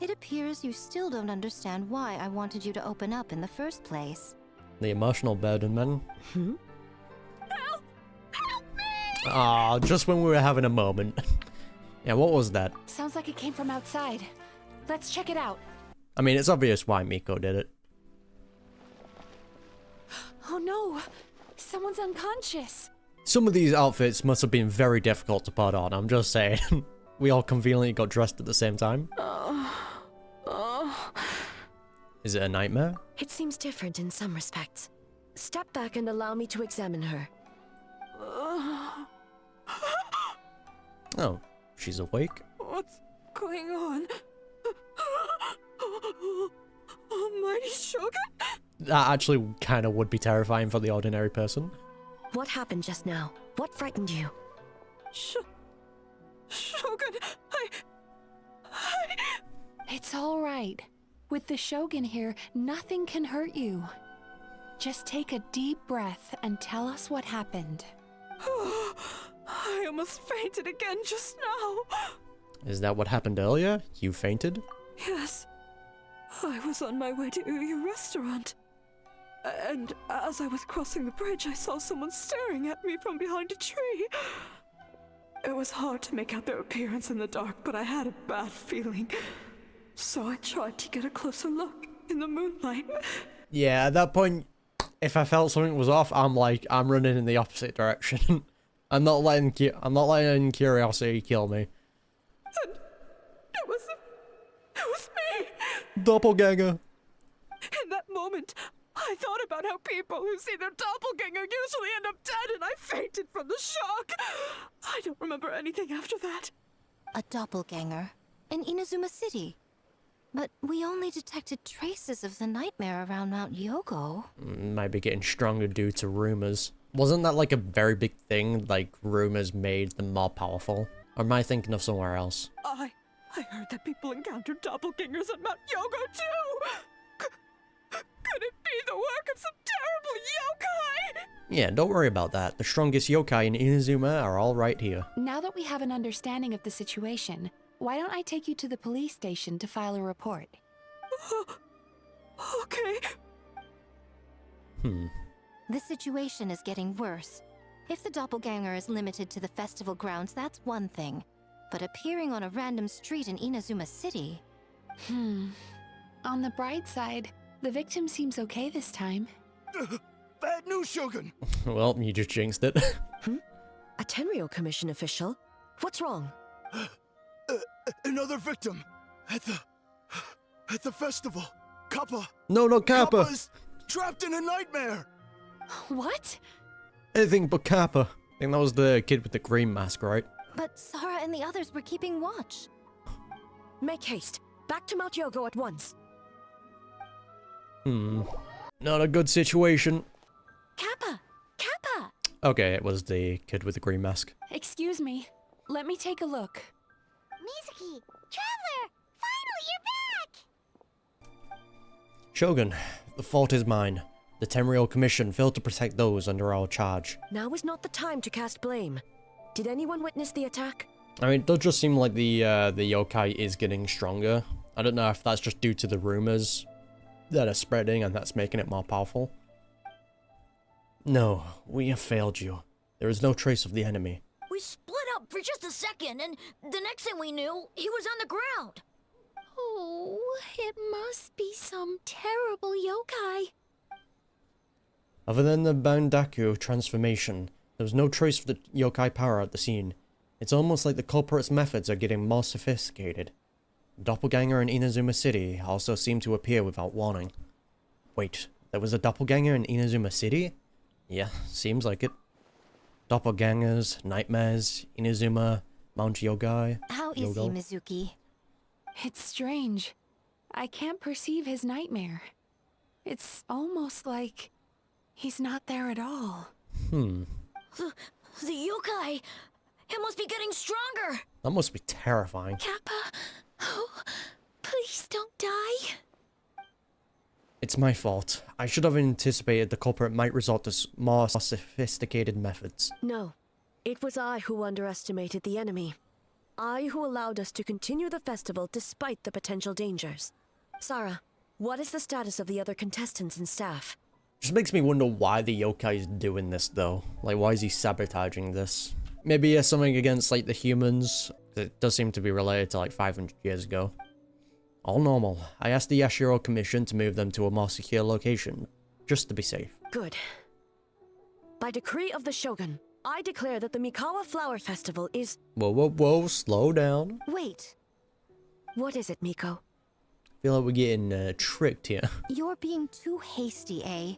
S3: It appears you still don't understand why I wanted you to open up in the first place.
S1: The emotional burden, man.
S7: Help! Help me!
S1: Ah, just when we were having a moment. Yeah, what was that?
S8: Sounds like it came from outside. Let's check it out.
S1: I mean, it's obvious why Miko did it.
S8: Oh no! Someone's unconscious!
S1: Some of these outfits must have been very difficult to put on, I'm just saying. We all conveniently got dressed at the same time. Is it a nightmare?
S4: It seems different in some respects. Step back and allow me to examine her.
S1: Oh, she's awake?
S16: What's going on? Almighty Shogun?
S1: That actually kind of would be terrifying for the ordinary person.
S4: What happened just now? What frightened you?
S16: Shogun,
S8: It's all right. With the Shogun here, nothing can hurt you. Just take a deep breath and tell us what happened.
S16: I almost fainted again just now.
S1: Is that what happened earlier? You fainted?
S19: Yes. I was on my way to your restaurant. And as I was crossing the bridge, I saw someone staring at me from behind a tree. It was hard to make out their appearance in the dark, but I had a bad feeling. So I tried to get a closer look in the moonlight.
S1: Yeah, at that point, if I felt something was off, I'm running in the opposite direction. I'm not letting curiosity kill me.
S19: It was me.
S1: Doppelganger.
S19: In that moment, I thought about how people who see their doppelganger usually end up dead, and I fainted from the shock. I don't remember anything after that.
S3: A doppelganger in Inazuma City. But we only detected traces of the nightmare around Mount Yogo.
S1: Might be getting stronger due to rumors. Wasn't that like a very big thing? Like rumors made them more powerful? Or am I thinking of somewhere else?
S19: I heard that people encountered doppelgangers at Mount Yogo too. Could it be the work of some terrible yokai?
S1: Yeah, don't worry about that. The strongest yokai in Inazuma are all right here.
S8: Now that we have an understanding of the situation, why don't I take you to the police station to file a report?
S19: Okay.
S3: The situation is getting worse. If the doppelganger is limited to the festival grounds, that's one thing. But appearing on a random street in Inazuma City...
S8: On the bright side, the victim seems okay this time.
S20: Bad news, Shogun!
S1: Well, you just jinxed it.
S4: A Tenryou Commission official? What's wrong?
S20: Another victim at the festival. Kappa.
S1: No, not Kappa.
S20: Kappa's trapped in a nightmare.
S8: What?
S1: Anything but Kappa. I think that was the kid with the green mask, right?
S3: But Sara and the others were keeping watch.
S4: Make haste. Back to Mount Yogo at once.
S1: Not a good situation.
S3: Kappa! Kappa!
S1: Okay, it was the kid with the green mask.
S8: Excuse me. Let me take a look.
S5: Mizuki! Traveler! Finally, you're back!
S1: Shogun, the fault is mine. The Tenryou Commission failed to protect those under our charge.
S4: Now is not the time to cast blame. Did anyone witness the attack?
S1: I mean, it does just seem like the yokai is getting stronger. I don't know if that's just due to the rumors that are spreading and that's making it more powerful. No, we have failed you. There is no trace of the enemy.
S9: We split up for just a second, and the next thing we knew, he was on the ground.
S7: Oh, it must be some terrible yokai.
S1: Other than the Bandaku transformation, there was no trace of the yokai power at the scene. It's almost like the culprit's methods are getting more sophisticated. Doppelganger in Inazuma City also seemed to appear without warning. Wait, there was a doppelganger in Inazuma City? Yeah, seems like it. Doppelgangers, nightmares, Inazuma, Mount Yogai.
S3: How is he, Mizuki?
S8: It's strange. I can't perceive his nightmare. It's almost like he's not there at all.
S9: The yokai! It must be getting stronger!
S1: That must be terrifying.
S7: Kappa, oh, please don't die.
S1: It's my fault. I should have anticipated the culprit might resort to more sophisticated methods.
S4: No. It was I who underestimated the enemy. I who allowed us to continue the festival despite the potential dangers. Sara, what is the status of the other contestants and staff?
S1: Just makes me wonder why the yokai is doing this though. Like, why is he sabotaging this? Maybe he has something against like the humans. It does seem to be related to like 500 years ago. All normal. I asked the Yashiro Commission to move them to a more secure location, just to be safe.
S4: Good. By decree of the Shogun, I declare that the Mikawa Flower Festival is...
S1: Whoa, slow down.
S3: Wait.
S4: What is it, Miko?
S1: Feel like we're getting tricked here.
S3: You're being too hasty, eh?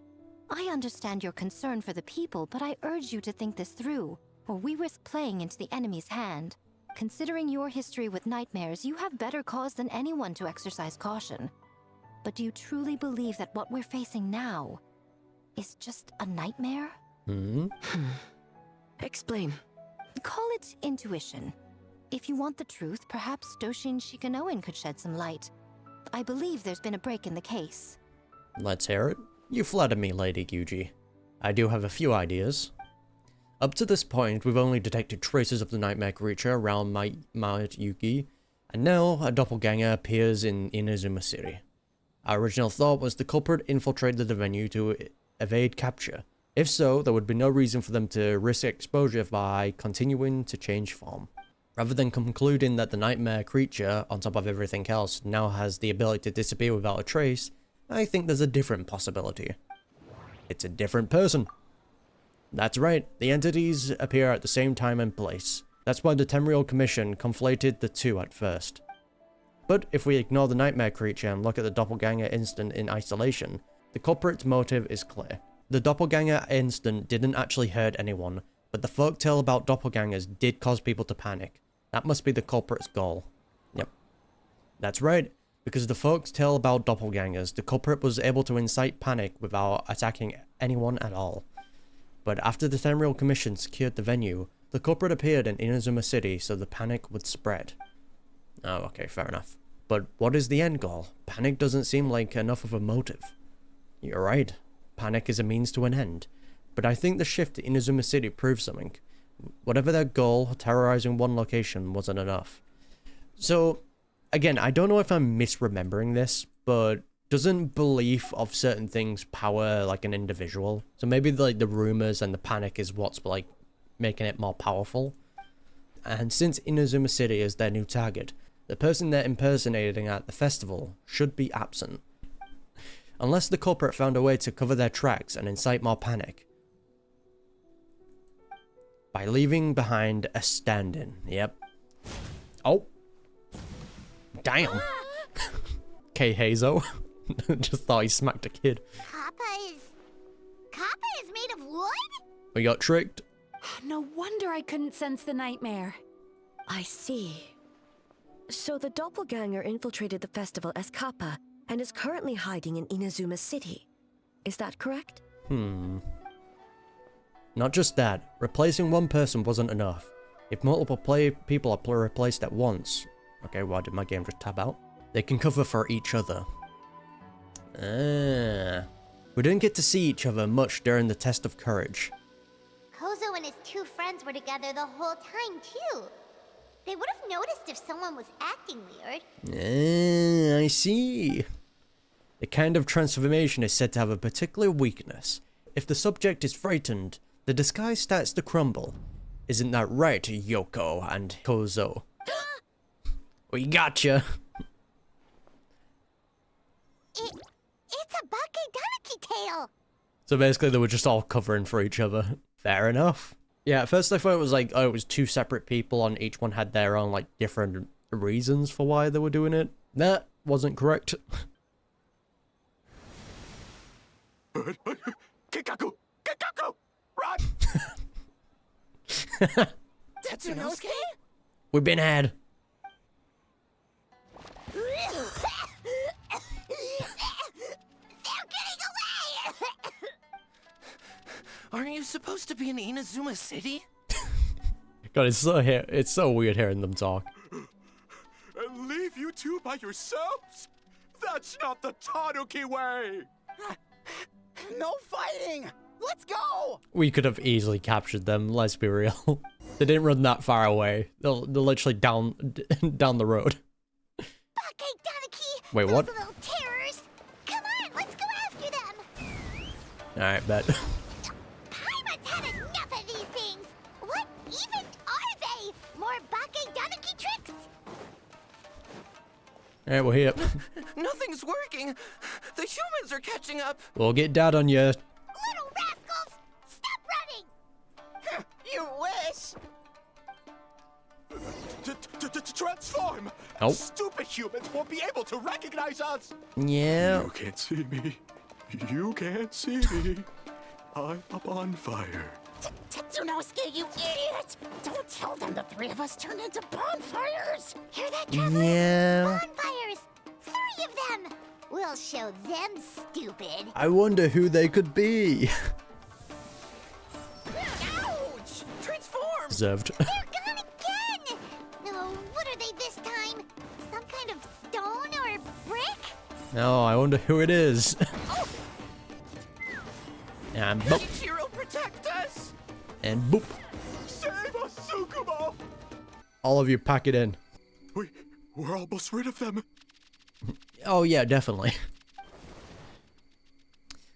S3: I understand your concern for the people, but I urge you to think this through, or we risk playing into the enemy's hand. Considering your history with nightmares, you have better cause than anyone to exercise caution. But do you truly believe that what we're facing now is just a nightmare?
S4: Explain.
S3: Call it intuition. If you want the truth, perhaps Doshin Shikanoin could shed some light. I believe there's been a break in the case.
S1: Let's hear it. You flatter me, Lady Guji. I do have a few ideas. Up to this point, we've only detected traces of the nightmare creature around Mount Yuki, And now a doppelganger appears in Inazuma City. Our original thought was the culprit infiltrated the venue to evade capture. If so, there would be no reason for them to risk exposure by continuing to change form. Rather than concluding that the nightmare creature, on top of everything else, now has the ability to disappear without a trace, I think there's a different possibility. It's a different person. That's right, the entities appear at the same time and place. That's why the Temporal Commission conflated the two at first. But if we ignore the nightmare creature and look at the doppelganger incident in isolation, the culprit's motive is clear. The doppelganger incident didn't actually hurt anyone, but the folktale about doppelgangers did cause people to panic. That must be the culprit's goal. Yep. That's right. Because of the folktale about doppelgangers, the culprit was able to incite panic without attacking anyone at all. But after the Temporal Commission secured the venue, the culprit appeared in Inazuma City so the panic would spread. Oh, okay, fair enough. But what is the end goal? Panic doesn't seem like enough of a motive. You're right. Panic is a means to an end. But I think the shift to Inazuma City proves something. Whatever their goal, terrorizing one location wasn't enough. So, again, I don't know if I'm misremembering this, but doesn't belief of certain things power like an individual? So maybe like the rumors and the panic is what's like making it more powerful. And since Inazuma City is their new target, the person they're impersonating at the festival should be absent. Unless the culprit found a way to cover their tracks and incite more panic. By leaving behind a stand-in. Yep. Oh. Damn. K. Hazo. Just thought he smacked a kid.
S5: Kappa is made of wood?
S1: We got tricked.
S4: No wonder I couldn't sense the nightmare. I see. So the doppelganger infiltrated the festival as Kappa and is currently hiding in Inazuma City. Is that correct?
S1: Not just that, replacing one person wasn't enough. If multiple people are replaced at once... Okay, why did my game just tab out? They can cover for each other. We didn't get to see each other much during the test of courage.
S5: Kozo and his two friends were together the whole time, too. They would have noticed if someone was acting weird.
S1: I see. The kind of transformation is said to have a particular weakness. If the subject is frightened, the disguise starts to crumble. Isn't that right, Yoko and Kozo? We gotcha.
S5: It's a Bakeganeki tail.
S1: So basically they were just all covering for each other. Fair enough. Yeah, at first I thought it was like, oh, it was two separate people and each one had their own like different reasons for why they were doing it. That wasn't correct.
S20: Kikaku! Kikaku! Run!
S2: Tetsunosuke?
S1: We've been had.
S2: Aren't you supposed to be in Inazuma City?
S1: God, it's so weird hearing them talk.
S20: And leave you two by yourselves? That's not the Tanuki way!
S14: No fighting! Let's go!
S1: We could have easily captured them, let's be real. They didn't run that far away. They're literally down the road.
S5: Bakeganeki!
S1: Wait, what?
S5: Those little terrors! Come on, let's go after them!
S1: Alright, bet.
S5: Paimon's had enough of these things! What even are they? More Bakeganeki tricks?
S1: Alright, we're here.
S2: Nothing's working. The humans are catching up.
S1: We'll get Dad on you.
S5: Little rascals! Stop running!
S14: You wish!
S20: Transform!
S1: Oh.
S20: Stupid humans won't be able to recognize us!
S1: Yeah.
S20: You can't see me. You can't see me. I'm up on fire.
S5: Tetsunosuke, you idiot! Don't tell them the three of us turned into bonfires! Hear that, Traveler?
S1: Yeah.
S5: Bonfires! 3 of them! We'll show them, stupid!
S1: I wonder who they could be.
S5: Ouch!
S2: Transform!
S1: Deserved.
S5: They're gone again! No, what are they this time? Some kind of stone or brick?
S1: No, I wonder who it is. And boop.
S2: Ichiro, protect us!
S1: And boop.
S20: Save us, Tsukumo!
S1: All of you pack it in.
S20: We're almost rid of them.
S1: Oh yeah, definitely.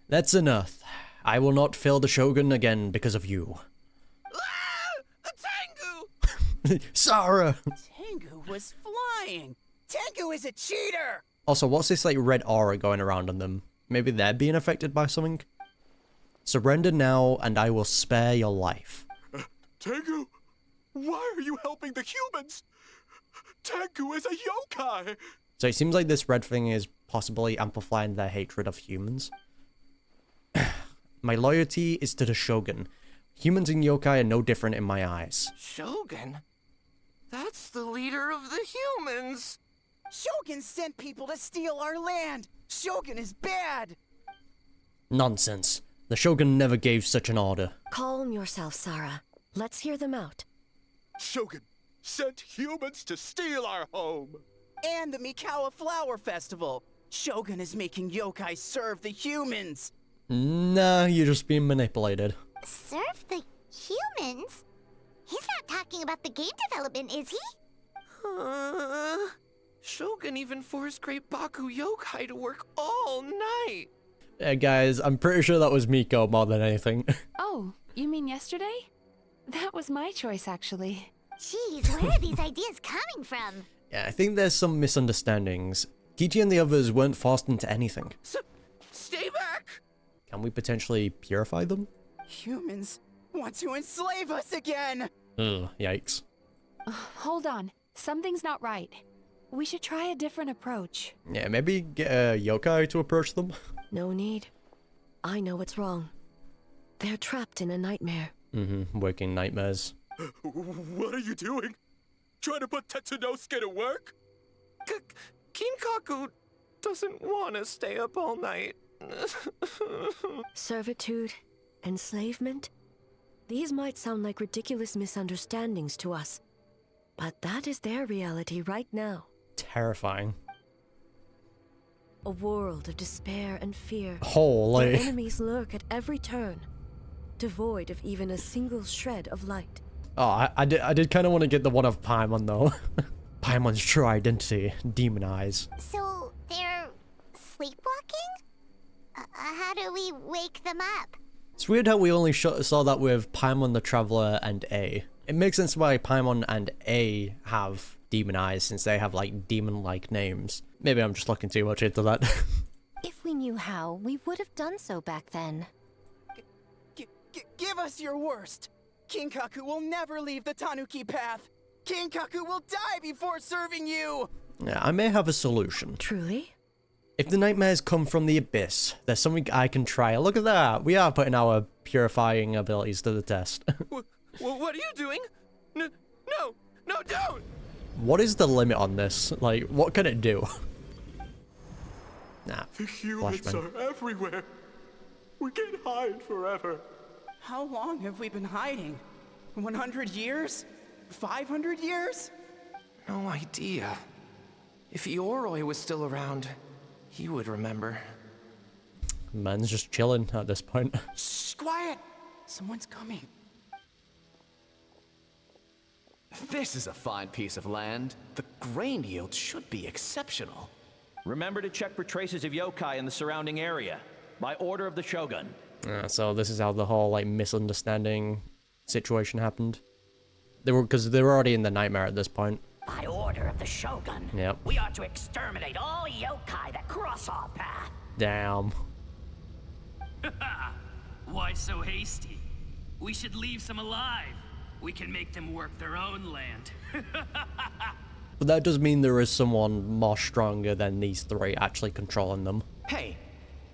S1: That's enough. I will not fail the Shogun again because of you.
S14: Tengu!
S1: Sarah!
S14: Tengu was flying! Tengu is a cheater!
S1: Also, what's this like red aura going around on them? Maybe they're being affected by something? Surrender now and I will spare your life.
S20: Tengu, why are you helping the humans? Tengu is a yokai!
S1: So it seems like this red thing is possibly amplifying their hatred of humans. My loyalty is to the Shogun. Humans and yokai are no different in my eyes.
S2: Shogun? That's the leader of the humans!
S14: Shogun sent people to steal our land! Shogun is bad!
S1: Nonsense. The Shogun never gave such an order.
S4: Calm yourself, Sarah. Let's hear them out.
S20: Shogun sent humans to steal our home!
S14: And the Mikawa Flower Festival! Shogun is making yokai serve the humans!
S1: Nah, you're just being manipulated.
S5: Serve the humans? He's not talking about the game development, is he?
S2: Shogun even forced Great Baku yokai to work all night!
S1: Guys, I'm pretty sure that was Miko more than anything.
S8: Oh, you mean yesterday? That was my choice, actually.
S5: Jeez, where are these ideas coming from?
S1: Yeah, I think there's some misunderstandings. Kichi and the others weren't forced into anything.
S2: Stay back!
S1: Can we potentially purify them?
S14: Humans want to enslave us again!
S1: Ugh, yikes.
S8: Hold on. Something's not right. We should try a different approach.
S1: Yeah, maybe get a yokai to approach them?
S4: No need. I know what's wrong. They're trapped in a nightmare.
S1: Working nightmares.
S20: What are you doing? Trying to put Tetsunosuke to work?
S2: Kinkaku doesn't want to stay up all night.
S4: Servitude, enslavement. These might sound like ridiculous misunderstandings to us, but that is their reality right now.
S1: Terrifying.
S4: A world of despair and fear.
S1: Holy.
S4: Where enemies lurk at every turn, devoid of even a single shred of light.
S1: Oh, I did kind of want to get the one of Paimon though. Paimon's true identity, demon eyes.
S5: So, they're sleepwalking? How do we wake them up?
S1: It's weird how we only saw that with Paimon the Traveler and A. It makes sense why Paimon and A have demon eyes, since they have like demon-like names. Maybe I'm just looking too much into that.
S3: If we knew how, we would have done so back then.
S14: Give us your worst! Kinkaku will never leave the Tanuki path! Kinkaku will die before serving you!
S1: Yeah, I may have a solution.
S4: Truly?
S1: If the nightmares come from the abyss, there's something I can try. Look at that! We are putting our purifying abilities to the test.
S2: What are you doing? No, don't!
S1: What is the limit on this? Like, what can it do? Nah.
S20: The humans are everywhere. We can't hide forever.
S14: How long have we been hiding? 100 years? 500 years?
S2: No idea. If Ioroi was still around, he would remember.
S1: Man's just chilling at this point.
S14: Shh, quiet! Someone's coming.
S21: This is a fine piece of land. The grain yield should be exceptional.
S22: Remember to check for traces of yokai in the surrounding area, by order of the Shogun.
S1: So this is how the whole like misunderstanding situation happened. Because they were already in the nightmare at this point.
S23: By order of the Shogun.
S1: Yep.
S23: We ought to exterminate all yokai that cross our path.
S1: Damn.
S24: Why so hasty? We should leave some alive. We can make them work their own land.
S1: But that does mean there is someone more stronger than these three actually controlling them.
S21: Hey,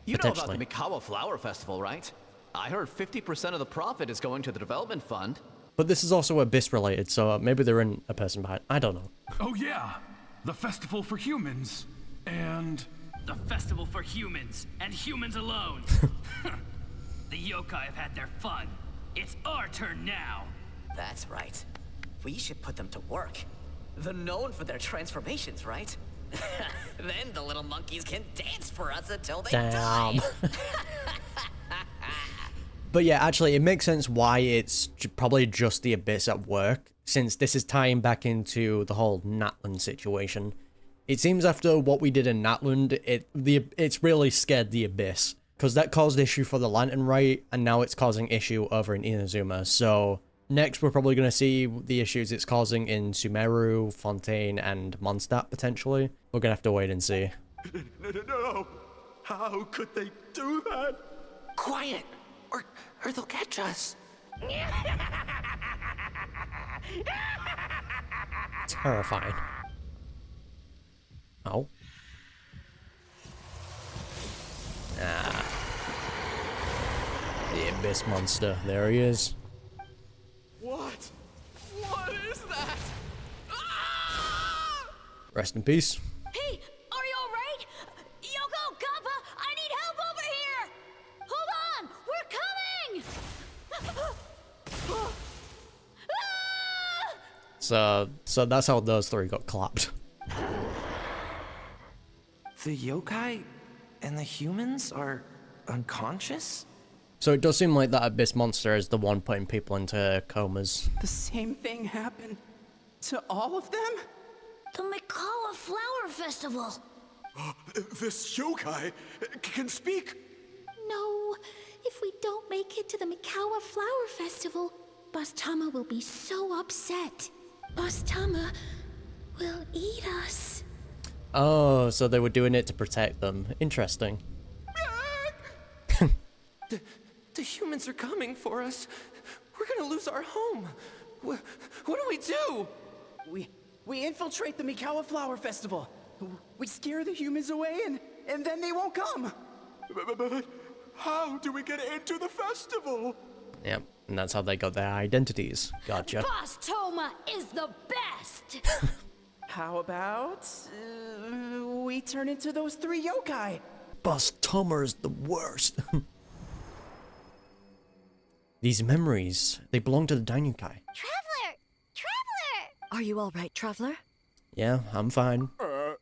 S21: you know about the Mikawa Flower Festival, right? I heard 50% of the profit is going to the development fund.
S1: But this is also Abyss related, so maybe there isn't a person behind. I don't know.
S25: Oh yeah, the festival for humans, and...
S24: The festival for humans, and humans alone. The yokai have had their fun. It's our turn now.
S23: That's right. We should put them to work. They're known for their transformations, right? Then the little monkeys can dance for us until they die.
S1: But yeah, actually, it makes sense why it's probably just the Abyss at work. since this is tying back into the whole Natland situation. It seems after what we did in Natland, it's really scared the Abyss, because that caused issue for the Lantern Rite, and now it's causing issue over in Inazuma. So next we're probably going to see the issues it's causing in Sumeru, Fontaine, and Mondstadt potentially. We're going to have to wait and see.
S20: No! How could they do that?
S2: Quiet, or they'll catch us.
S1: Terrifying. Oh. Ah. The Abyss monster. There he is.
S2: What? What is that?
S1: Rest in peace.
S9: Hey, are you alright? Yoko, Kappa, I need help over here! Hold on, we're coming!
S1: So that's how those three got clapped.
S2: The yokai and the humans are unconscious?
S1: So it does seem like that Abyss monster is the one putting people into comas.
S16: The same thing happened to all of them?
S9: The Mikawa Flower Festival!
S20: This yokai can speak!
S9: No, if we don't make it to the Mikawa Flower Festival, Boss Tama will be so upset. Boss Tama will eat us.
S1: Oh, so they were doing it to protect them. Interesting.
S2: The humans are coming for us. We're gonna lose our home. What do we do?
S14: We infiltrate the Mikawa Flower Festival. We scare the humans away and then they won't come.
S20: But how do we get into the festival?
S1: Yep, and that's how they got their identities. Gotcha.
S9: Boss Toma is the best!
S14: How about we turn into those 3 yokai?
S1: Boss Toma is the worst. These memories, they belong to the Dainyukai.
S5: Traveler! Traveler!
S4: Are you all right, Traveler?
S1: Yeah, I'm fine.
S20: Where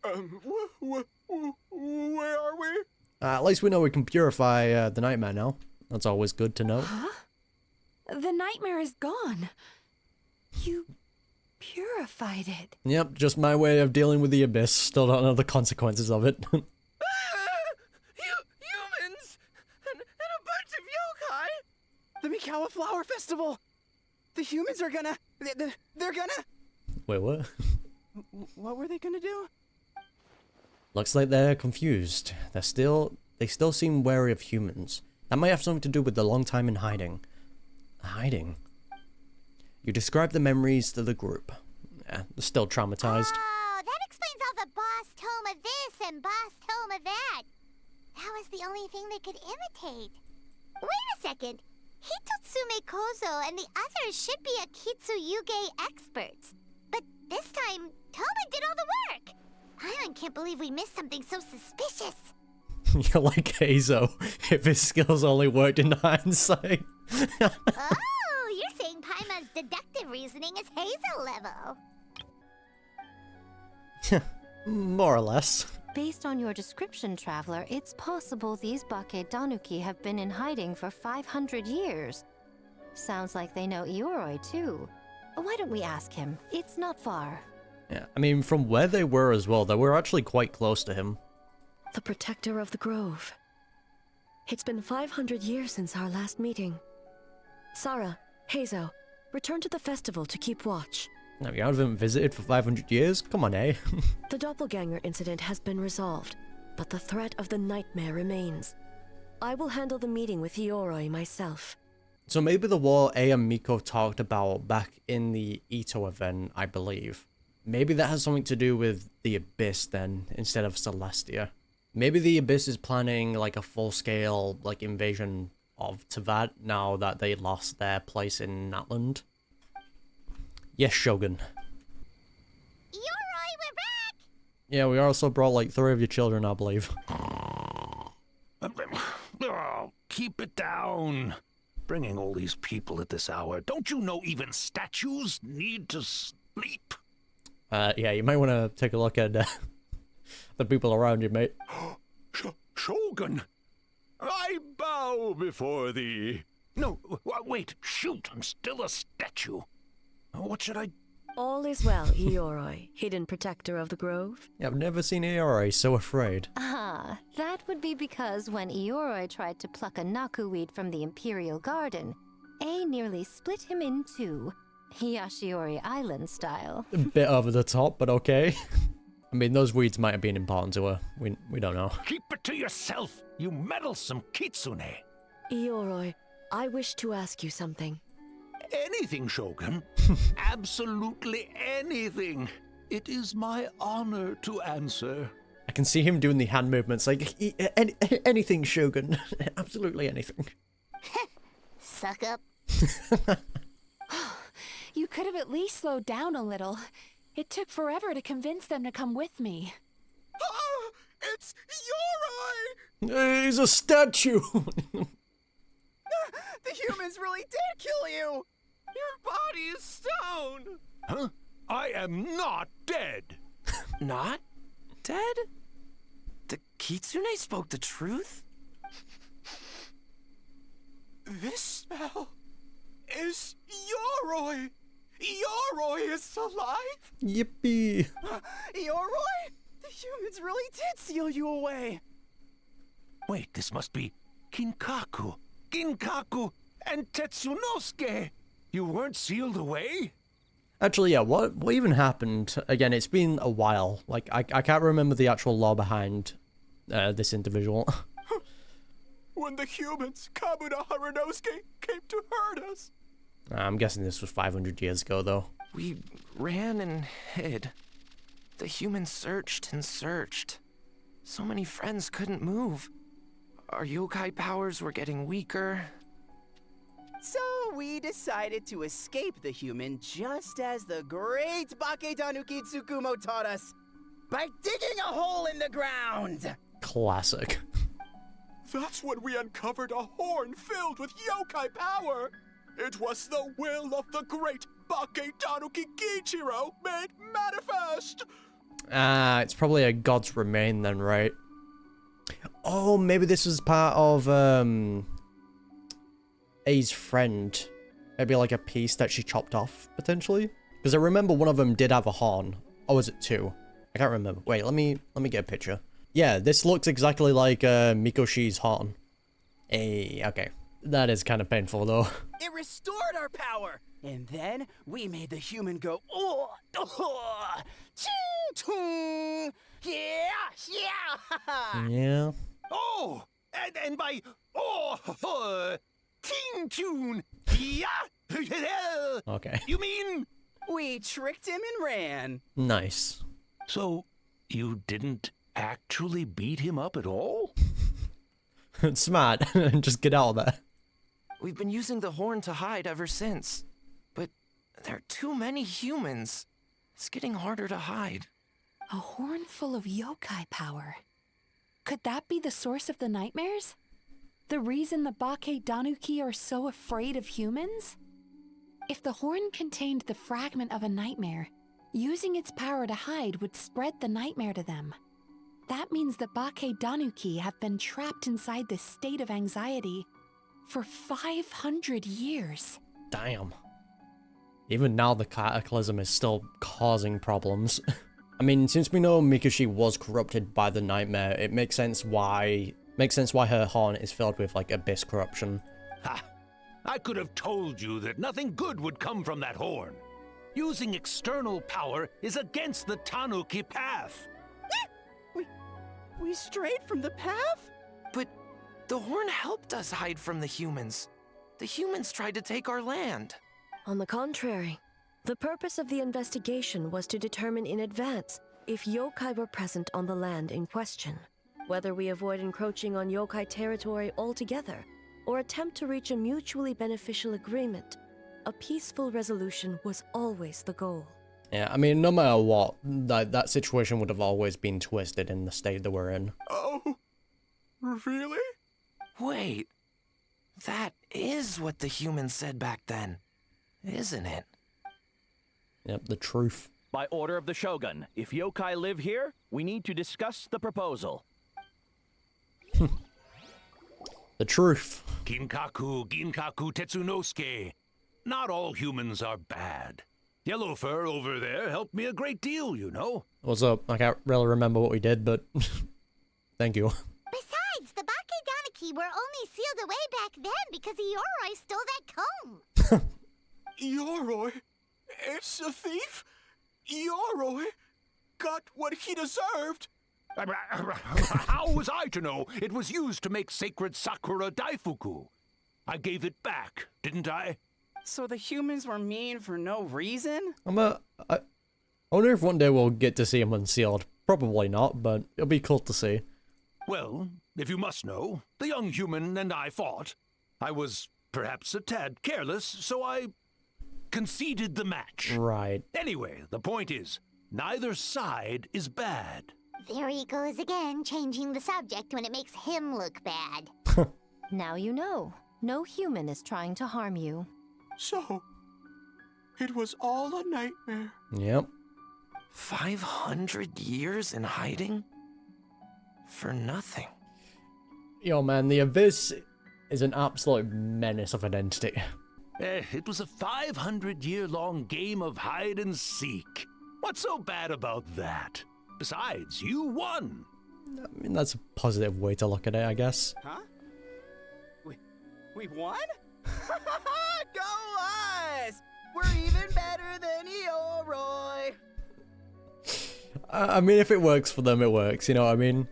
S20: are we?
S1: At least we know we can purify the nightmare now. That's always good to know.
S8: Huh? The nightmare is gone. You purified it.
S1: Yep, just my way of dealing with the Abyss. Still don't know the consequences of it.
S2: Humans! And a bunch of yokai!
S14: The Mikawa Flower Festival! The humans are gonna... They're gonna...
S1: Wait, what?
S14: What were they gonna do?
S1: Looks like they're confused. They still seem wary of humans. That might have something to do with the long time in hiding. Hiding? You describe the memories to the group. Yeah, they're still traumatized.
S5: Oh, that explains all the Boss Toma this and Boss Toma that. That was the only thing they could imitate. Wait a second. Hitotsume Kozo and the others should be Akitsuyuge experts. But this time, Toma did all the work. Paimon can't believe we missed something so suspicious.
S1: You're like Hazo, if his skills only worked in hindsight.
S5: Oh, you're saying Paimon's deductive reasoning is Hazel level.
S1: More or less.
S3: Based on your description, Traveler, it's possible these Bake Danuki have been in hiding for 500 years. Sounds like they know Ioroi, too. Why don't we ask him? It's not far.
S1: Yeah, I mean, from where they were as well, they were actually quite close to him.
S4: The protector of the grove. It's been 500 years since our last meeting. Sarah, Hazo, return to the festival to keep watch.
S1: Now, you haven't visited for 500 years? Come on, eh?
S4: The doppelganger incident has been resolved, but the threat of the nightmare remains. I will handle the meeting with Ioroi myself.
S1: So maybe the war A and Miko talked about back in the Ito event, I believe. Maybe that has something to do with the Abyss then, instead of Celestia. Maybe the Abyss is planning like a full-scale like invasion of Teyvat now that they lost their place in Natland. Yes, Shogun.
S5: Ioroi, we're back!
S1: Yeah, we also brought like 3 of your children, I believe.
S25: Oh, keep it down. Bringing all these people at this hour. Don't you know even statues need to sleep?
S1: Yeah, you might want to take a look at the people around you, mate.
S25: Shogun! I bow before thee. No, wait, shoot, I'm still a statue. What should I...
S4: All is well, Ioroi, hidden protector of the grove.
S1: Yeah, I've never seen Ioroi so afraid.
S3: Ah, that would be because when Ioroi tried to pluck a Nakuweed from the Imperial Garden, A nearly split him in two, Yashiori Island style.
S1: A bit over the top, but okay. I mean, those weeds might have been important to her. We don't know.
S25: Keep it to yourself, you meddlesome kitsune.
S4: Ioroi, I wish to ask you something.
S25: Anything, Shogun. Absolutely anything. It is my honor to answer.
S1: I can see him doing the hand movements like, anything, Shogun. Absolutely anything.
S5: Suck up.
S8: You could have at least slowed down a little. It took forever to convince them to come with me.
S20: Ah, it's Ioroi!
S1: He's a statue!
S14: The humans really did kill you! Your body is stone!
S25: Huh? I am not dead!
S2: Not dead? The Kitsune spoke the truth?
S20: This smell is Ioroi! Ioroi is alive!
S1: Yippee!
S14: Ioroi? The humans really did seal you away!
S25: Wait, this must be Ginkaku, and Tetsunosuke! You weren't sealed away?
S1: Actually, yeah, what even happened? Again, it's been a while. Like, I can't remember the actual lore behind this individual.
S20: When the humans, Kabuna Harunosuke, came to hurt us.
S1: I'm guessing this was 500 years ago, though.
S2: We ran and hid. The humans searched and searched. So many friends couldn't move. Our yokai powers were getting weaker.
S14: So we decided to escape the human just as the great Baketanuki Tsukumo taught us. By digging a hole in the ground!
S1: Classic.
S20: That's when we uncovered a horn filled with yokai power. It was the will of the great Baketanuki Kiichiro made manifest.
S1: It's probably a god's remain then, right? Oh, maybe this was part of A's friend. Maybe like a piece that she chopped off, potentially? Because I remember one of them did have a horn. Or was it two? I can't remember. Wait, let me get a picture. Yeah, this looks exactly like Mikoshi's horn. Hey, okay. That is kind of painful, though.
S14: It restored our power! And then we made the human go, oh, oh, ching, yeah, yeah!
S1: Yeah.
S25: Oh! And by Ting Tune, yeah!
S1: Okay.
S25: You mean?
S14: We tricked him and ran.
S1: Nice.
S25: So, you didn't actually beat him up at all?
S1: Smart. Just get out of there.
S2: We've been using the horn to hide ever since. But there are too many humans. It's getting harder to hide.
S8: A horn full of yokai power. Could that be the source of the nightmares? The reason the Baketanuki are so afraid of humans? If the horn contained the fragment of a nightmare, using its power to hide would spread the nightmare to them. That means the Baketanuki have been trapped inside this state of anxiety for 500 years.
S1: Damn. Even now, the cataclysm is still causing problems. I mean, since we know Mikoshi was corrupted by the nightmare, it makes sense why her horn is filled with, like, abyss corruption.
S25: Ha! I could have told you that nothing good would come from that horn. Using external power is against the Tanuki path.
S14: We strayed from the path?
S2: But the horn helped us hide from the humans. The humans tried to take our land.
S4: On the contrary, the purpose of the investigation was to determine in advance if yokai were present on the land in question. Whether we avoid encroaching on yokai territory altogether, or attempt to reach a mutually beneficial agreement, a peaceful resolution was always the goal.
S1: Yeah, I mean, no matter what, that situation would have always been twisted in the state that we're in.
S20: Oh, really?
S2: Wait, that is what the humans said back then, isn't it?
S1: Yep, the truth.
S22: By order of the Shogun, if yokai live here, we need to discuss the proposal.
S1: The truth.
S25: Ginkaku Tetsunosuke. Not all humans are bad. Yellow Fur over there helped me a great deal, you know.
S1: What's up? I can't really remember what we did, but thank you.
S5: Besides, the Bakedaniki were only sealed away back then because Yoroi stole that comb.
S20: Yoroi? It's a thief? Yoroi got what he deserved.
S25: How was I to know it was used to make sacred Sakura Daifuku? I gave it back, didn't I?
S14: So the humans were mean for no reason?
S1: I wonder if one day we'll get to see him unsealed. Probably not, but it'll be cool to see.
S25: Well, if you must know, the young human and I fought. I was perhaps a tad careless, so I conceded the match.
S1: Right.
S25: Anyway, the point is, neither side is bad.
S5: There he goes again, changing the subject when it makes him look bad.
S3: Now you know. No human is trying to harm you.
S20: So, it was all a nightmare.
S1: Yep.
S2: 500 years in hiding? For nothing.
S1: Yo, man, the Abyss is an absolute menace of an entity.
S25: It was a 500-year-long game of hide and seek. What's so bad about that? Besides, you won.
S1: I mean, that's a positive way to look at it, I guess.
S14: Huh? We won? Go us! We're even better than Yoroi!
S1: I mean, if it works for them, it works, you know what I mean?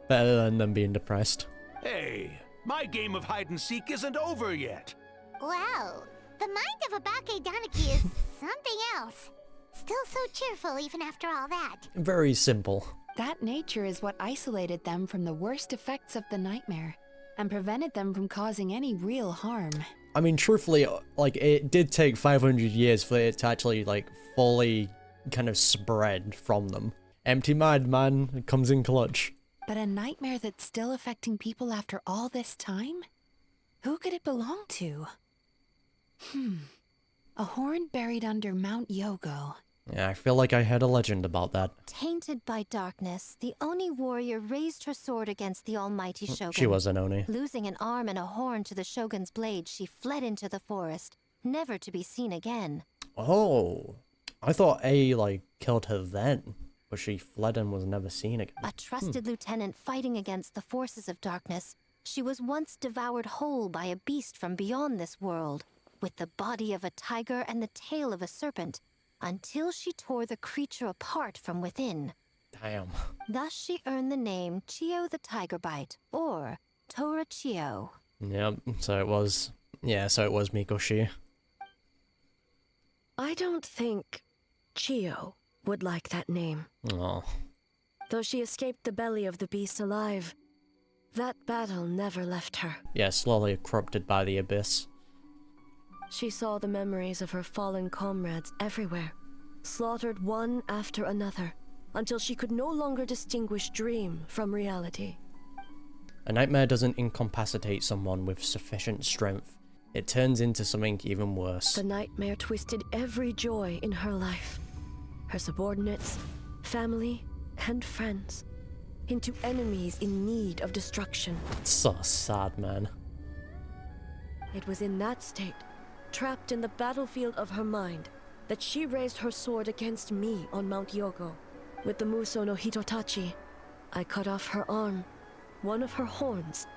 S1: Better than them being depressed.
S25: Hey, my game of hide and seek isn't over yet.
S5: Wow, the mind of a Bakedaniki is something else. Still so cheerful even after all that.
S1: Very simple.
S8: That nature is what isolated them from the worst effects of the nightmare, and prevented them from causing any real harm.
S1: I mean, truthfully, like, it did take 500 years for it to actually, like, fully kind of spread from them. Empty mind, man. It comes in clutch.
S8: But a nightmare that's still affecting people after all this time? Who could it belong to? A horn buried under Mount Yogo.
S1: Yeah, I feel like I heard a legend about that.
S3: Tainted by darkness, the Oni warrior raised her sword against the almighty Shogun.
S1: She was an Oni.
S3: Losing an arm and a horn to the Shogun's blade, she fled into the forest, never to be seen again.
S1: Oh, I thought A, like, killed her then, but she fled and was never seen again.
S3: A trusted lieutenant fighting against the forces of darkness, she was once devoured whole by a beast from beyond this world, with the body of a tiger and the tail of a serpent, until she tore the creature apart from within.
S1: Damn.
S3: Thus she earned the name Chio the Tiger Bite, or Tora Chio.
S1: Yep, so it was Mikoshi.
S4: I don't think Chio would like that name.
S1: Oh.
S4: Though she escaped the belly of the beast alive, that battle never left her.
S1: Yeah, slowly corrupted by the Abyss.
S4: She saw the memories of her fallen comrades everywhere, slaughtered one after another, until she could no longer distinguish dream from reality.
S1: A nightmare doesn't incapacitate someone with sufficient strength. It turns into something even worse.
S4: The nightmare twisted every joy in her life, her subordinates, family, and friends, into enemies in need of destruction.
S1: It's so sad, man.
S4: It was in that state, trapped in the battlefield of her mind, that she raised her sword against me on Mount Yogo. With the Muso no Hitotachi, I cut off her arm, one of her horns,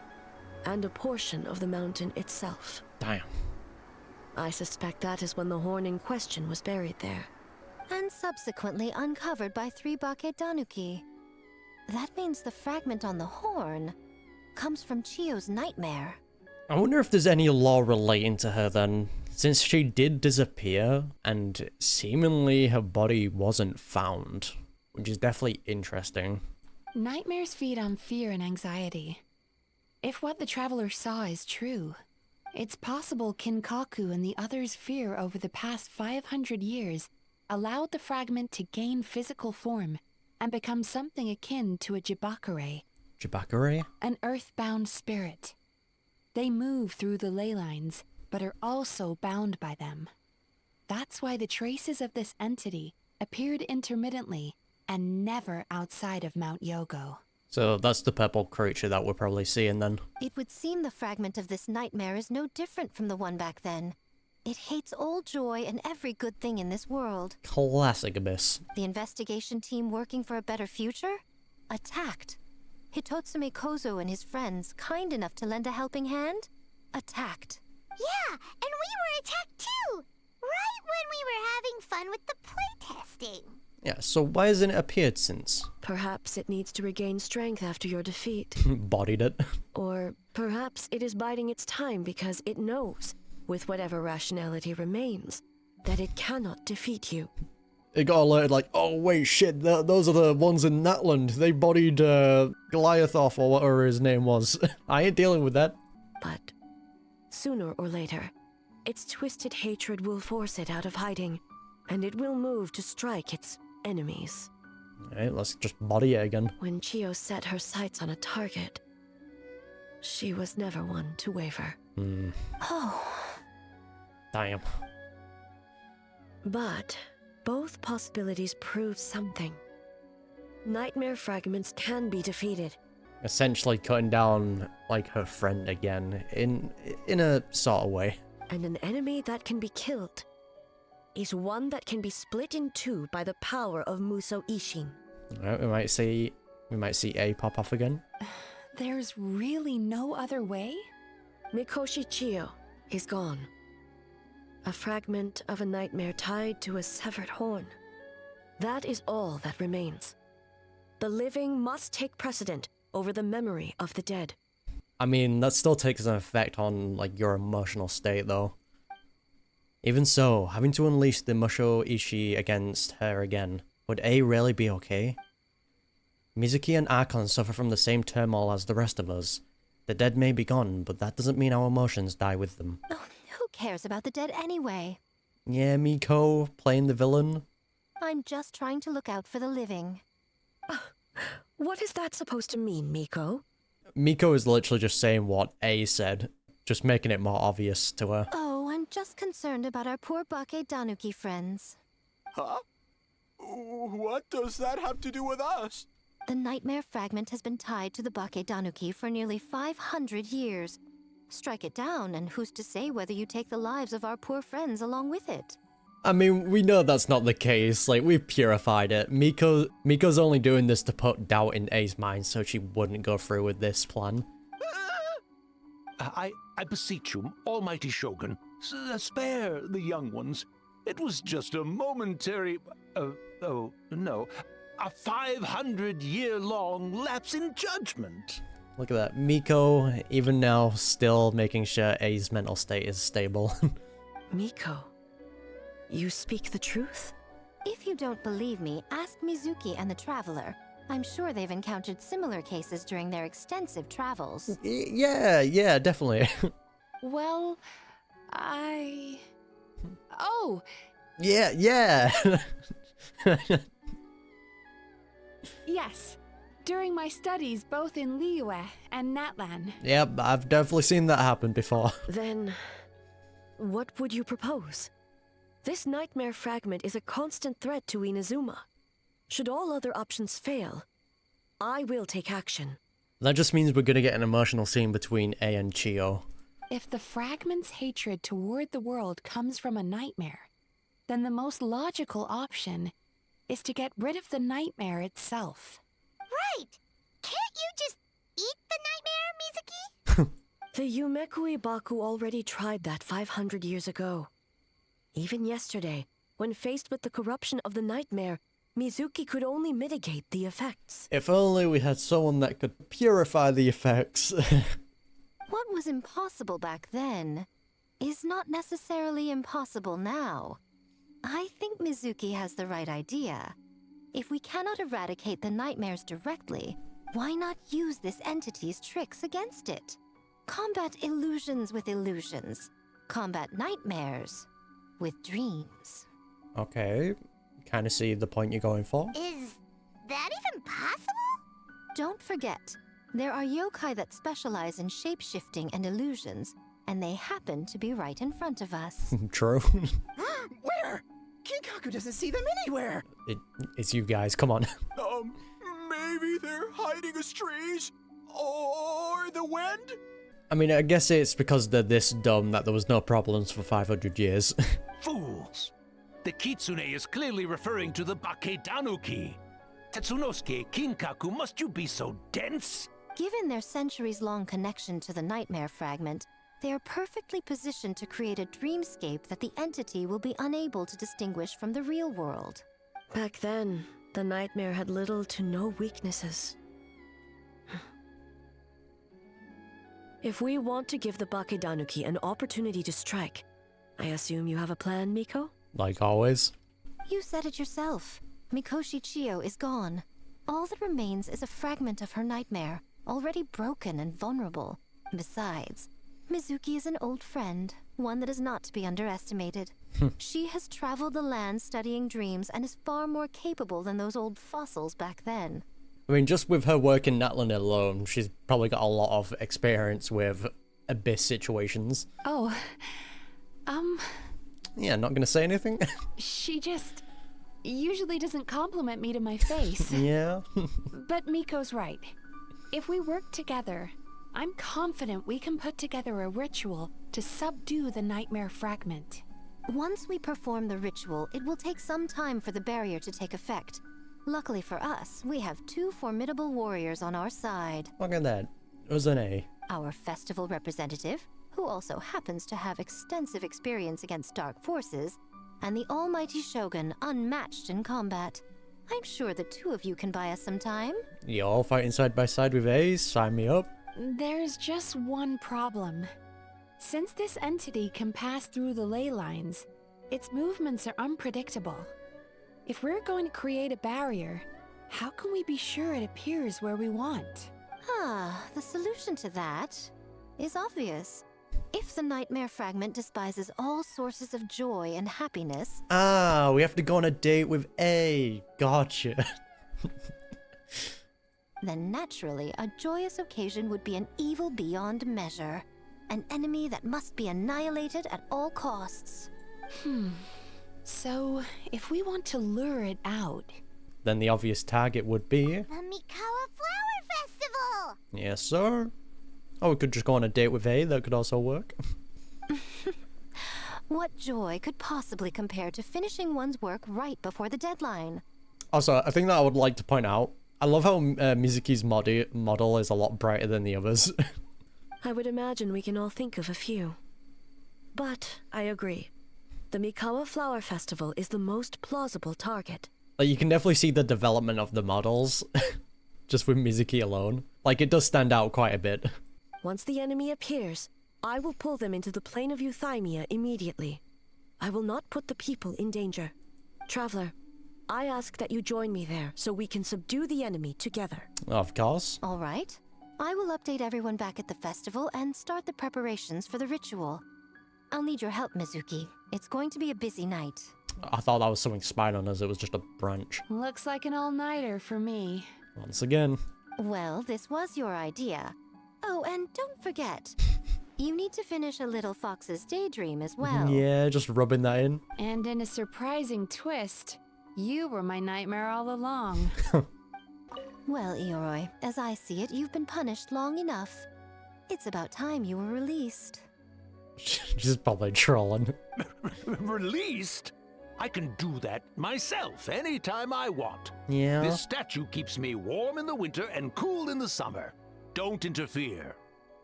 S4: and a portion of the mountain itself.
S1: Damn.
S4: I suspect that is when the horn in question was buried there.
S3: And subsequently uncovered by 3 Bakedanuki. That means the fragment on the horn comes from Chio's nightmare.
S1: I wonder if there's any lore relating to her then, since she did disappear, and seemingly her body wasn't found, which is definitely interesting.
S8: Nightmares feed on fear and anxiety. If what the traveler saw is true, it's possible Kinkaku and the others' fear over the past 500 years allowed the fragment to gain physical form and become something akin to a Jibakure.
S1: Jibakure?
S8: An earthbound spirit. They move through the ley lines, but are also bound by them. That's why the traces of this entity appeared intermittently and never outside of Mount Yogo.
S1: So that's the purple creature that we're probably seeing then.
S3: It would seem the fragment of this nightmare is no different from the one back then. It hates all joy and every good thing in this world.
S1: Classic Abyss.
S3: The investigation team working for a better future? Attacked. Hitotsume Kozo and his friends, kind enough to lend a helping hand? Attacked.
S5: Yeah, and we were attacked too! Right when we were having fun with the playtesting.
S1: Yeah, so why hasn't it appeared since?
S4: Perhaps it needs to regain strength after your defeat.
S1: Bodied it.
S4: Or perhaps it is biding its time because it knows, with whatever rationality remains, that it cannot defeat you.
S1: It got alerted like, oh wait, shit, those are the ones in Natland. They bodied Goliathoth or whatever his name was. I ain't dealing with that.
S4: But sooner or later, its twisted hatred will force it out of hiding, and it will move to strike its enemies.
S1: Alright, let's just body it again.
S4: When Chio set her sights on a target, she was never one to waver.
S3: Oh.
S1: Damn.
S4: But both possibilities prove something. Nightmare fragments can be defeated.
S1: Essentially cutting down, like, her friend again, in a sort of way.
S4: And an enemy that can be killed is one that can be split in two by the power of Muso Ishin.
S1: Alright, we might see A pop off again.
S8: There's really no other way?
S4: Mikoshi Chio is gone. A fragment of a nightmare tied to a severed horn. That is all that remains. The living must take precedent over the memory of the dead.
S1: I mean, that still takes an effect on, like, your emotional state, though. Even so, having to unleash the Musho Ishii against her again, would A really be okay? Mizuki and Archon suffer from the same turmoil as the rest of us. The dead may be gone, but that doesn't mean our emotions die with them.
S3: Oh, who cares about the dead anyway?
S1: Yeah, Miko, playing the villain.
S3: I'm just trying to look out for the living.
S4: What is that supposed to mean, Miko?
S1: Miko is literally just saying what A said, just making it more obvious to her.
S3: Oh, I'm just concerned about our poor Bake Danuki friends.
S20: Huh? What does that have to do with us?
S3: The nightmare fragment has been tied to the Bake Danuki for nearly 500 years. Strike it down, and who's to say whether you take the lives of our poor friends along with it?
S1: I mean, we know that's not the case. Like, we've purified it. Miko's only doing this to put doubt in A's mind so she wouldn't go through with this plan.
S25: I beseech you, almighty Shogun, spare the young ones. It was just a momentary... oh, no. A 500-year-long lapse in judgment.
S1: Look at that. Miko, even now, still making sure A's mental state is stable.
S4: Miko, you speak the truth?
S3: If you don't believe me, ask Mizuki and the Traveler. I'm sure they've encountered similar cases during their extensive travels.
S1: Yeah, definitely.
S8: Well, Oh!
S1: Yeah.
S8: Yes. During my studies both in Liyue and Natlan.
S1: Yep, I've definitely seen that happen before.
S4: Then, what would you propose? This nightmare fragment is a constant threat to Inazuma. Should all other options fail, I will take action.
S1: That just means we're gonna get an emotional scene between A and Chio.
S8: If the fragment's hatred toward the world comes from a nightmare, then the most logical option is to get rid of the nightmare itself.
S5: Right! Can't you just eat the nightmare, Mizuki?
S4: The Yumekui Baku already tried that 500 years ago. Even yesterday, when faced with the corruption of the nightmare, Mizuki could only mitigate the effects.
S1: If only we had someone that could purify the effects.
S3: What was impossible back then is not necessarily impossible now. I think Mizuki has the right idea. If we cannot eradicate the nightmares directly, why not use this entity's tricks against it? Combat illusions with illusions. Combat nightmares with dreams.
S1: Okay, kind of see the point you're going for.
S5: Is that even possible?
S3: Don't forget, there are yokai that specialize in shape-shifting and illusions, and they happen to be right in front of us.
S1: True.
S14: Where? Kinkaku doesn't see them anywhere.
S1: It's you guys, come on.
S20: Maybe they're hiding as trees? Or the wind?
S1: I mean, I guess it's because they're this dumb that there was no problems for 500 years.
S25: Fools! The Kitsune is clearly referring to the Baketanuki. Tetsunosuke, Kinkaku, must you be so dense?
S3: Given their centuries-long connection to the Nightmare Fragment, they are perfectly positioned to create a dreamscape that the entity will be unable to distinguish from the real world.
S4: Back then, the Nightmare had little to no weaknesses. If we want to give the Bakedanuki an opportunity to strike, I assume you have a plan, Miko?
S1: Like always.
S3: You said it yourself. Mikoshi Chiyo is gone. All that remains is a fragment of her nightmare, already broken and vulnerable. Besides, Mizuki is an old friend, one that is not to be underestimated. She has traveled the land studying dreams and is far more capable than those old fossils back then.
S1: I mean, just with her work in Natlan alone, she's probably got a lot of experience with abyss situations.
S8: Oh,
S1: Yeah, not gonna say anything.
S8: she just usually doesn't compliment me to my face.
S1: Yeah.
S8: But Miko's right. If we work together, I'm confident we can put together a ritual to subdue the Nightmare Fragment.
S3: Once we perform the ritual, it will take some time for the barrier to take effect. Luckily for us, we have two formidable warriors on our side.
S1: Look at that. Uzune.
S3: Our festival representative, who also happens to have extensive experience against dark forces, and the almighty Shogun, unmatched in combat. I'm sure the two of you can buy us some time.
S1: Y'all fighting side by side with Ace? Sign me up.
S8: There's just one problem. Since this entity can pass through the ley lines, its movements are unpredictable. If we're going to create a barrier, how can we be sure it appears where we want?
S3: The solution to that is obvious. If the Nightmare Fragment despises all sources of joy and happiness...
S1: We have to go on a date with A. Gotcha.
S3: Then naturally, a joyous occasion would be an evil beyond measure. An enemy that must be annihilated at all costs.
S8: So, if we want to lure it out...
S1: Then the obvious target would be...
S5: The Mikawa Flower Festival!
S1: Yes, sir. Oh, we could just go on a date with A. That could also work.
S3: What joy could possibly compare to finishing one's work right before the deadline?
S1: Also, a thing that I would like to point out, I love how Mizuki's model is a lot brighter than the others.
S4: I would imagine we can all think of a few. But I agree. The Mikawa Flower Festival is the most plausible target.
S1: Like, you can definitely see the development of the models, just with Mizuki alone. Like, it does stand out quite a bit.
S4: Once the enemy appears, I will pull them into the plane of Euthymia immediately. I will not put the people in danger. Traveler, I ask that you join me there so we can subdue the enemy together.
S1: Of course.
S3: All right. I will update everyone back at the festival and start the preparations for the ritual. I'll need your help, Mizuki. It's going to be a busy night.
S1: I thought that was something spied on us. It was just a brunch.
S8: Looks like an all-nighter for me.
S1: Once again.
S3: Well, this was your idea. Oh, and don't forget, you need to finish a little fox's daydream as well.
S1: Yeah, just rubbing that in.
S8: And in a surprising twist, you were my nightmare all along.
S3: Well, Ioroi, as I see it, you've been punished long enough. It's about time you were released.
S1: She's probably trolling.
S25: Released? I can do that myself anytime I want.
S1: Yeah.
S25: This statue keeps me warm in the winter and cool in the summer. Don't interfere.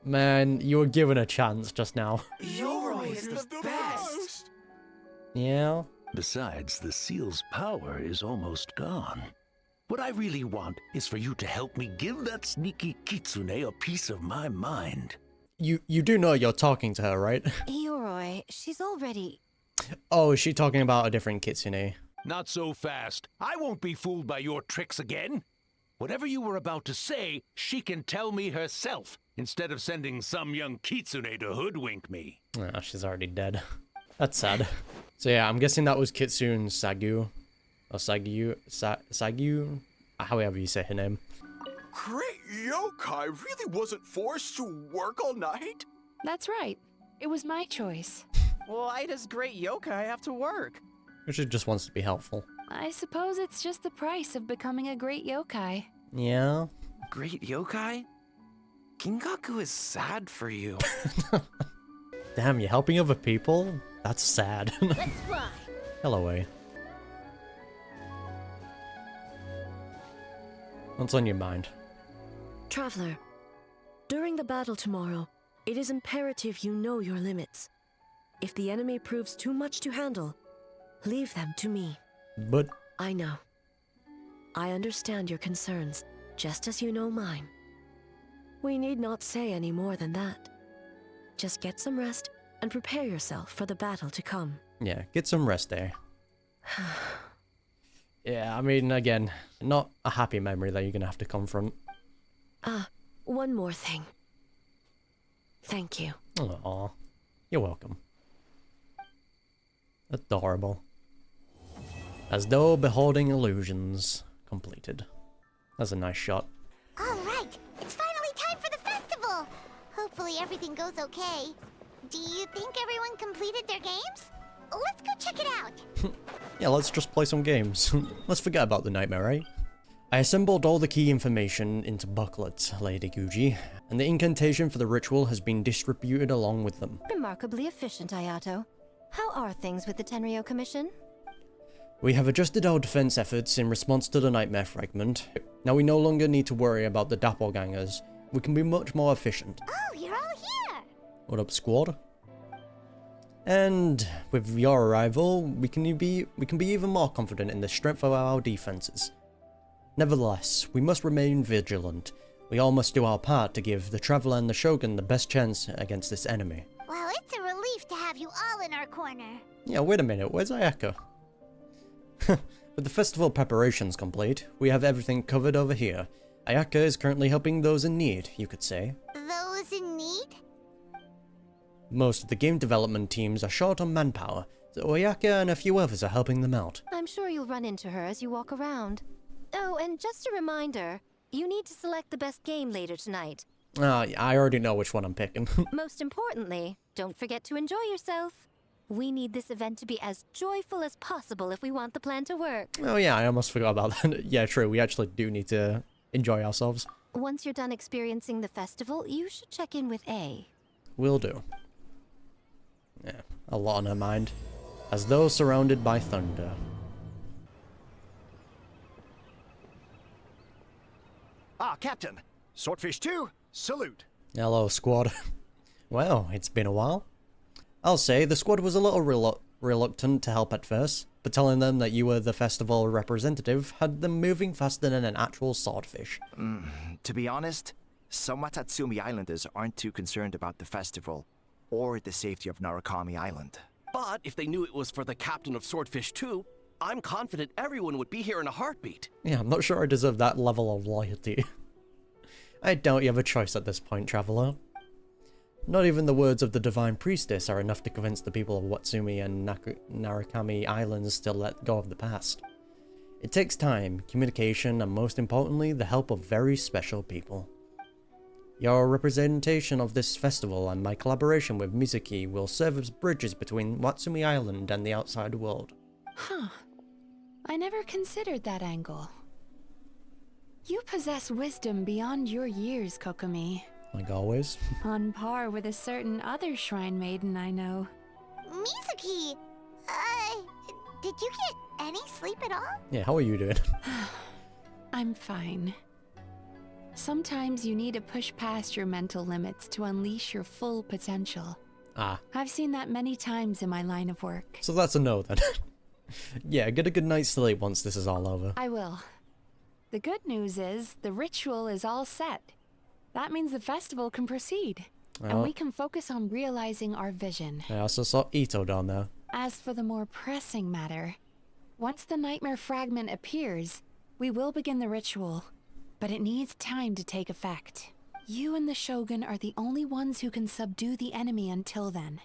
S1: Man, you were given a chance just now.
S14: Yoroi is the best!
S1: Yeah.
S25: Besides, the seal's power is almost gone. What I really want is for you to help me give that sneaky kitsune a piece of my mind.
S1: You do know you're talking to her, right?
S3: Ioroi, she's already...
S1: Oh, is she talking about a different kitsune?
S25: Not so fast. I won't be fooled by your tricks again. Whatever you were about to say, she can tell me herself, instead of sending some young kitsune to hoodwink me.
S1: Ah, she's already dead. That's sad. So yeah, I'm guessing that was Kitsune Sagu. Or Sagu? However you say her name.
S20: Great yokai really wasn't forced to work all night?
S8: That's right. It was my choice.
S14: Why does Great Yokai have to work?
S1: She just wants to be helpful.
S8: I suppose it's just the price of becoming a great yokai.
S1: Yeah.
S14: Great Yokai?
S2: Gingaku is sad for you.
S1: Damn, you're helping other people? That's sad.
S7: Let's fly.
S1: Hello, A. What's on your mind?
S4: Traveler, during the battle tomorrow, it is imperative you know your limits. If the enemy proves too much to handle, leave them to me.
S1: But...
S4: I know. I understand your concerns, just as you know mine. We need not say any more than that. Just get some rest and prepare yourself for the battle to come.
S1: Yeah, get some rest there. Yeah, I mean, again, not a happy memory that you're gonna have to confront.
S4: Ah, one more thing. Thank you.
S1: Aw, you're welcome. Adorable. As though beholding illusions completed. That's a nice shot.
S5: All right, it's finally time for the festival. Hopefully everything goes okay. Do you think everyone completed their games? Let's go check it out.
S1: Yeah, let's just play some games. Let's forget about the nightmare, right? I assembled all the key information into booklets, Lady Guji, and the incantation for the ritual has been distributed along with them.
S3: Remarkably efficient, Ayato. How are things with the Tenryo Commission?
S1: We have adjusted our defense efforts in response to the nightmare fragment. Now we no longer need to worry about the doppelgangers. We can be much more efficient.
S5: Oh, you're all here!
S1: What up, squad? And with your arrival, we can be even more confident in the strength of our defenses. Nevertheless, we must remain vigilant. We all must do our part to give the Traveler and the Shogun the best chance against this enemy.
S5: Well, it's a relief to have you all in our corner.
S1: Yeah, wait a minute, where's Ayaka? With the festival preparations complete, we have everything covered over here. Ayaka is currently helping those in need, you could say.
S5: Those in need?
S1: Most of the game development teams are short on manpower, so Ayaka and a few others are helping them out.
S3: I'm sure you'll run into her as you walk around. Oh, and just a reminder, you need to select the best game later tonight.
S1: I already know which one I'm picking.
S3: Most importantly, don't forget to enjoy yourself. We need this event to be as joyful as possible if we want the plan to work.
S1: Oh yeah, I almost forgot about that. Yeah, true, we actually do need to enjoy ourselves.
S3: Once you're done experiencing the festival, you should check in with A.
S1: Will do. Yeah, a lot on her mind. As though surrounded by thunder.
S13: Ah, Captain. Swordfish 2, salute.
S1: Hello, squad. Well, it's been a while. I'll say the squad was a little reluctant to help at first, but telling them that you were the festival representative had them moving faster than an actual swordfish.
S6: To be honest, some Watatsumi Islanders aren't too concerned about the festival or the safety of Narukami Island.
S10: But if they knew it was for the captain of Swordfish 2, I'm confident everyone would be here in a heartbeat.
S1: Yeah, I'm not sure I deserve that level of loyalty. I doubt you have a choice at this point, Traveler. Not even the words of the Divine Priestess are enough to convince the people of Watsumi and Narukami Islands to let go of the past. It takes time, communication, and most importantly, the help of very special people. Your representation of this festival and my collaboration with Mizuki will serve as bridges between Watsumi Island and the outside world.
S8: Huh. I never considered that angle. You possess wisdom beyond your years, Kokomi.
S1: Like always.
S8: On par with a certain other shrine maiden I know.
S5: Mizuki! Did you get any sleep at all?
S1: Yeah, how are you doing?
S8: I'm fine. Sometimes you need to push past your mental limits to unleash your full potential.
S1: Ah.
S8: I've seen that many times in my line of work.
S1: So that's a no then. Yeah, get a good night's sleep once this is all over.
S8: I will. The good news is, the ritual is all set. That means the festival can proceed. And we can focus on realizing our vision.
S1: I also saw Ito down there.
S8: As for the more pressing matter, once the nightmare fragment appears, we will begin the ritual. But it needs time to take effect. You and the Shogun are the only ones who can subdue the enemy until then.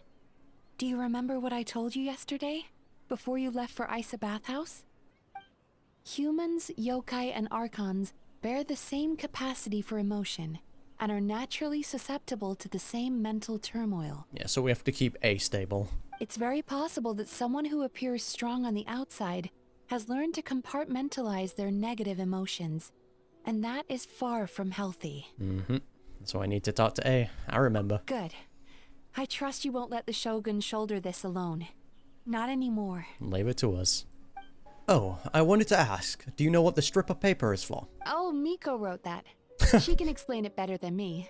S8: Do you remember what I told you yesterday? Before you left for Isa Bathhouse? Humans, yokai, and archons bear the same capacity for emotion, and are naturally susceptible to the same mental turmoil.
S1: Yeah, so we have to keep A stable.
S8: It's very possible that someone who appears strong on the outside has learned to compartmentalize their negative emotions, and that is far from healthy.
S1: So I need to talk to A. I remember.
S8: Good. I trust you won't let the Shogun shoulder this alone. Not anymore.
S1: Leave it to us. Oh, I wanted to ask, do you know what the strip of paper is for?
S8: Oh, Miko wrote that. She can explain it better than me.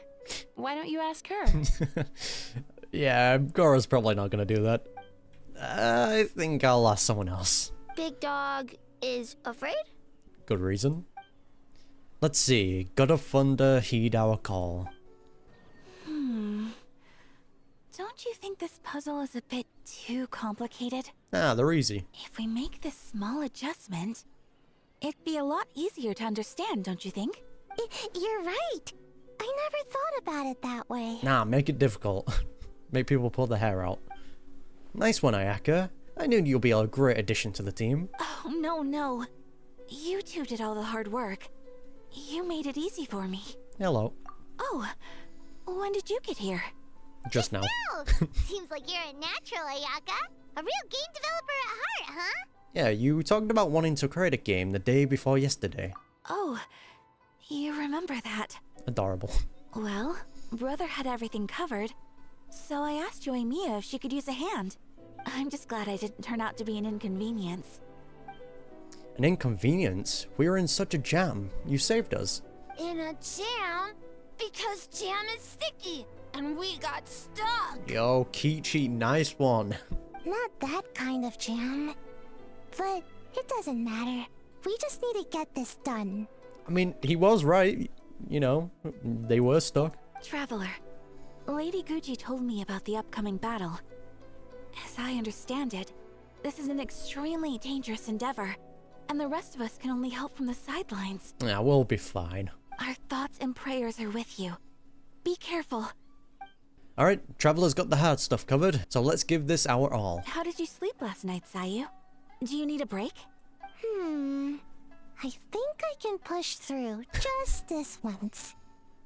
S8: Why don't you ask her?
S1: Yeah, Gora's probably not gonna do that. I think I'll ask someone else.
S7: Big Dog is afraid?
S1: Good reason. Let's see. God of Thunder, heed our call.
S16: Don't you think this puzzle is a bit too complicated?
S1: Ah, they're easy.
S16: If we make this small adjustment, it'd be a lot easier to understand, don't you think?
S5: You're right. I never thought about it that way.
S1: Nah, make it difficult. Make people pull their hair out. Nice one, Ayaka. I knew you'll be a great addition to the team.
S16: Oh, no. You two did all the hard work. You made it easy for me.
S1: Hello.
S16: Oh, when did you get here?
S1: Just now.
S5: Seems like you're a natural, Ayaka. A real game developer at heart, huh?
S1: Yeah, you talked about wanting to create a game the day before yesterday.
S16: Oh, you remember that.
S1: Adorable.
S16: Well, Brother had everything covered, so I asked Yoimiya if she could use a hand. I'm just glad I didn't turn out to be an inconvenience.
S1: An inconvenience? We were in such a jam. You saved us.
S7: In a jam? Because jam is sticky, and we got stuck.
S1: Yo, Kichi, nice one.
S5: Not that kind of jam. But it doesn't matter. We just need to get this done.
S1: I mean, he was right. You know, they were stuck.
S16: Traveler, Lady Gucci told me about the upcoming battle. As I understand it, this is an extremely dangerous endeavor, and the rest of us can only help from the sidelines.
S1: Yeah, we'll be fine.
S16: Our thoughts and prayers are with you. Be careful.
S1: Alright, Traveler's got the hard stuff covered, so let's give this our all.
S16: How did you sleep last night, Sayu? Do you need a break?
S5: I think I can push through just this once.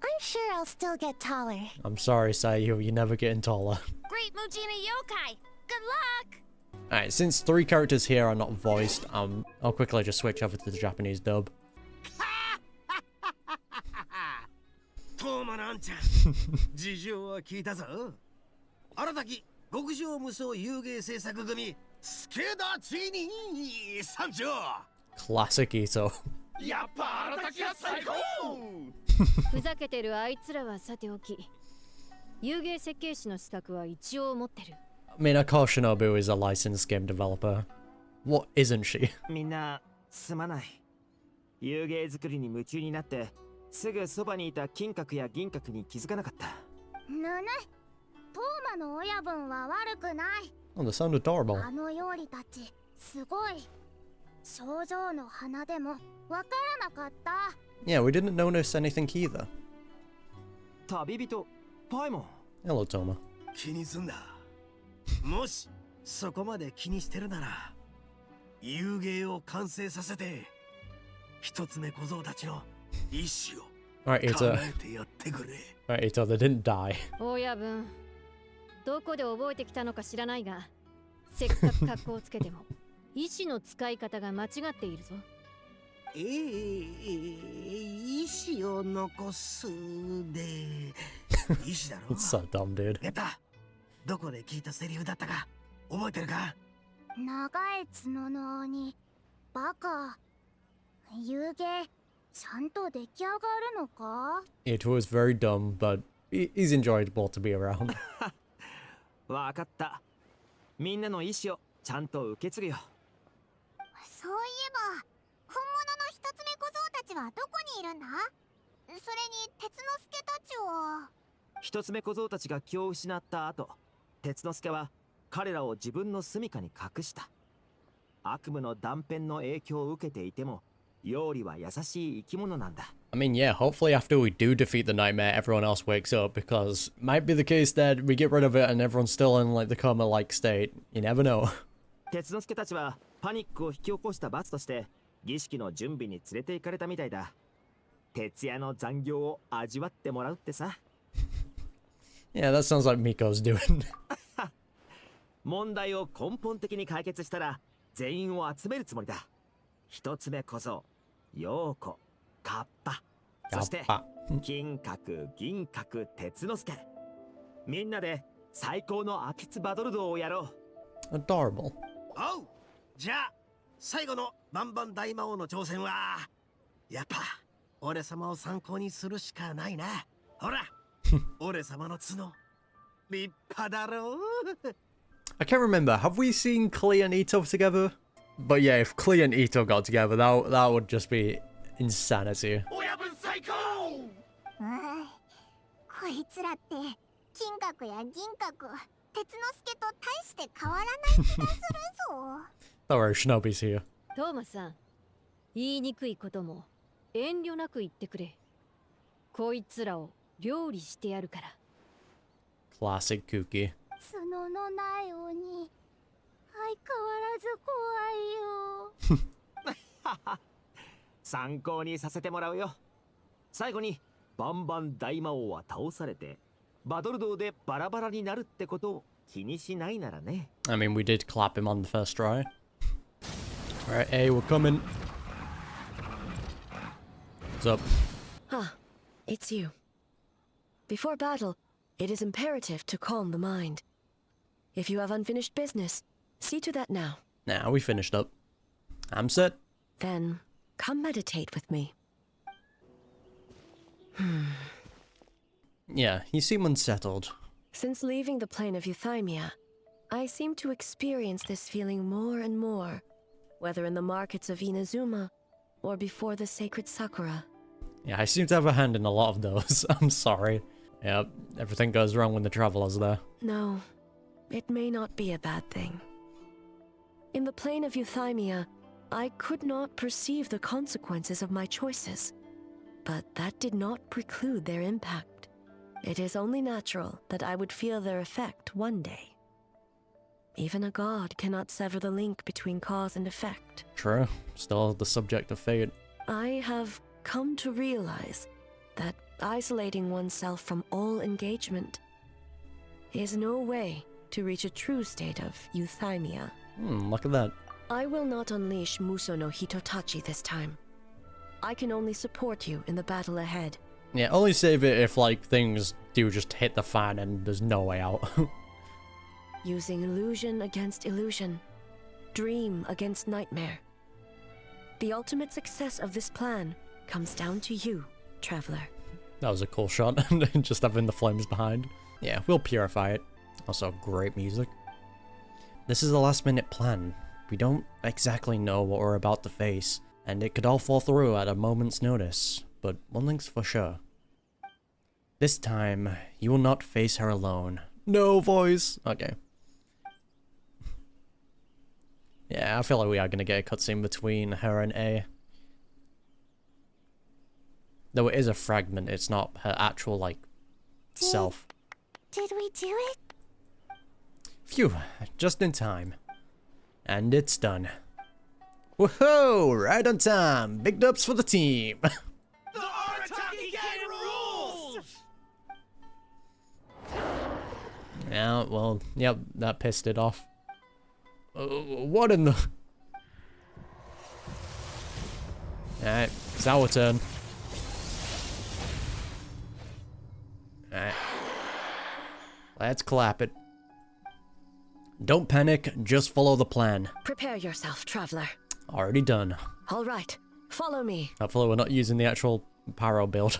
S5: I'm sure I'll still get taller.
S1: I'm sorry, Sayu, you're never getting taller.
S7: Great Mujina Yokai! Good luck!
S1: Alright, since 3 characters here are not voiced, I'll quickly just switch over to the Japanese dub.
S11: トーマなんちゃん事情は聞いたぞ新たき極上無双遊芸制作組助田ついに参上
S1: Classic Ito.
S11: やっぱ新たきは最高
S12: ふざけてるあいつらはさておき遊芸設計士の資格は一応持ってる
S1: I mean, Akoshinobu is a licensed game developer. What isn't she?
S15: みんなすまない遊芸作りに夢中になってすぐそばにいた金閣や銀閣に気づかなかった
S7: ぬぬトーマの親分は悪くない
S1: Oh, they sound adorable.
S7: あの料理たちすごい症状の花でもわからなかった
S1: Yeah, we didn't notice anything either.
S15: 旅人パイモン
S1: Hello, Toma.
S11: 気にすんなもしそこまで気にしてるなら遊芸を完成させて一つ目小僧たちの意志を
S1: Alright, Ito.
S11: 叶えてやってくれ
S1: Alright, Ito, they didn't die.
S12: 親分どこで覚えてきたのか知らないがせっかく格好をつけても意志の使い方が間違っているぞ
S11: 意志を残すで意志だろ
S1: It's so dumb, dude.
S11: やったどこで聞いたセリフだったか覚えてるか
S7: 長い角の鬼バカ遊芸ちゃんと出来上がるのか
S1: It was very dumb, but he's enjoyable to be around.
S15: わかったみんなの意志をちゃんと受け継ぐよ
S5: そういえば本物の一つ目小僧たちはどこにいるんだそれに鉄之助たちは
S15: 一つ目小僧たちが気を失った後鉄之助は彼らを自分の住処に隠した悪夢の断片の影響を受けていても料理は優しい生き物なんだ
S1: I mean, yeah, hopefully after we do defeat the nightmare, everyone else wakes up, because it might be the case that we get rid of it and everyone's still in, like, the coma-like state. You never know.
S15: 鉄之助たちはパニックを引き起こした罰として儀式の準備に連れて行かれたみたいだ徹夜の残業を味わってもらうってさ
S1: Yeah, that sounds like Miko's doing.
S15: 問題を根本的に解決したら全員を集めるつもりだ一つ目小僧陽子カッパそして、金閣、銀閣、鉄之助。みんなで最高のアピツバトル道をやろ
S1: う。Adorable。
S11: おう、じゃあ最後のバンバン大魔王の挑戦はやっぱ俺様を参考にするしかないな。ほら、俺様の角立派だろう。
S1: I can't remember. Have we seen Klee and Ito together? But yeah, if Klee and Ito got together, that would just be insanity.
S5: こいつらって金閣や銀閣、鉄之助と大して変わらない気がするぞ。
S1: Don't worry, Shinobi's here.
S12: トーマさん、言いにくいことも遠慮なく言ってくれ。こいつらを料理してやるから。
S1: Classic Kuki.
S5: 角のない鬼、相変わらず怖いよ。
S15: 参考にさせてもらうよ。最後にバンバン大魔王は倒されてバトル道でバラバラになるってことを気にしないならね。
S1: I mean, we did clap him on the first try. Alright, A, we're coming. What's up?
S4: Ah, it's you. Before battle, it is imperative to calm the mind. If you have unfinished business, see to that now.
S1: Nah, we finished up. I'm set.
S4: Then, come meditate with me.
S1: Yeah, you seem unsettled.
S4: Since leaving the plane of Euthymia, I seem to experience this feeling more and more, whether in the markets of Inazuma or before the sacred Sakura.
S1: Yeah, I seem to have a hand in a lot of those. I'm sorry. Yeah, everything goes wrong when the traveler's there.
S4: No, it may not be a bad thing. In the plane of Euthymia, I could not perceive the consequences of my choices, but that did not preclude their impact. It is only natural that I would feel their effect one day. Even a god cannot sever the link between cause and effect.
S1: True. Still the subject of fate.
S4: I have come to realize that isolating oneself from all engagement is no way to reach a true state of euthymia.
S1: Look at that.
S4: I will not unleash Muso no Hitotachi this time. I can only support you in the battle ahead.
S1: Yeah, only save it if, like, things do just hit the fan and there's no way out.
S4: Using illusion against illusion, dream against nightmare. The ultimate success of this plan comes down to you, traveler.
S1: That was a cool shot, just having the flames behind. Yeah, we'll purify it. Also, great music. This is a last-minute plan. We don't exactly know what we're about to face, and it could all fall through at a moment's notice. But one thing's for sure. This time, you will not face her alone. No voice! Okay. Yeah, I feel like we are going to get a cutscene between her and A. Though it is a fragment, it's not her actual, like, self.
S5: Did we do it?
S1: Phew, just in time. And it's done. Woohoo! Right on time! Big dubs for the team! Yeah, well, yep, that pissed it off. What in the... Alright, it's our turn. Alright. Let's clap it. Don't panic, just follow the plan.
S4: Prepare yourself, traveler.
S1: Already done.
S4: All right, follow me.
S1: Hopefully we're not using the actual Pyro build.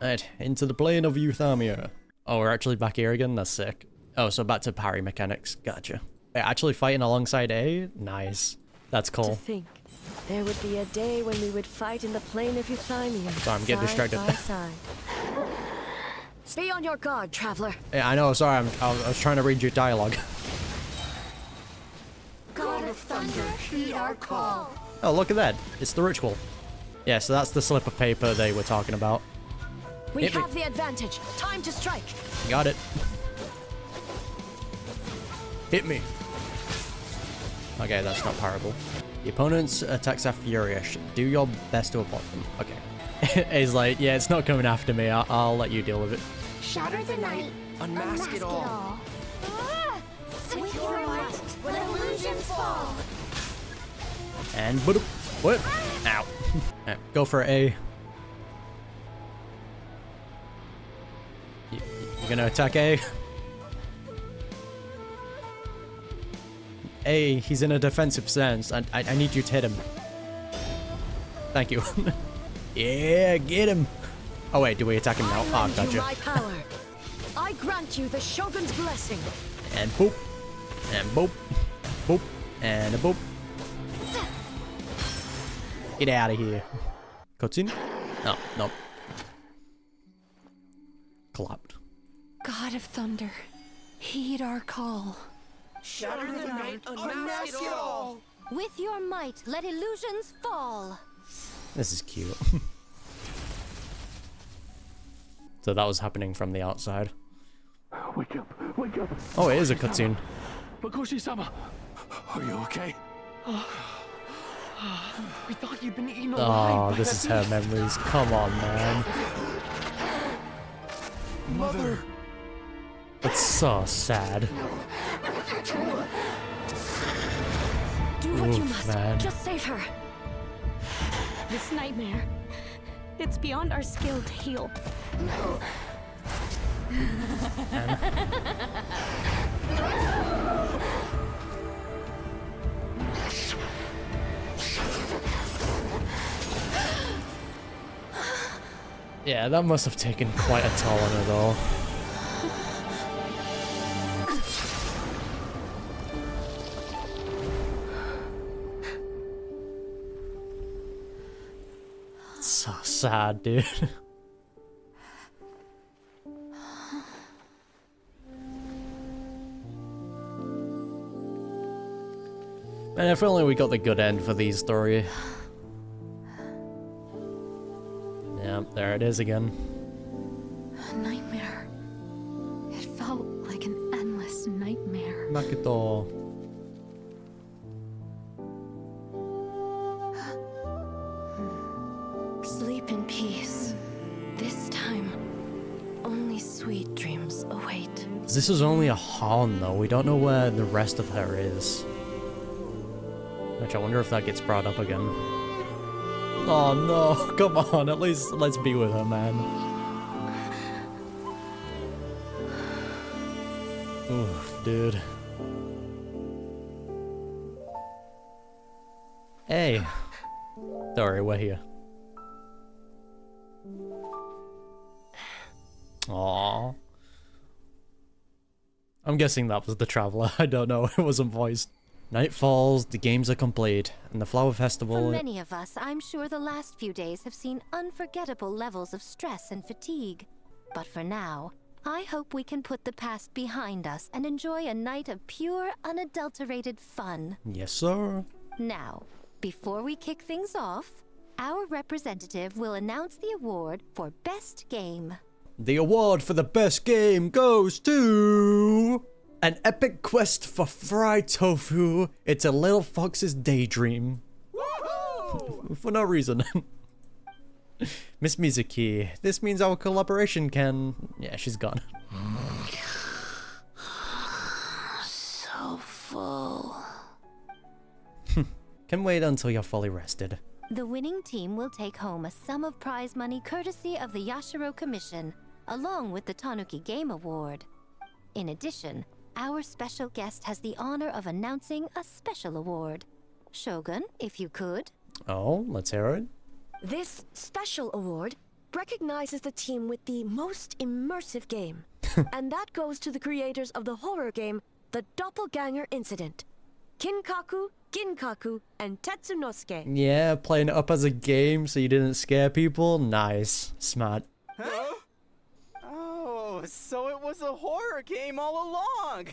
S1: Right, into the plane of Euthymia. Oh, we're actually back here again? That's sick. Oh, so back to parry mechanics. Gotcha. Wait, actually fighting alongside A? Nice. That's cool.
S4: To think, there would be a day when we would fight in the plane of Euthymia.
S1: Sorry, I'm getting distracted.
S4: Side by side. Be on your guard, traveler.
S1: Yeah, I know, sorry, I was trying to read your dialogue.
S9: God of thunder, heed our call.
S1: Oh, look at that. It's the ritual. Yeah, so that's the slip of paper they were talking about.
S4: We have the advantage. Time to strike.
S1: Got it. Hit me. Okay, that's not parable. The opponent's attacks are furious. Do your best to avoid them. Okay. He's like, yeah, it's not coming after me. I'll let you deal with it.
S5: Shatter the night.
S2: Unmask it all.
S5: With your might, when illusions fall.
S1: And what? Ow. Right, go for A. You gonna attack A? A, he's in a defensive stance. I need you to hit him. Thank you. Yeah, get him. Oh wait, do we attack him now? Oh, gotcha.
S4: My power. I grant you the Shogun's blessing.
S1: And boop. And boop. Boop. And a boop. Get out of here. Cutscene? No, no. Clapped.
S8: God of Thunder, heed our call.
S7: Shatter the night, unmask it all.
S3: With your might, let illusions fall.
S1: This is cute. So that was happening from the outside.
S25: Wake up, wake up.
S1: Oh, it is a cutscene.
S25: Makoshi-sama, are you okay?
S8: We thought you'd been eaten alive.
S1: Oh, this is her memories. Come on, man.
S25: Mother.
S1: It's so sad.
S4: Do what you
S1: Oof,
S4: must.
S1: man.
S4: Just save her.
S9: This nightmare, it's beyond our skill to heal.
S1: Yeah, that must have taken quite a toll on it all. It's so sad, dude. And if only we got the good end for the story. Yep, there it is again.
S8: A nightmare. It felt like an endless nightmare.
S1: Makoto.
S4: Sleep in peace. This time, only sweet dreams await.
S1: This is only a horn though, we don't know where the rest of her is. Which I wonder if that gets brought up again. Oh no, come on, at least let's be with her, man. Oof, dude. Hey. Sorry, we're here. Aww. I'm guessing that was the Traveler. I don't know, it wasn't voiced. Night falls, the games are complete, and the Flower Festival...
S3: For many of us, I'm sure the last few days have seen unforgettable levels of stress and fatigue. But for now, I hope we can put the past behind us and enjoy a night of pure, unadulterated fun.
S1: Yes, sir.
S3: Now, before we kick things off, our representative will announce the award for Best Game.
S1: The award for the best game goes to... An epic quest for fried tofu. It's a little fox's daydream. For no reason. Miss Mizuki, this means our collaboration can... Yeah, she's gone.
S3: So full.
S1: Can wait until you're fully rested.
S3: The winning team will take home a sum of prize money courtesy of the Yashiro Commission, along with the Tanuki Game Award. In addition, our special guest has the honor of announcing a special award. Shogun, if you could.
S1: Oh, let's hear it.
S4: This special award recognizes the team with the most immersive game. And that goes to the creators of the horror game, The Doppelganger Incident. Kinkaku, Ginkaku, and Tetsunosuke.
S1: Yeah, playing it up as a game so you didn't scare people. Nice. Smart.
S14: Huh? Oh, so it was a horror game all along.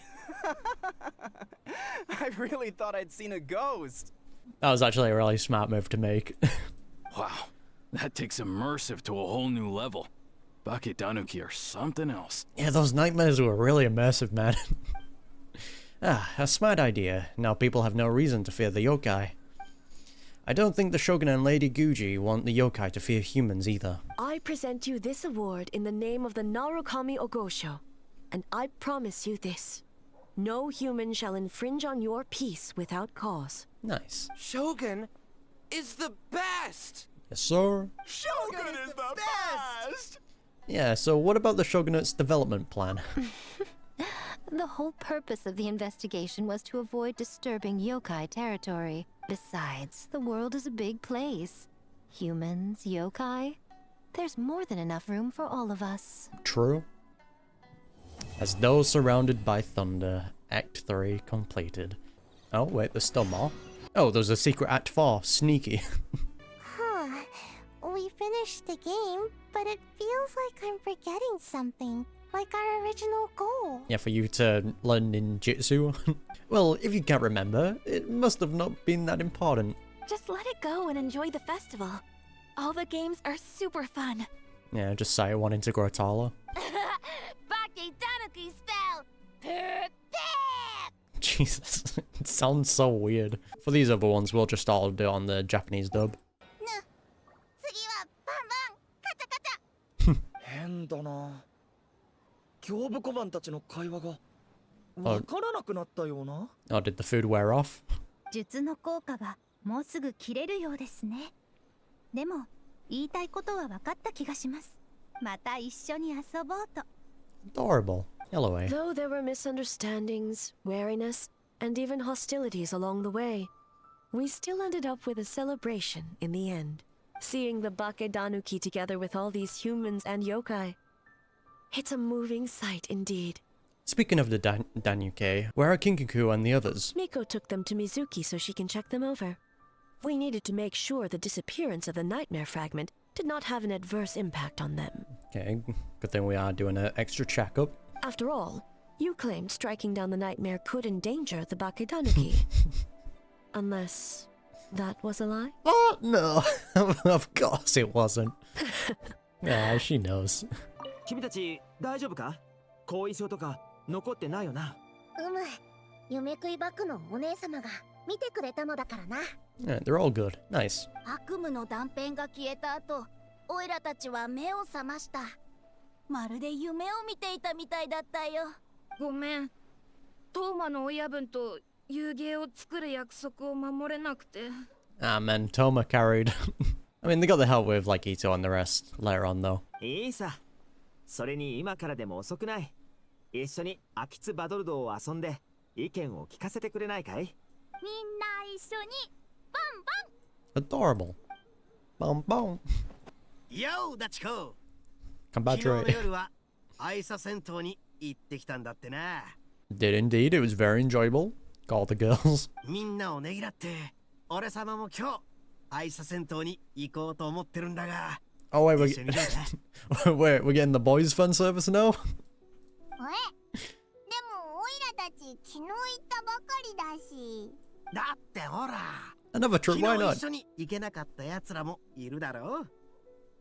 S14: I really thought I'd seen a ghost.
S1: That was actually a really smart move to make.
S17: Wow, that takes immersive to a whole new level. Baketanuki are something else.
S1: Yeah, those nightmares were really immersive, man. A smart idea. Now people have no reason to fear the yokai. I don't think the Shogun and Lady Guji want the yokai to fear humans either.
S4: I present you this award in the name of the Narukami Ogosho, and I promise you this. No human shall infringe on your peace without cause.
S1: Nice.
S2: Shogun, is the best!
S1: Yes, sir.
S20: Shogun is the best!
S1: Yeah, so what about the Shogunate's development plan?
S3: The whole purpose of the investigation was to avoid disturbing yokai territory. Besides, the world is a big place. Humans, yokai, there's more than enough room for all of us.
S1: True. As though surrounded by thunder, Act 3 completed. Oh, wait, there's still more. Oh, there's a secret Act 4. Sneaky.
S5: Huh. We finished the game, but it feels like I'm forgetting something. Like our original goal.
S1: Yeah, for you to learn ninjutsu. Well, if you can't remember, it must have not been that important.
S16: Just let it go and enjoy the festival. All the games are super fun.
S1: Yeah, just say wanting to grow taller.
S7: Bake Tanuki spell! Perfect!
S1: Jesus, it sounds so weird. For these other ones, we'll just all do it on the Japanese dub.
S18: 変だな。教部小判たちの会話がわからなくなったような。
S1: Oh, did the food wear off?
S7: 術の効果がもうすぐ切れるようですね。でも、言いたいことは分かった気がします。また一緒に遊ぼうと。
S1: Adorable. Hello, eh?
S4: Though there were misunderstandings, wariness, and even hostilities along the way, we still ended up with a celebration in the end. Seeing the Bakedanuki together with all these humans and yokai. It's a moving sight indeed.
S1: Speaking of the Danuke, where are Kinkaku and the others?
S4: Miko took them to Mizuki so she can check them over. We needed to make sure the disappearance of the nightmare fragment did not have an adverse impact on them.
S1: Okay, good thing we are doing an extra checkup.
S4: After all, you claimed striking down the nightmare could endanger the Bakedanuki. Unless that was a lie?
S1: Oh, no. Of course it wasn't. Yeah, she knows.
S15: 君たち大丈夫か？後遺症とか残ってないよな。
S7: 夢食いバクのお姉様が見てくれたのだからな。
S1: Yeah, they're all good. Nice.
S7: 悪夢の断片が消えた後、オイラたちは目を覚ました。まるで夢を見ていたみたいだったよ。
S19: ごめん。トーマの親分と遊芸を作る約束を守れなくて。
S1: Ah, man, Toma carried. I mean, they got the help with, like, Ito and the rest later on, though.
S15: いいさ。それに今からでも遅くない。一緒に秋津バドルドを遊んで意見を聞かせてくれないかい？
S7: みんな一緒にバンバン。
S1: Adorable. Boom, boom.
S11: Yo, ダチコ。
S1: Compadre.
S11: 昨日の夜は愛沙銭湯に行ってきたんだってな。
S1: Did indeed. It was very enjoyable. Got all the girls.
S11: みんなをねぎらって俺様も今日愛沙銭湯に行こうと思ってるんだが。
S1: Oh, wait, wait, we're getting the boys' fun service now?
S5: でもオイラたち昨日行ったばかりだし。
S11: だってほら。
S1: Another trip, why
S11: 昨日
S1: not?
S11: 一緒に行けなかった奴らもいるだろう。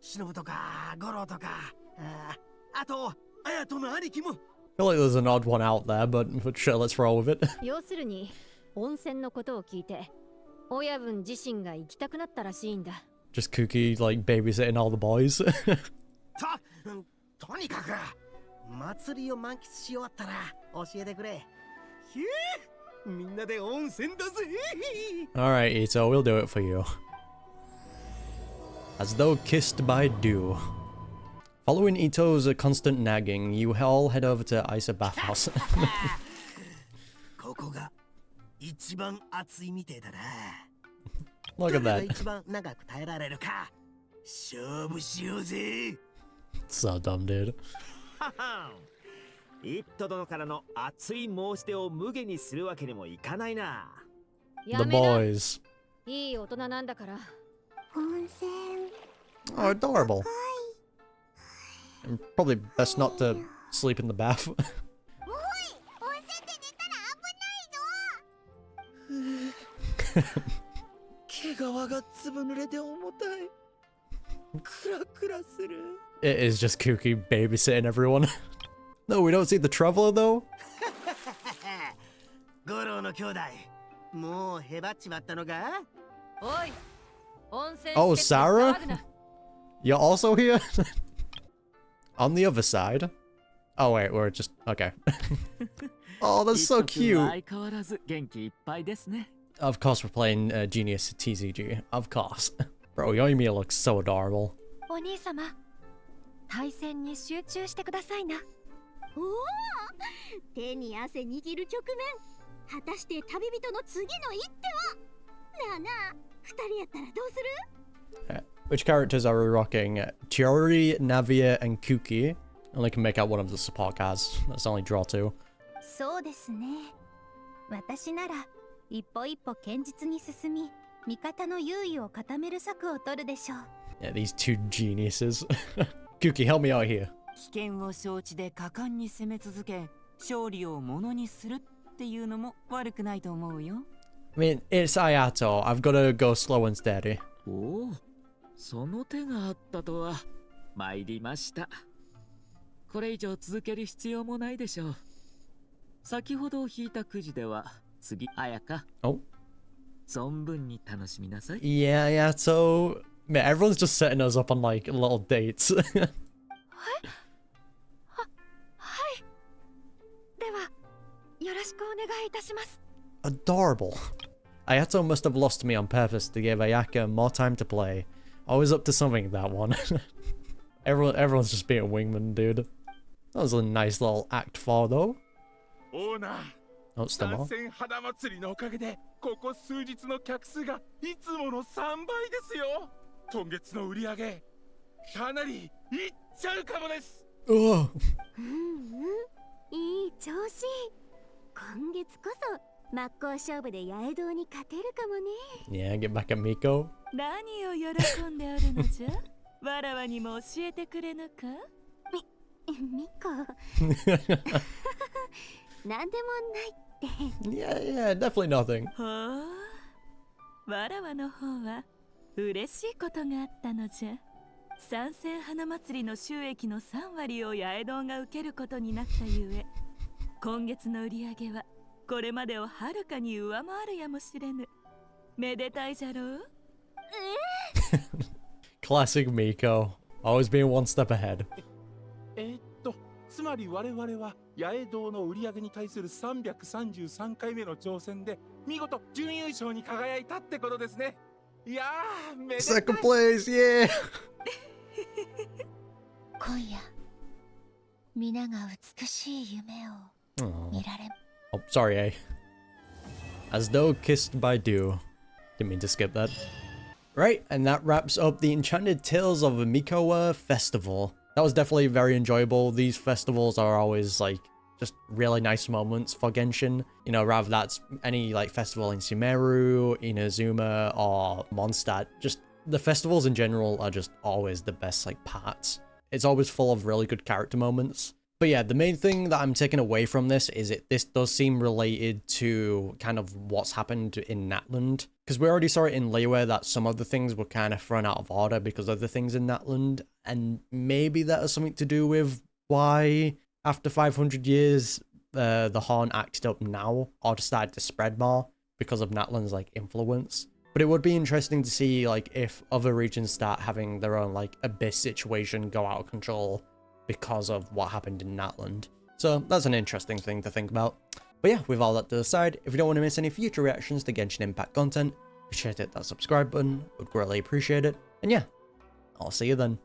S11: 忍とか五郎とか、あと綾人の兄貴も。
S1: I feel like there's an odd one out there, but sure, let's roll with it.
S12: 要するに温泉のことを聞いて親分自身が行きたくなったらしいんだ。
S1: Just Kuki, like, babysitting all the boys.
S11: とにかく祭りを満喫し終わったら教えてくれ。ひえ、みんなで温泉だぜ。
S1: Alright, Ito, we'll do it for you. As though kissed by dew. Following Ito's constant nagging, you all head over to Isa Bathhouse.
S11: ここが一番暑いみてえだな。
S1: Look at
S11: 誰が
S1: that.
S11: 一番長く耐えられるか勝負しようぜ。
S1: So dumb, dude.
S15: イット殿からの熱い申し出を無下にするわけにもいかないな。
S1: The boys.
S12: いい大人なんだから。
S5: 温泉。
S1: Oh, adorable. And probably best not to sleep in the bath.
S5: おい、温泉で寝たら危ないぞ。
S18: 毛皮が粒濡れで重たい。クラクラする。
S1: It is just Kuki babysitting everyone. No, we don't see the traveler though.
S11: 五郎の兄弟、もうへばっちまったのか？
S12: おい、温泉
S1: Oh, Sarah? You're also here? On the other side? Oh wait, we're just... Okay. Oh, that's so cute.
S21: 相変わらず元気いっぱいですね。
S1: Of course we're playing Genius TCG. Of course. Bro, Yoimiya looks so adorable.
S9: お兄様、対戦に集中してくださいな。
S7: おお、手に汗握る局面。果たして旅人の次の一手は？なあなあ、二人やったらどうする？
S1: Which characters are we rocking? Chiori, Navia, and Kuki. Only can make out one of the support cards. That's only draw 2.
S5: そうですね。私なら一歩一歩堅実に進み、味方の優位を固める策を取るでしょう。
S1: Yeah, these two geniuses. Kuki, help me out here.
S13: 危険を承知で果敢に攻め続け、勝利をものにするっていうのも悪くないと思うよ。
S1: I mean, it's Ayato. I've got to go slow and steady.
S18: おお、その手があったとは参りました。これ以上続ける必要もないでしょう。先ほど引いたくじでは次綾香。
S1: Oh.
S18: 存分に楽しみなさい。
S1: Yeah, Ayato. Man, everyone's just setting us up on like little dates.
S9: はい。では、よろしくお願いいたします。
S1: Adorable. Ayato must have lost me on purpose to give Ayaka more time to play. Always up to something, that one. Everyone's just being a wingman, dude. That was a nice little act 4, though.
S20: オーナー、
S1: Oh, still more.
S20: 参戦花祭りのおかげでここ数日の客数がいつもの3倍ですよ。今月の売り上げかなりいっちゃうかもです。
S1: Oh.
S7: うんうん、いい調子。今月こそ真っ向勝負で八重堂に勝てるかもね。
S1: Yeah, get back at Miko.
S16: 何を喜んでおるのじゃわらわにも教えてくれぬか
S7: ミコ。なんでもないって。
S1: Yeah, definitely nothing.
S16: ほう、わらわの方は嬉しいことがあったのじゃ。参戦花祭りの収益の3割を八重堂が受けることになったゆえ、今月の売り上げはこれまでをはるかに上回るやもしれぬ。めでたいじゃろう。
S1: Classic Miko. Always being one step ahead.
S20: つまり我々は八重堂の売り上げに対する333回目の挑戦で見事準優勝に輝いたってことですね。いやー、めでたい。
S1: Second place, yeah.
S5: 今夜、皆が美しい夢を見られ。
S1: Oh, sorry, A. As though kissed by dew. Didn't mean to skip that. Right, and that wraps up the Enchanted Tales of Mikawa Festival. That was definitely very enjoyable. These festivals are always like just really nice moments for Genshin. You know, rather that's any like festival in Sumeru, Inazuma, or Mondstadt. Just the festivals in general are just always the best like parts. It's always full of really good character moments. But yeah, the main thing that I'm taking away from this is this does seem related to kind of what's happened in Natland. Because we already saw it in Liyue that some of the things were kind of thrown out of order because of the things in Natland. And maybe that has something to do with why, after 500 years, the Horn acted up now or started to spread more because of Natland's like influence. But it would be interesting to see like if other regions start having their own like abyss situation go out of control because of what happened in Natland. So that's an interesting thing to think about. But yeah, with all that to the side, if you don't want to miss any future reactions to Genshin Impact content, be sure to hit that subscribe button, would greatly appreciate it. And yeah, I'll see you then.